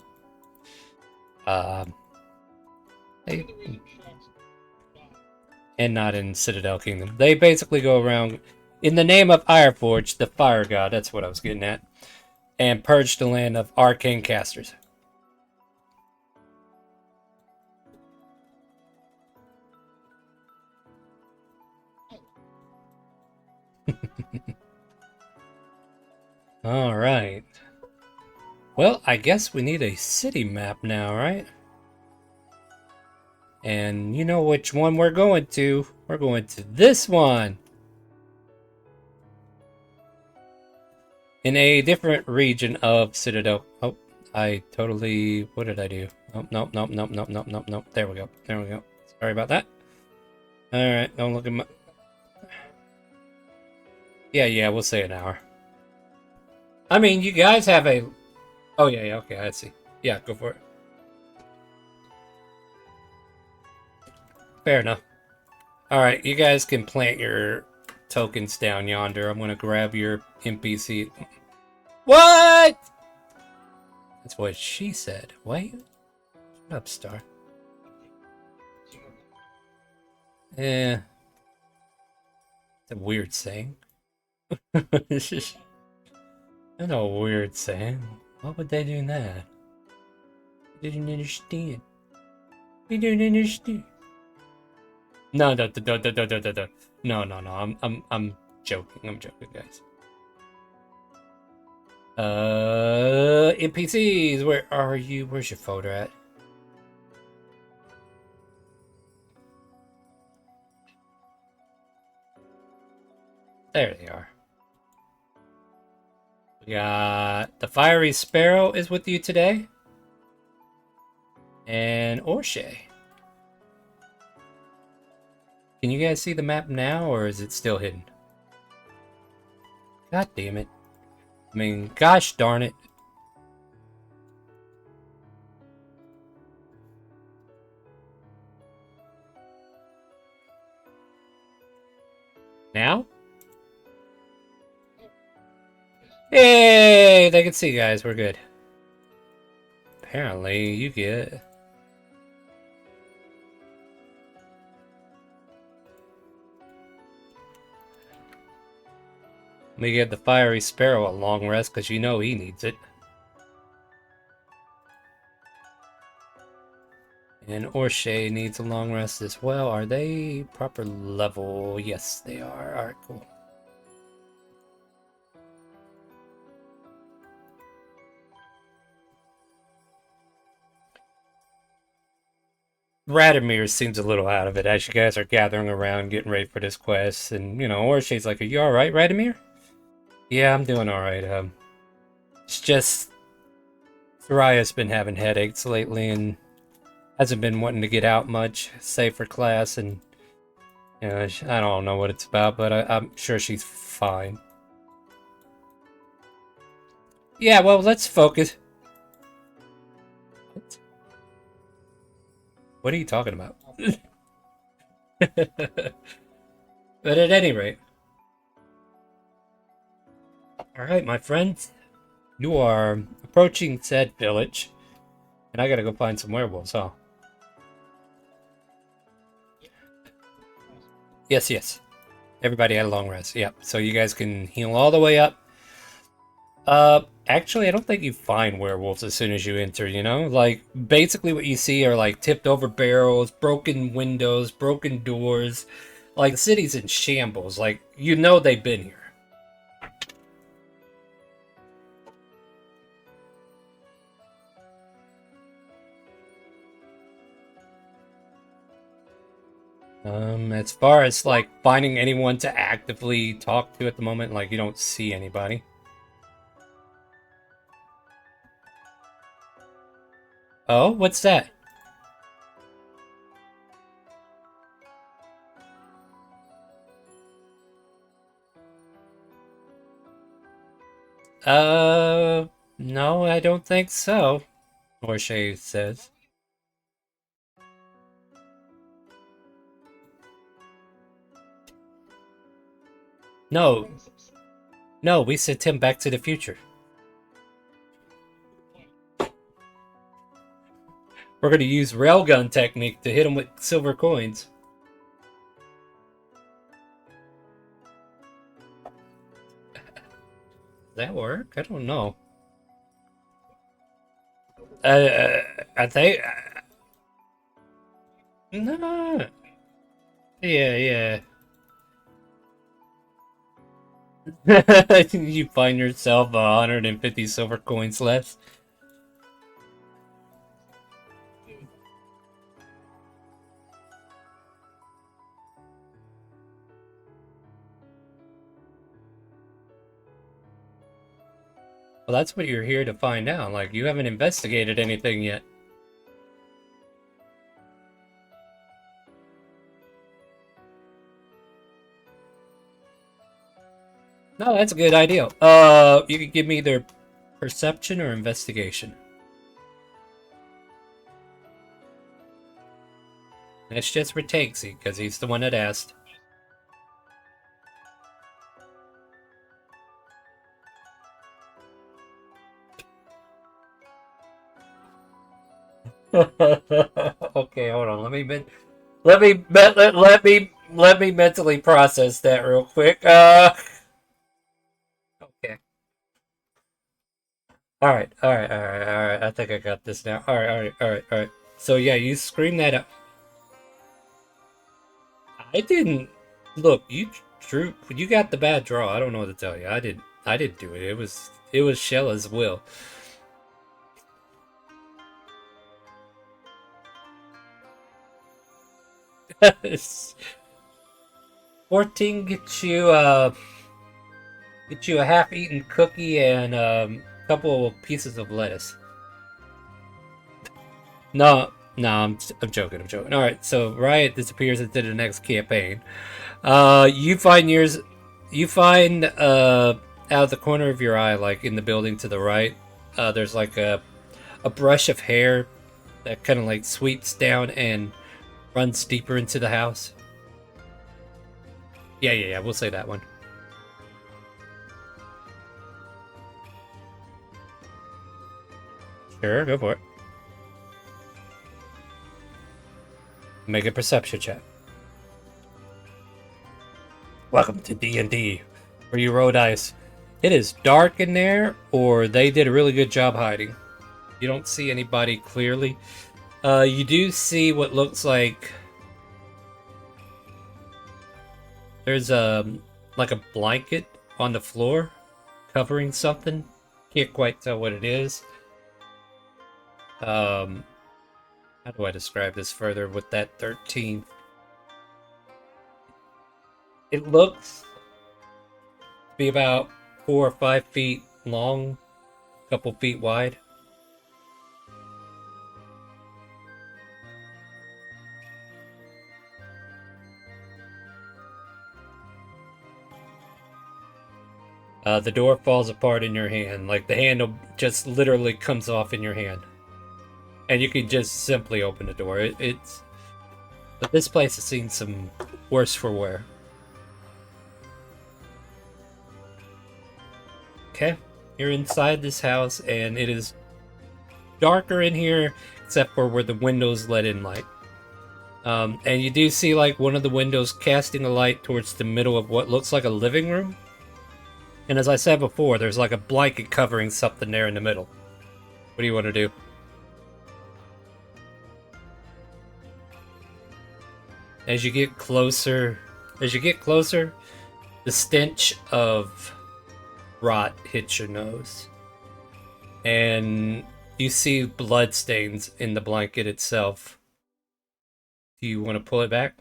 and not in Citadel Kingdom. They basically go around in the name of Ironforge, the fire god, that's what I was getting at, and purge the land of arcane casters. Alright. Well, I guess we need a city map now, right? And you know which one we're going to. We're going to this one. In a different region of Citadel. Oh, I totally... What did I do? Oh, nope. There we go. Sorry about that. Alright, don't look at my... Yeah, we'll say an hour. I mean, you guys have a... Oh, yeah, okay, I see. Yeah, go for it. Fair enough. Alright, you guys can plant your tokens down yonder. I'm gonna grab your NPC. What? That's what she said. Wait. Shut up, Star. Eh. It's a weird saying. That's a weird saying. Why would they do that? I didn't understand. I didn't understand. No. No. I'm joking, guys. NPCs, where are you? Where's your folder at? There they are. We got the Fiery Sparrow is with you today. And Orshay. Can you guys see the map now, or is it still hidden? God damn it. I mean, gosh darn it. Now? Hey, they can see, guys. We're good. Apparently, you get... Let me give the Fiery Sparrow a long rest, because you know he needs it. And Orshay needs a long rest as well. Are they proper level? Yes, they are. Alright, cool. Radomir seems a little out of it as you guys are gathering around, getting ready for this quest, and Orshay's like, "Are you all right, Radomir?" "Yeah, I'm doing all right. It's just Soraya's been having headaches lately and hasn't been wanting to get out much, save for class, and I don't know what it's about, but I'm sure she's fine." "Yeah, well, let's focus." What are you talking about? But at any rate, all right, my friends, you are approaching said village, and I gotta go find some werewolves, huh? Yes, yes. Everybody had a long rest. Yep. So you guys can heal all the way up. Actually, I don't think you find werewolves as soon as you enter, Like, basically what you see are, like, tipped over barrels, broken windows, broken doors. Like, the city's in shambles. Like, they've been here. As far as, like, finding anyone to actively talk to at the moment, like, you don't see anybody. Oh, what's that? No, I don't think so, Orshay says. No. No, we sent him back to the future. We're going to use railgun technique to hit him with silver coins. Does that work? I don't know. I think... no. Yeah. You find yourself 150 silver coins less. Well, that's what you're here to find out. Like, you haven't investigated anything yet. No, that's a good idea. You could give me either perception or investigation. That's just for Takesy, because he's the one that asked. Okay, hold on. Let me mentally process that real quick. Okay. All right. I think I got this now. All right. So yeah, you scream that out. I didn't look. You got the bad draw. I don't know what to tell you. I didn't do it. It was Shella's will. 14 get you a half-eaten cookie and a couple of pieces of lettuce. No, I'm joking. All right, so Riot disappears into the next campaign. You find out of the corner of your eye, like in the building to the right, there's like a brush of hair that kind of like sweeps down and runs deeper into the house. Yeah, we'll say that one. Sure, go for it. Make a perception check. Welcome to D&D, where you roll dice. It is dark in there, or they did a really good job hiding. You don't see anybody clearly. You do see what looks like there's like a blanket on the floor covering something. Can't quite tell what it is. How do I describe this further with that 13th? It looks to be about 4 or 5 feet long, a couple feet wide. The door falls apart in your hand, like the handle just literally comes off in your hand. And you can just simply open the door. But this place has seen some worse for wear. Okay, you're inside this house, and it is darker in here, except for where the windows let in light. And you do see like one of the windows casting a light towards the middle of what looks like a living room. And as I said before, there's like a blanket covering something there in the middle. What do you want to do? As you get closer, the stench of rot hits your nose. And you see blood stains in the blanket itself. Do you want to pull it back?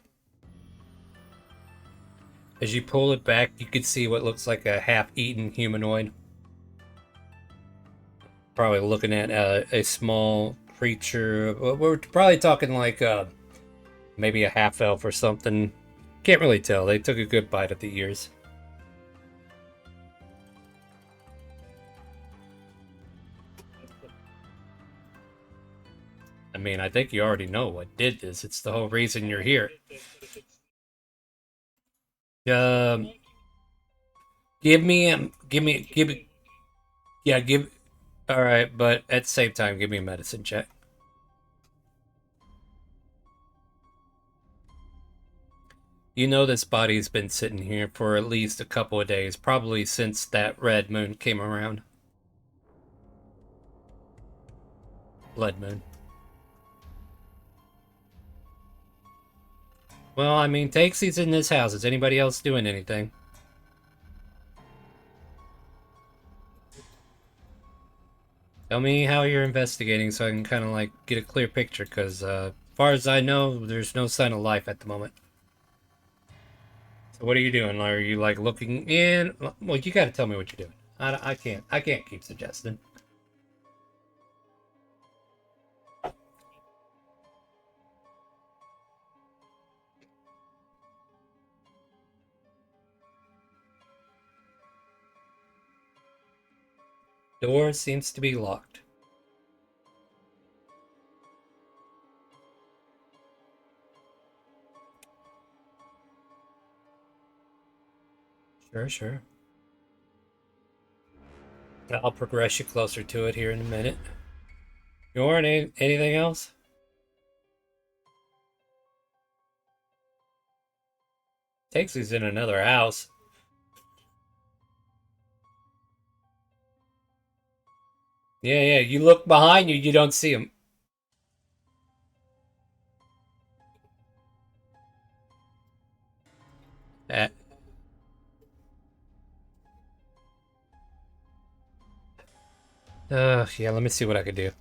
As you pull it back, you can see what looks like a half-eaten humanoid. Probably looking at a small creature. We're probably talking like maybe a half-elf or something. Can't really tell. They took a good bite at the ears. I mean, I think you already know what did this. It's the whole reason you're here. Give me, yeah, alright, but at the same time, give me a medicine check. You know this body's been sitting here for at least a couple of days, probably since that red moon came around. Blood moon. Well, I mean, Takesie's in this house. Is anybody else doing anything? Tell me how you're investigating so I can kind of like get a clear picture, because as far as I know, there's no sign of life at the moment. So what are you doing? Are you like looking in? Well, you gotta tell me what you're doing. I can't keep suggesting. Door seems to be locked. Sure. I'll progress you closer to it here in a minute. You want anything else? Takesie's in another house. Yeah, you look behind you, you don't see him. Yeah, let me see what I could do.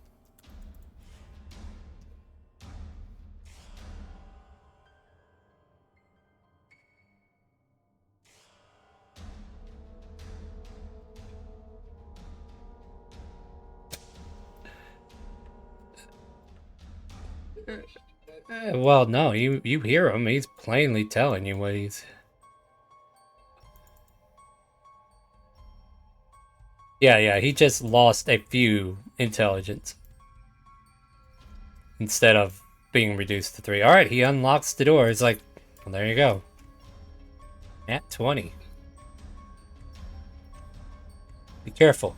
Well, no, you hear him. He's plainly telling you what he's... Yeah, he just lost a few intelligence. Instead of being reduced to 3. Alright, he unlocks the door. It's like, well, there you go. At 20. Be careful.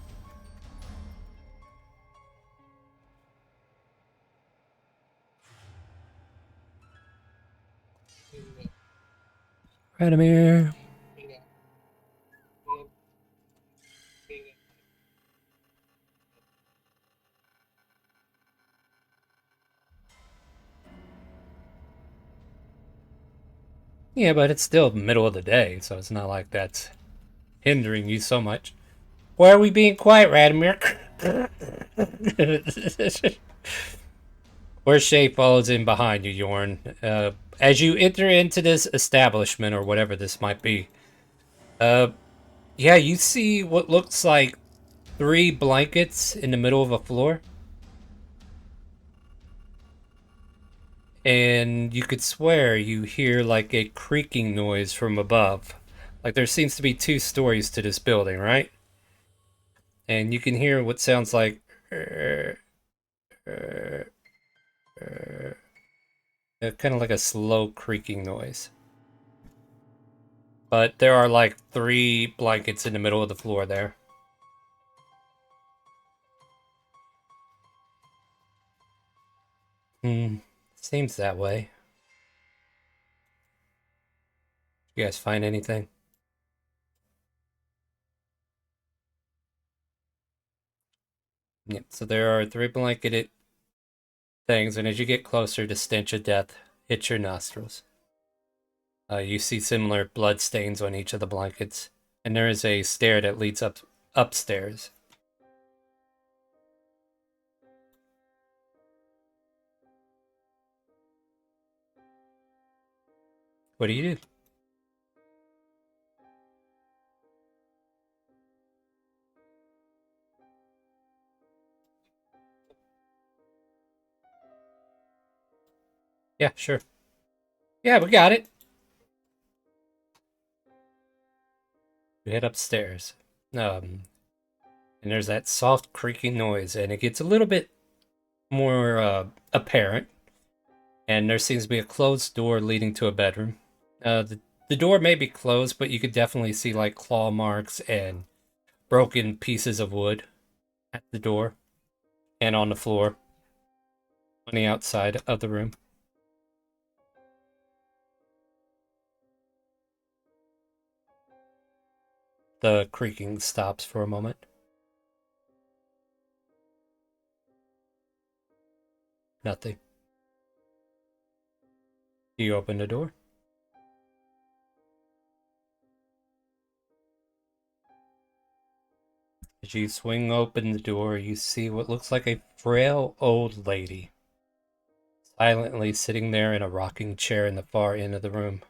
Radimir. Yeah, but it's still middle of the day, so it's not like that's hindering you so much. Why are we being quiet, Radimir? Or Shay follows in behind you, Yorn. As you enter into this establishment, or whatever this might be, yeah, you see what looks like 3 blankets in the middle of a floor. And you could swear you hear like a creaking noise from above. Like there seems to be 2 stories to this building, right? And you can hear what sounds like kind of like a slow creaking noise. But there are like 3 blankets in the middle of the floor there. Seems that way. You guys find anything? Yep, so there are 3 blanketed things, and as you get closer, the stench of death hits your nostrils. You see similar blood stains on each of the blankets, and there is a stair that leads upstairs. What do you do? Yeah, sure. Yeah, we got it. We head upstairs. And there's that soft creaking noise, and it gets a little bit more apparent. And there seems to be a closed door leading to a bedroom. The door may be closed, but you could definitely see like claw marks and broken pieces of wood at the door and on the floor on the outside of the room. The creaking stops for a moment. Nothing. You open the door. As you swing open the door, you see what looks like a frail old lady, silently sitting there in a rocking chair in the far end of the room.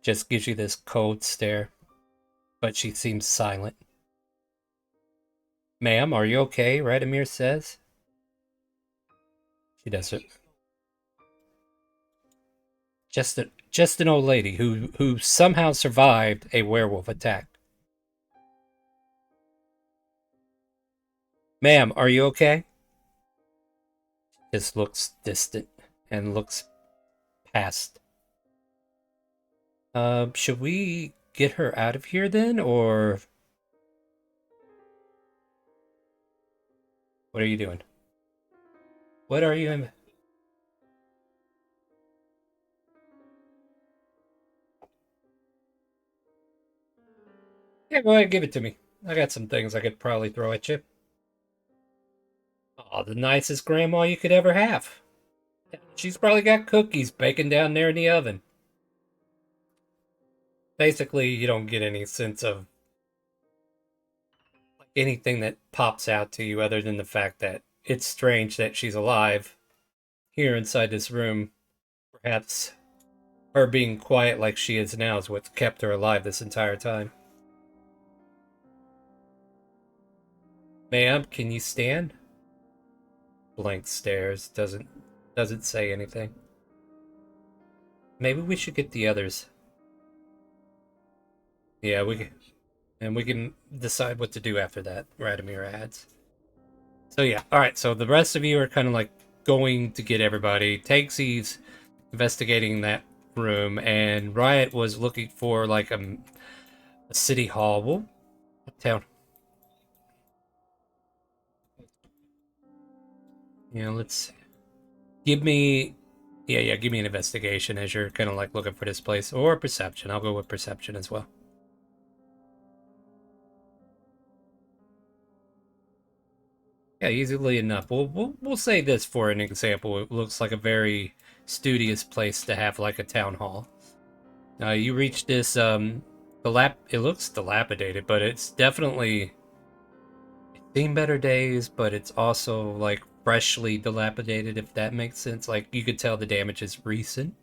Just gives you this cold stare, but she seems silent. Ma'am, are you okay? Radimir says. She doesn't. Just an old lady who somehow survived a werewolf attack. Ma'am, are you okay? Just looks distant and looks past. Should we get her out of here then, or what are you doing? What are you in? Yeah, go ahead, give it to me. I got some things I could probably throw at you. Oh, the nicest grandma you could ever have. She's probably got cookies baking down there in the oven. Basically, you don't get any sense of anything that pops out to you other than the fact that it's strange that she's alive here inside this room. Perhaps her being quiet like she is now is what's kept her alive this entire time. Ma'am, can you stand? Blank stares, doesn't say anything. Maybe we should get the others. Yeah, we can decide what to do after that, Radimir adds. So yeah, alright, so the rest of you are kind of like going to get everybody. Takesy's investigating that room, and Riot was looking for like a city hall. Well, town. Yeah, let's give me give me an investigation as you're kind of like looking for this place, or perception. I'll go with perception as well. Yeah, easily enough. We'll say this for an example. It looks like a very studious place to have like a town hall. You reach this it looks dilapidated, but it's definitely seen better days, but it's also like freshly dilapidated, if that makes sense. Like you could tell the damage is recent.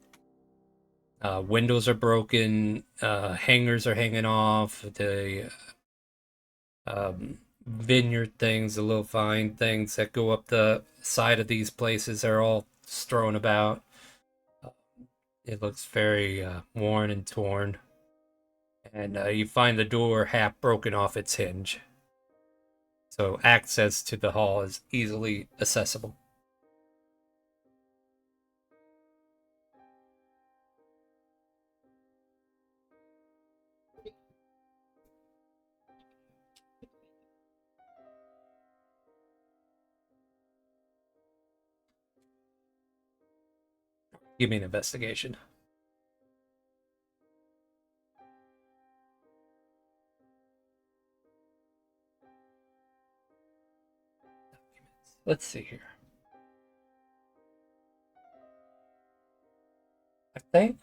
Windows are broken, hangers are hanging off, the vineyard things, the little vine things that go up the side of these places are all strewn about. It looks very worn and torn. And you find the door half broken off its hinge. So access to the hall is easily accessible. Give me an investigation. Let's see here. I think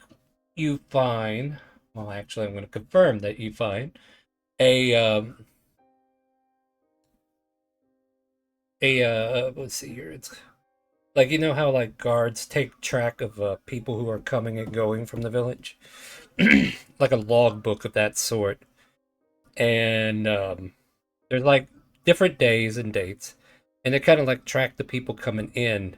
you find, well, actually, I'm going to confirm that you find a let's see here. It's like, you know how like guards take track of people who are coming and going from the village, like a logbook of that sort. And there's like different days and dates, and they kind of like track the people coming in.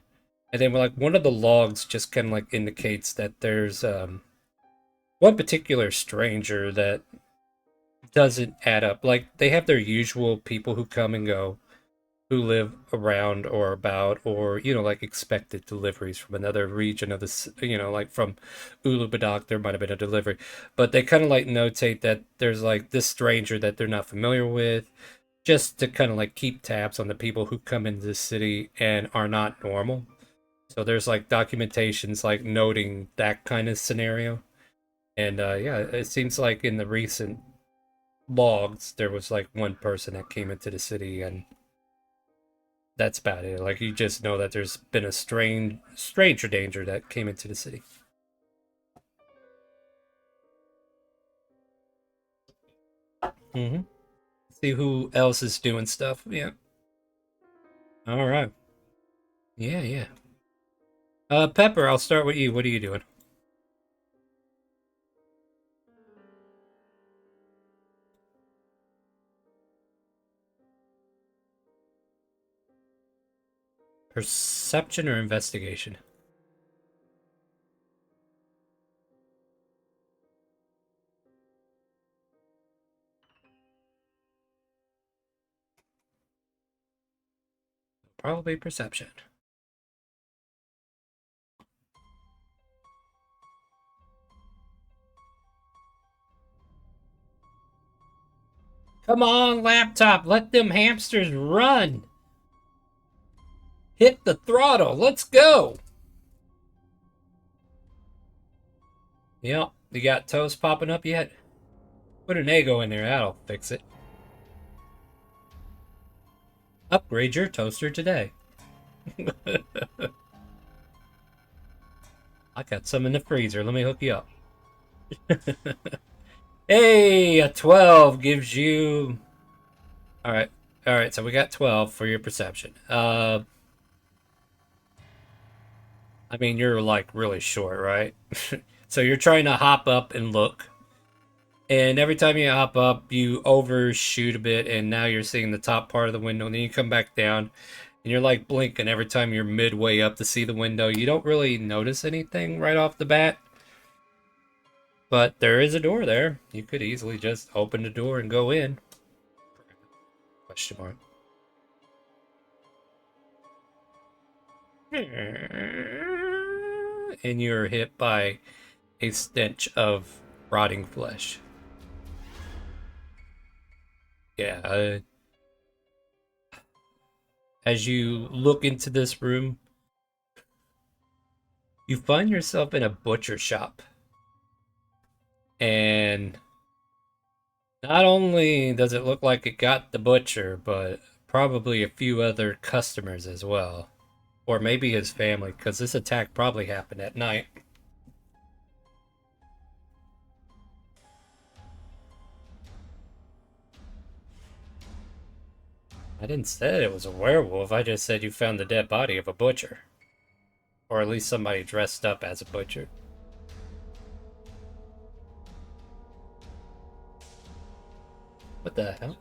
And then like one of the logs just kind of like indicates that there's one particular stranger that doesn't add up. Like they have their usual people who come and go, who live around or about, or you know, like expected deliveries from another region of this, you know, like from Ulubadak there might have been a delivery, but they kind of like notate that there's like this stranger that they're not familiar with, just to kind of like keep tabs on the people who come into the city and are not normal. So there's like documentations like noting that kind of scenario. And yeah, it seems like in the recent logs there was like one person that came into the city, and that's about it. Like you just know that there's been a stranger danger that came into the city. Mm-hmm. See who else is doing stuff. Yeah. All right. Yeah, yeah. Pepper, I'll start with you. What are you doing? Perception or investigation? Probably perception. Come on, laptop. Let them hamsters run. Hit the throttle. Let's go. Yep. You got toast popping up yet? Put an Eggo in there. That'll fix it. Upgrade your toaster today. I got some in the freezer. Let me hook you up. Hey, a 12 gives you... Alright. Alright, so we got 12 for your perception. I mean, you're like really short, right? So you're trying to hop up and look. And every time you hop up, you overshoot a bit, and now you're seeing the top part of the window, and then you come back down, and you're like blinking every time you're midway up to see the window. You don't really notice anything right off the bat, but there is a door there. You could easily just open the door and go in. Question mark. And you're hit by a stench of rotting flesh. Yeah. As you look into this room, you find yourself in a butcher shop. And not only does it look like it got the butcher, but probably a few other customers as well. Or maybe his family, because this attack probably happened at night. I didn't say it was a werewolf. I just said you found the dead body of a butcher. Or at least somebody dressed up as a butcher. What the hell?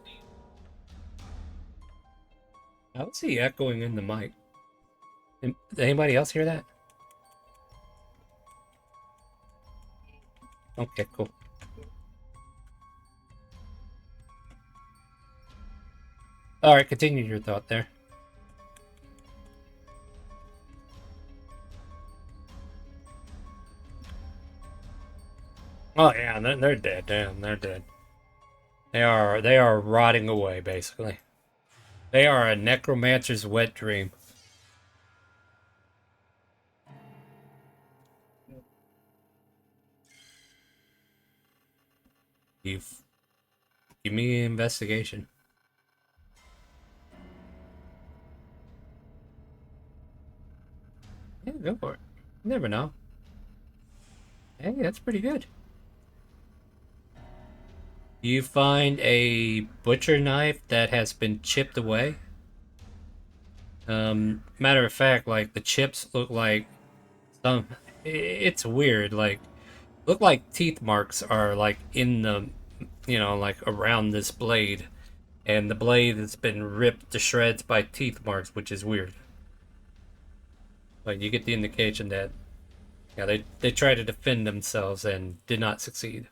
How is he echoing in the mic? Did anybody else hear that? Okay, cool. Alright, continue your thought there. Oh yeah, they're dead. Damn, they're dead. They are rotting away, basically. They are a necromancer's wet dream. You've give me an investigation. Yeah, go for it. You never know. Hey, that's pretty good. You find a butcher knife that has been chipped away. Matter of fact, like the chips look like some. It's weird. Like, look like teeth marks are like in the, like around this blade, and the blade has been ripped to shreds by teeth marks, which is weird. But you get the indication that, yeah, they try to defend themselves and did not succeed.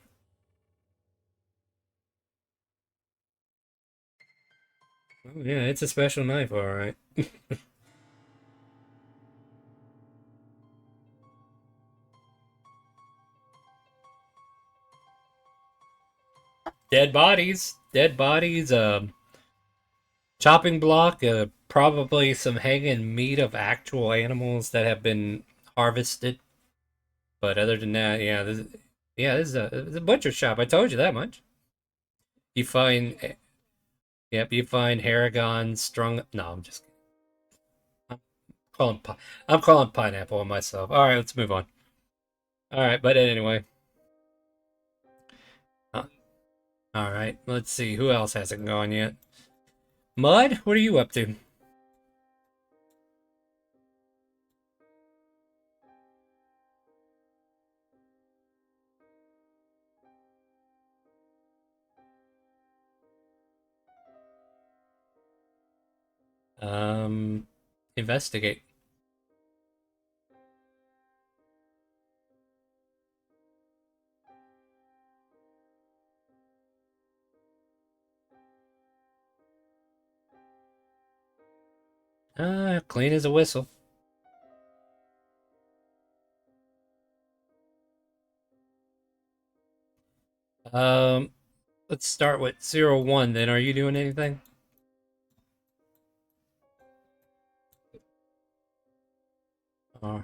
Oh, yeah, it's a special knife, all right. Dead bodies, chopping block, probably some hanging meat of actual animals that have been harvested. But other than that, this is a butcher shop. I told you that much. You find, yep, you find Haragon strung. No, I'm just kidding. I'm I'm calling pineapple on myself. All right, let's move on. All right, but anyway. Uh, all right, let's see who else hasn't gone yet. Mud, what are you up to? Um, investigate. Clean as a whistle. Um, let's start with 01 then. Are you doing anything? Uh,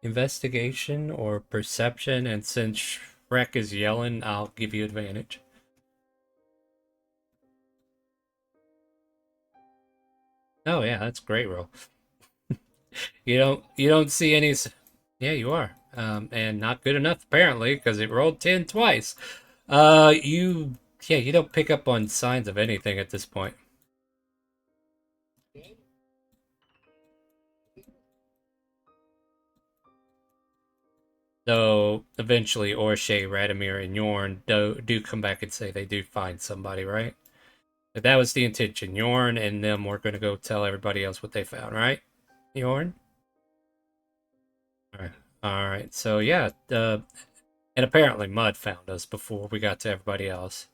investigation or perception, and since Shrek is yelling, I'll give you advantage. Oh yeah, that's a great roll. You don't see any. Yeah, you are. And not good enough apparently because it rolled 10 twice. You don't pick up on signs of anything at this point. Though eventually Orshay, Radomir, and Yorn do come back and say they do find somebody, right? But that was the intention. Yorn and them were going to go tell everybody else what they found, right? Yorn? Alright. Alright, so yeah, and apparently Mud found us before we got to everybody else.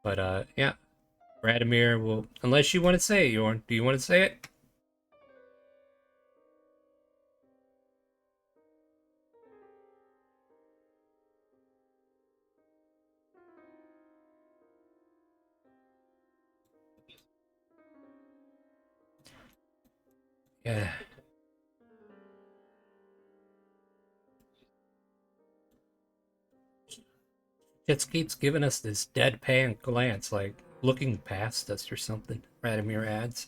But yeah, Radomir will, unless you want to say it, Yorn. Do you want to say it? Yeah. Just keeps giving us this deadpan glance, like looking past us or something. Radomir adds.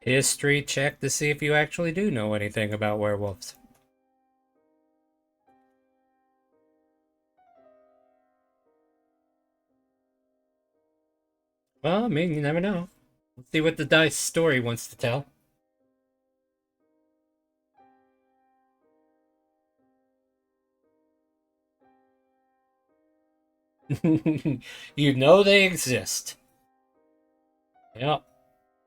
History check to see if you actually do know anything about werewolves. Well, I mean, you never know. Let's see what the dice story wants to tell. You know they exist. Yep.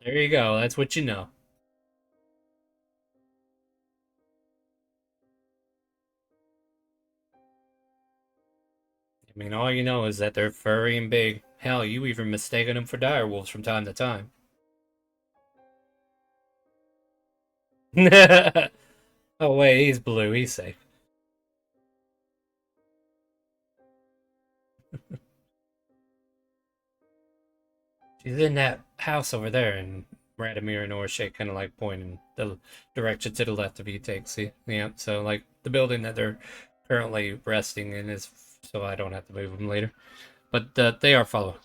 There you go. That's what you know. I mean, all you know is that they're furry and big. Hell, you even mistaken them for direwolves from time to time. Oh, wait, he's blue. He's safe. She's in that house over there, and Radomir and Orshake kind of like pointing the direction to the left of you, take. See? Yeah, so like the building that they're currently resting in is so I don't have to move them later. But they are following.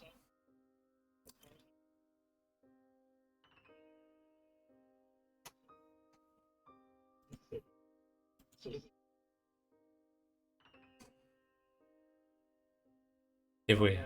If we.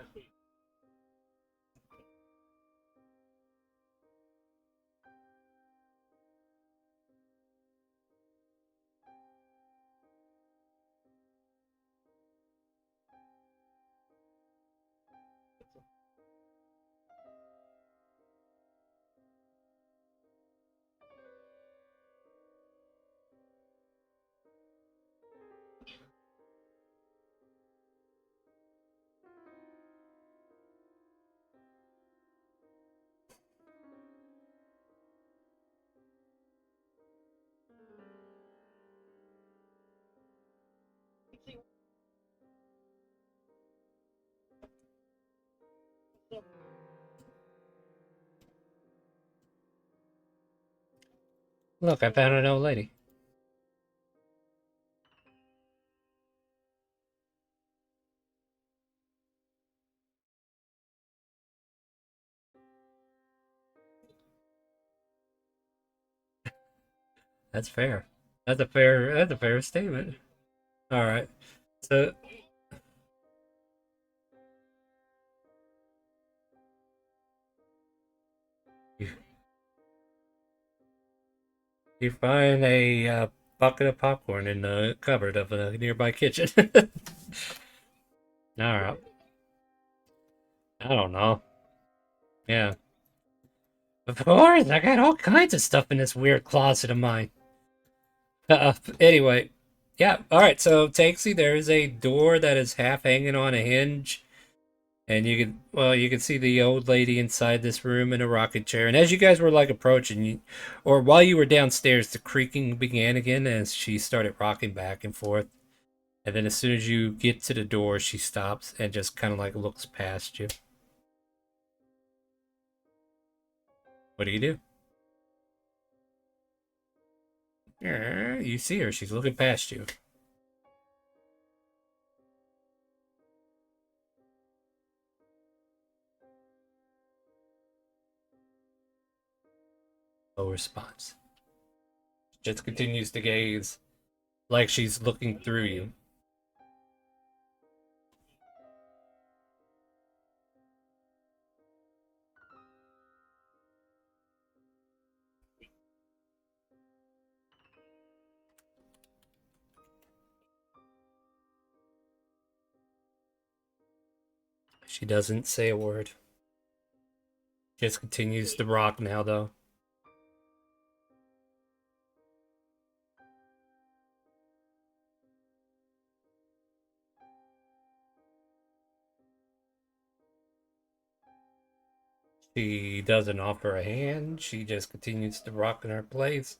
Look, I found an old lady. That's fair. That's a fair statement. All right. So you, you find a bucket of popcorn in the cupboard of a nearby kitchen. All right. I don't know. Yeah. Of course, I got all kinds of stuff in this weird closet of mine. Anyway, yeah. All right. So, Takesy, there is a door that is half hanging on a hinge, and you can see the old lady inside this room in a rocking chair. And as you guys were like approaching, or while you were downstairs, the creaking began again as she started rocking back and forth. And then as soon as you get to the door, she stops and just kind of like looks past you. What do you do? Yeah, you see her. She's looking past you. No response. Just continues to gaze like she's looking through you. She doesn't say a word. Just continues to rock now, though. She doesn't offer a hand. She just continues to rock in her place.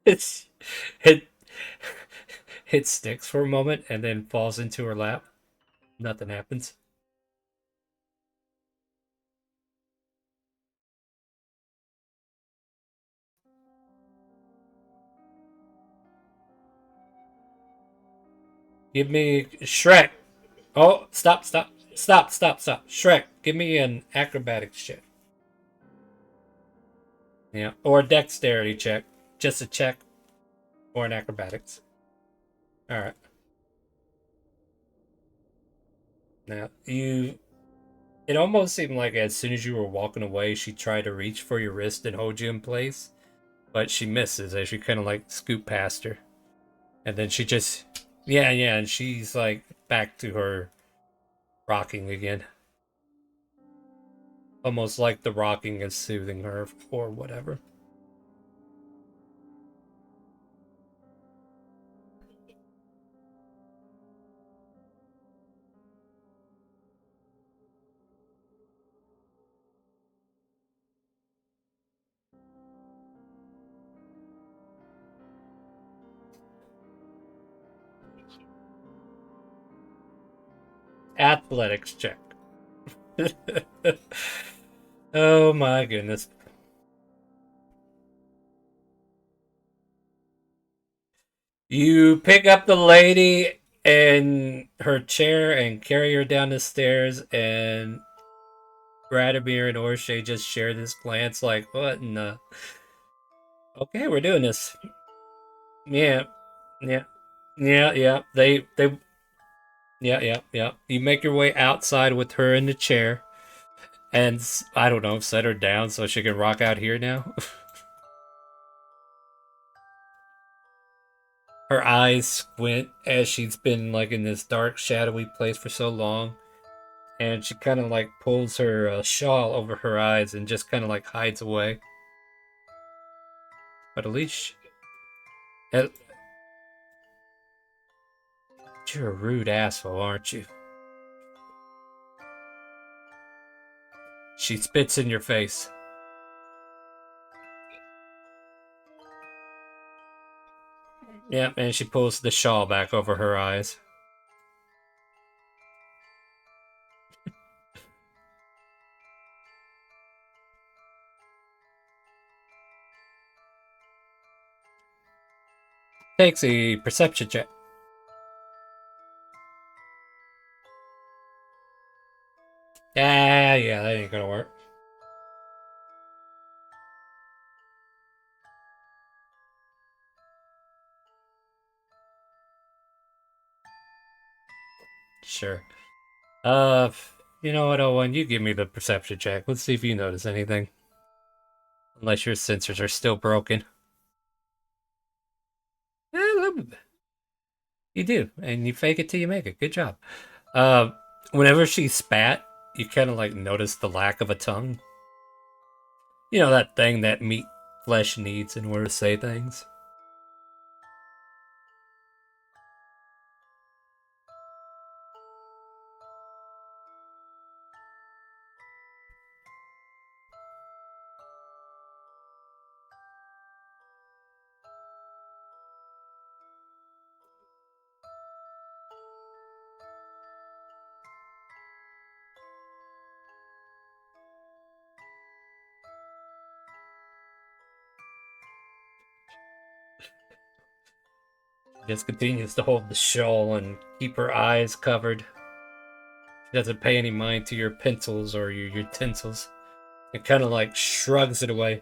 It's it it sticks for a moment and then falls into her lap. Nothing happens. Give me Shrek. Oh, stop. Shrek, give me an acrobatics check. Yeah, or a dexterity check. Just a check or an acrobatics. All right. Now, it almost seemed like as soon as you were walking away, she tried to reach for your wrist and hold you in place, but she misses as you kind of like scoot past her. And then she just, yeah, and she's like back to her rocking again. Almost like the rocking is soothing her or whatever. Athletics check. Oh my goodness. You pick up the lady and her chair and carry her down the stairs, and Vladimir and Orshay just share this glance like, what in the... Okay, we're doing this. Yeah. Yeah. Yeah. Yeah. You make your way outside with her in the chair and, I don't know, set her down so she can rock out here now. Her eyes squint as she's been like in this dark, shadowy place for so long. And she kind of like pulls her shawl over her eyes and just kind of like hides away. But at least you're a rude asshole, aren't you? She spits in your face. Yep, and she pulls the shawl back over her eyes. Takes a perception check. Yeah, that ain't gonna work. Sure. You know what, Owen? You give me the perception check. Let's see if you notice anything. Unless your sensors are still broken. Yeah, a little bit. You do, and you fake it till you make it. Good job. Whenever she spat, you kind of like notice the lack of a tongue. You know that thing that meat flesh needs in order to say things. Just continues to hold the shawl and keep her eyes covered. She doesn't pay any mind to your pencils or your utensils. It kind of like shrugs it away.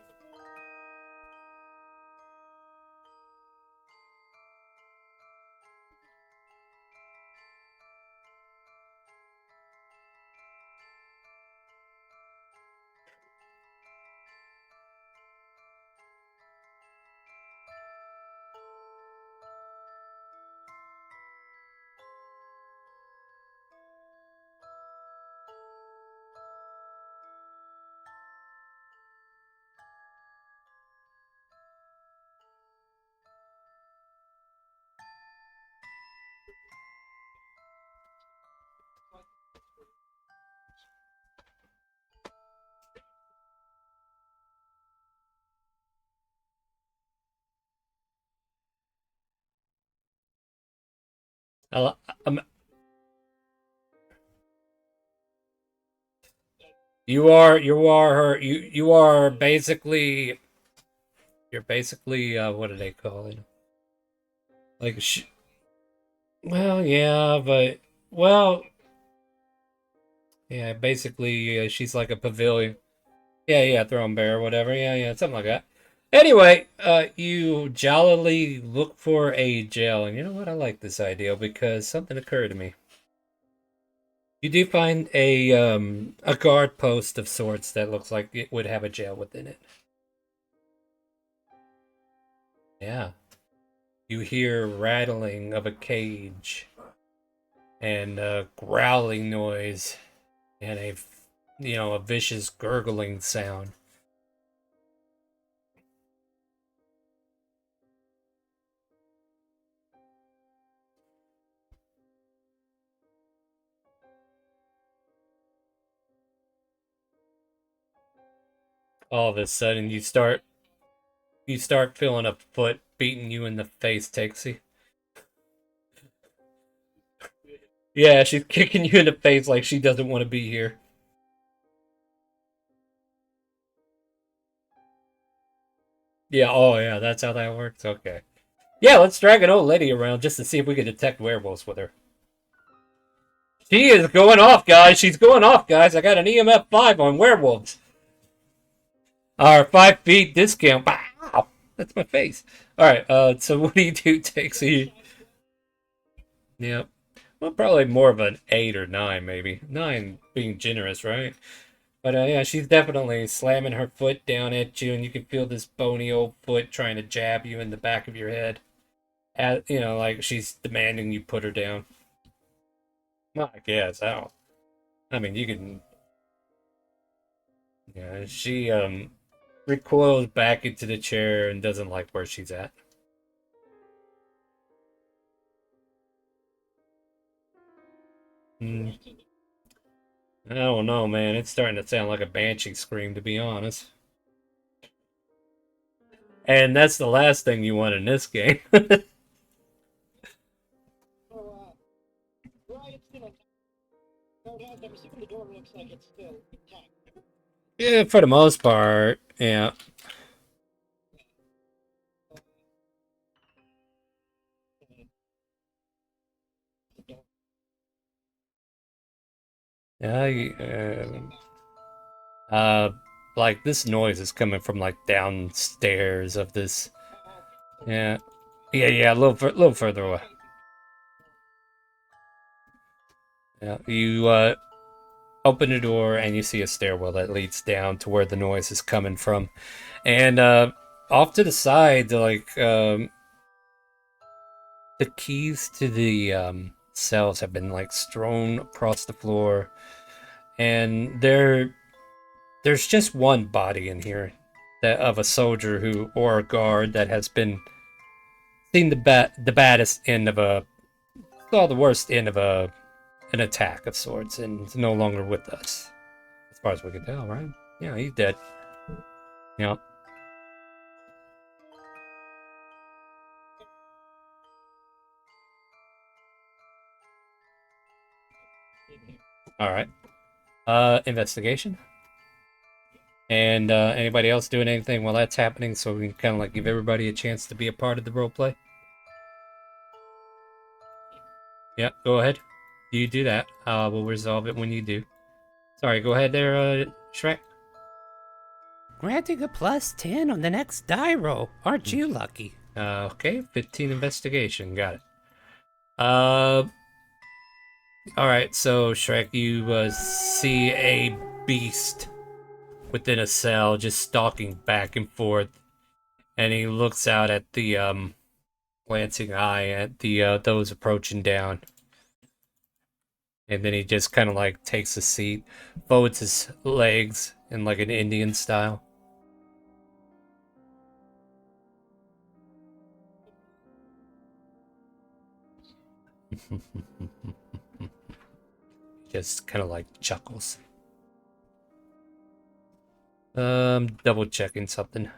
I, um, you are basically, you're basically, what do they call it? Like, well, yeah, but, well, yeah, basically, she's like a pavilion. Yeah, yeah, throne bear or whatever. Yeah, yeah, something like that. Anyway, you jollily look for a jail, and you know what? I like this idea because something occurred to me. You do find a guard post of sorts that looks like it would have a jail within it. Yeah. You hear rattling of a cage and a growling noise and a vicious gurgling sound. All of a sudden you start feeling a foot beating you in the face, Tixie. Yeah, she's kicking you in the face like she doesn't want to be here. Yeah, oh yeah, that's how that works. Okay. Yeah, let's drag an old lady around just to see if we can detect werewolves with her. She is going off, guys. She's going off, guys. I got an EMF 5 on werewolves. Our 5 feet discount. Wow, that's my face. All right. So what do you do, Tixie? Yep. Well, probably more of an 8 or 9, maybe. 9 being generous, right? But yeah, she's definitely slamming her foot down at you, and you can feel this bony old foot trying to jab you in the back of your head. Like she's demanding you put her down. Well, I guess. I mean, you can. Yeah, she recoils back into the chair and doesn't like where she's at. Hmm. I don't know, man. It's starting to sound like a banshee scream, to be honest. And that's the last thing you want in this game. Yeah, for the most part, yeah. Uh, like this noise is coming from like downstairs of this. Yeah, yeah, a little further away. Yeah, you open the door and you see a stairwell that leads down to where the noise is coming from, and off to the side, like the keys to the cells have been like strewn across the floor, and there's just one body in here, that of a soldier who or a guard that has been seen the baddest end of the worst end of an attack of sorts, and is no longer with us, as far as we can tell, right? Yeah, he's dead. Yep. All right. Investigation. And anybody else doing anything while that's happening, so we can kind of like give everybody a chance to be a part of the roleplay? Yeah, go ahead. You do that. We'll resolve it when you do. Sorry, go ahead there, Shrek. Granting a +10 on the next die roll. Aren't you lucky? Okay, 15 investigation. Got it. All right, so Shrek, you see a beast within a cell just stalking back and forth, and he looks out at the glancing eye at the those approaching down. And then he just kind of like takes a seat, folds his legs in like an Indian style. Just kind of like chuckles. Double checking something.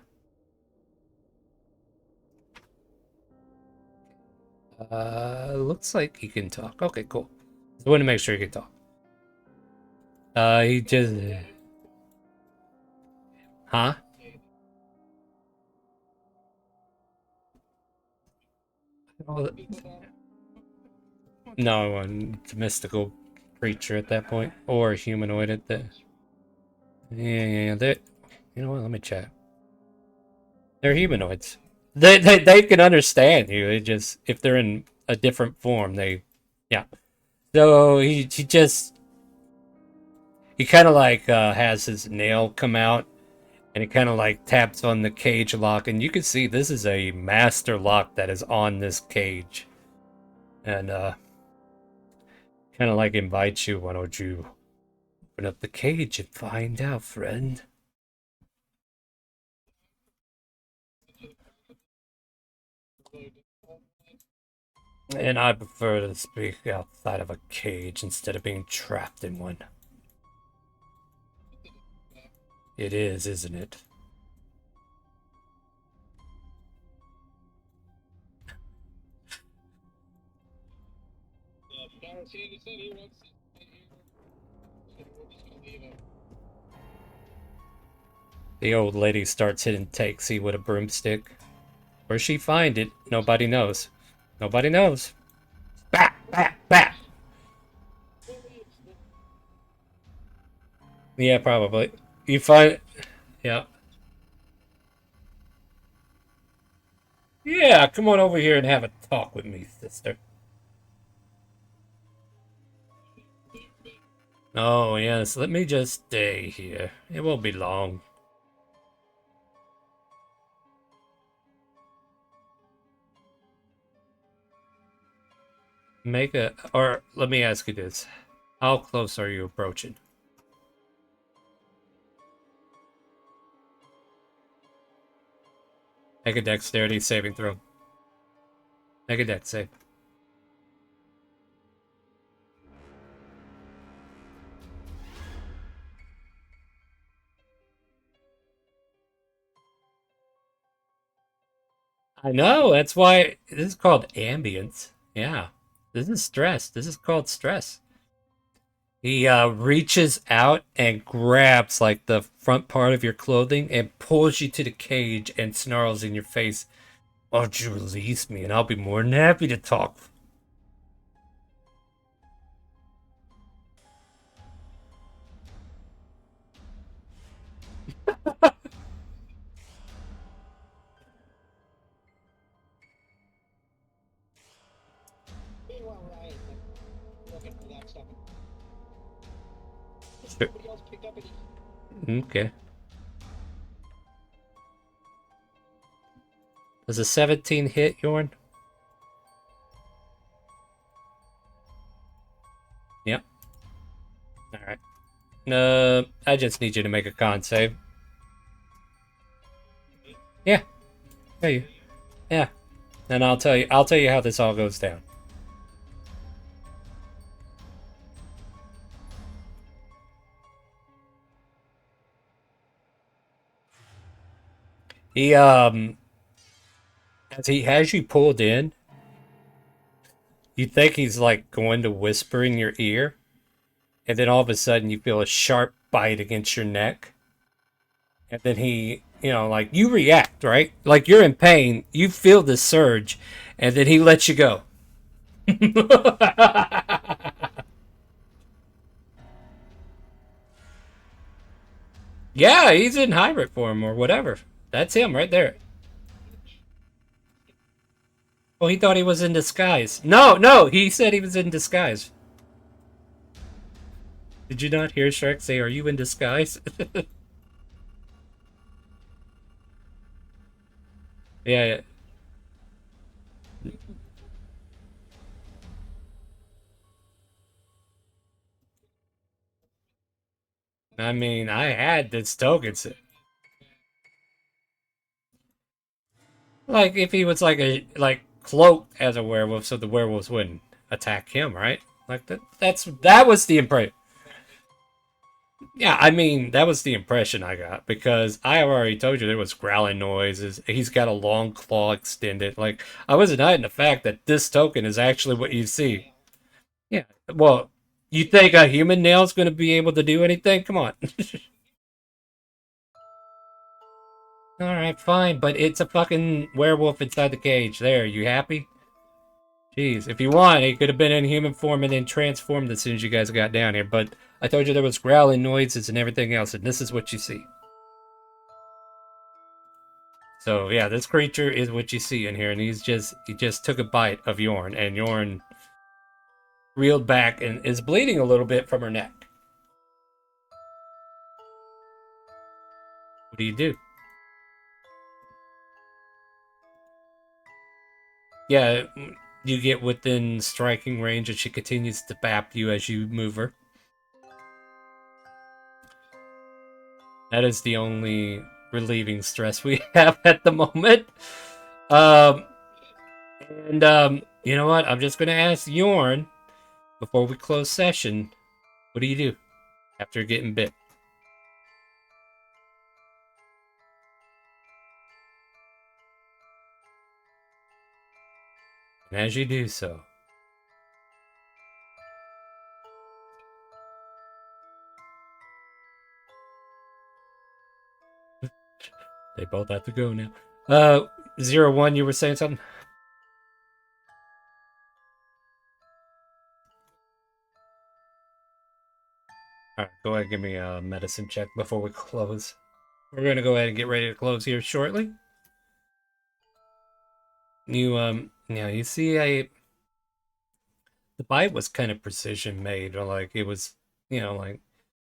Looks like he can talk. Okay, cool. Just want to make sure he can talk. He just... Huh? No, it's a mystical creature at that point. Or a humanoid at that. Yeah, they... You know what, let me check. They're humanoids. They can understand you. They just... If they're in a different form, they... Yeah. So, he just... He kind of like has his nail come out, and he kind of like taps on the cage lock, and you can see this is a master lock that is on this cage, and kind of like invites you. Why don't you open up the cage and find out, friend? And I prefer to speak outside of a cage instead of being trapped in one. It is, isn't it? The old lady starts hitting Takesy with a broomstick. Where she find it, nobody knows. Nobody knows. Bat, bat, bat. Yeah, probably. You find... Yeah. Yeah, come on over here and have a talk with me, sister. Oh, yes, let me just stay here. It won't be long. Or let me ask you this. How close are you approaching? Make a dexterity saving throw. Make a dex save. I know, that's why this is called ambience. Yeah. This is stress. This is called stress. He reaches out and grabs like the front part of your clothing and pulls you to the cage and snarls in your face. Why don't you release me and I'll be more than happy to talk. Sure. Okay. Does a 17 hit, Yorn? Yep. Alright. I just need you to make a con save. Yeah. Yeah. And I'll tell you how this all goes down. He as he has you pulled in, you think he's like going to whisper in your ear, and then all of a sudden you feel a sharp bite against your neck. And then he, like you react, right? Like you're in pain, you feel this surge, and then he lets you go. Yeah, he's in hybrid form or whatever. That's him right there. Oh, he thought he was in disguise. No, he said he was in disguise. Did you not hear Shrek say, "Are you in disguise?" Yeah. I mean, I had this token. Like, if he was like cloaked as a werewolf, so the werewolves wouldn't attack him, right? Like that was the impression. Yeah, I mean, that was the impression I got because I already told you there was growling noises. He's got a long claw extended. Like, I wasn't hiding the fact that this token is actually what you see. Yeah, well, you think a human nail's going to be able to do anything? Come on. All right, fine, but it's a fucking werewolf inside the cage. There, you happy? Jeez, if you want, he could have been in human form and then transformed as soon as you guys got down here. But I told you there was growling noises and everything else, and this is what you see. So yeah, this creature is what you see in here, and he just took a bite of Yorn, and Yorn reeled back and is bleeding a little bit from her neck. What do you do? Yeah, you get within striking range, and she continues to bap you as you move her. That is the only relieving stress we have at the moment. You know what? I'm just gonna ask Yorn before we close session. What do you do after getting bit? And as you do so, they both have to go now. 01, you were saying something? Alright, go ahead and give me a medicine check before we close. We're gonna go ahead and get ready to close here shortly. You see the bite was kind of precision made, or like it was, like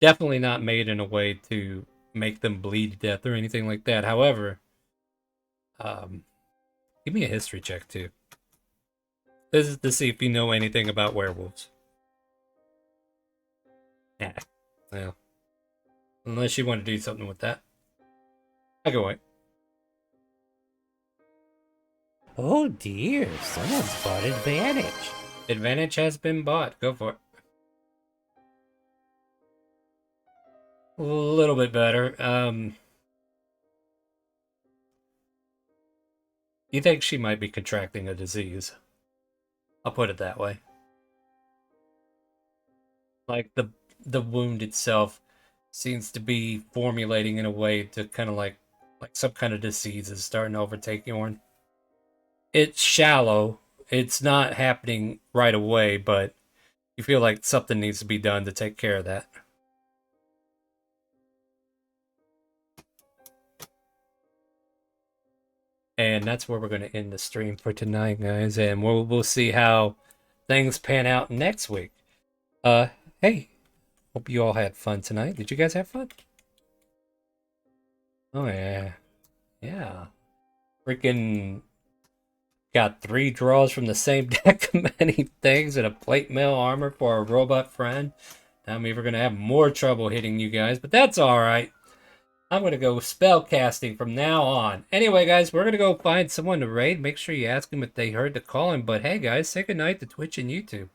definitely not made in a way to make them bleed to death or anything like that. However, give me a history check too. This is to see if you know anything about werewolves. Yeah. Well, unless you want to do something with that. I can wait. Oh dear, someone's bought advantage. Advantage has been bought. Go for it. A little bit better. You think she might be contracting a disease? I'll put it that way. Like the wound itself seems to be formulating in a way to kind of like some kind of disease is starting to overtake Yorn. It's shallow. It's not happening right away, but you feel like something needs to be done to take care of that. And that's where we're going to end the stream for tonight, guys. And we'll see how things pan out next week. Hey, hope you all had fun tonight. Did you guys have fun? Oh yeah, yeah. Freaking got 3 draws from the same deck of many things and a plate mail armor for a robot friend. That means we're gonna have more trouble hitting you guys, but that's all right. I'm gonna go spell casting from now on. Anyway, guys, we're gonna go find someone to raid. Make sure you ask them if they heard the calling. But hey, guys, say goodnight to Twitch and YouTube.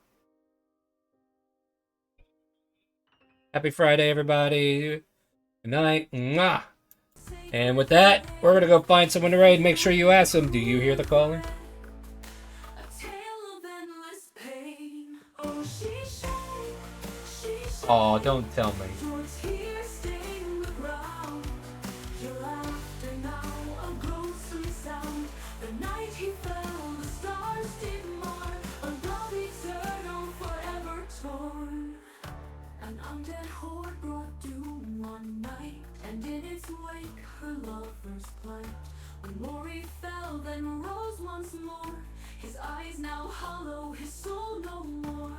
Happy Friday, everybody. Good night. Mwah. And with that, we're gonna go find someone to raid. Make sure you ask them, do you hear the calling? Oh, don't tell me. An undead horde brought doom one night, and in its wake her lover's plight. When Maury fell, then rose once more. His eyes now hollow, his soul no more.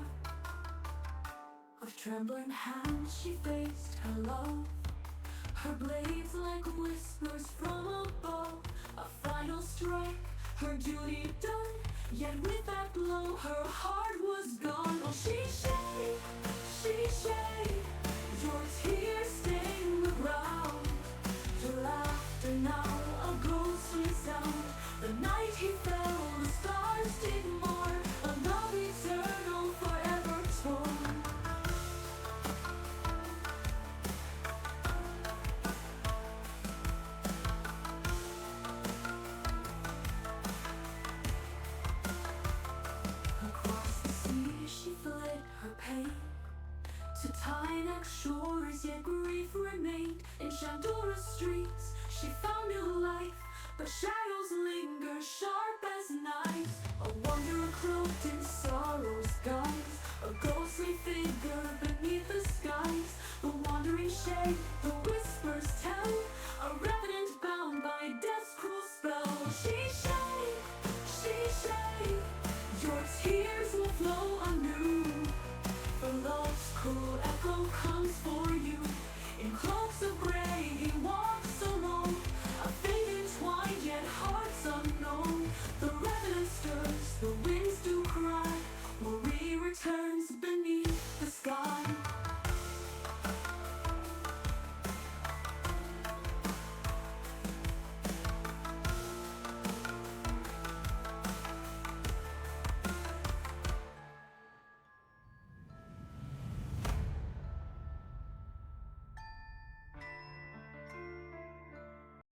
With trembling hands she faced her love, her blades like whispers from above. A final strike, her duty done, yet with that blow her heart was gone. Oh, she yours here stain the ground. Your laughter now a ghostly sound. The night he fell, the stars did mourn. A love eternal forever torn. shade, the whispers tell, a revenant bound by death's cruel spell. She shake, your tears will flow anew, for love's cruel echo comes for you. In cloaks of gray he walks alone, a fate entwined yet hearts unknown. The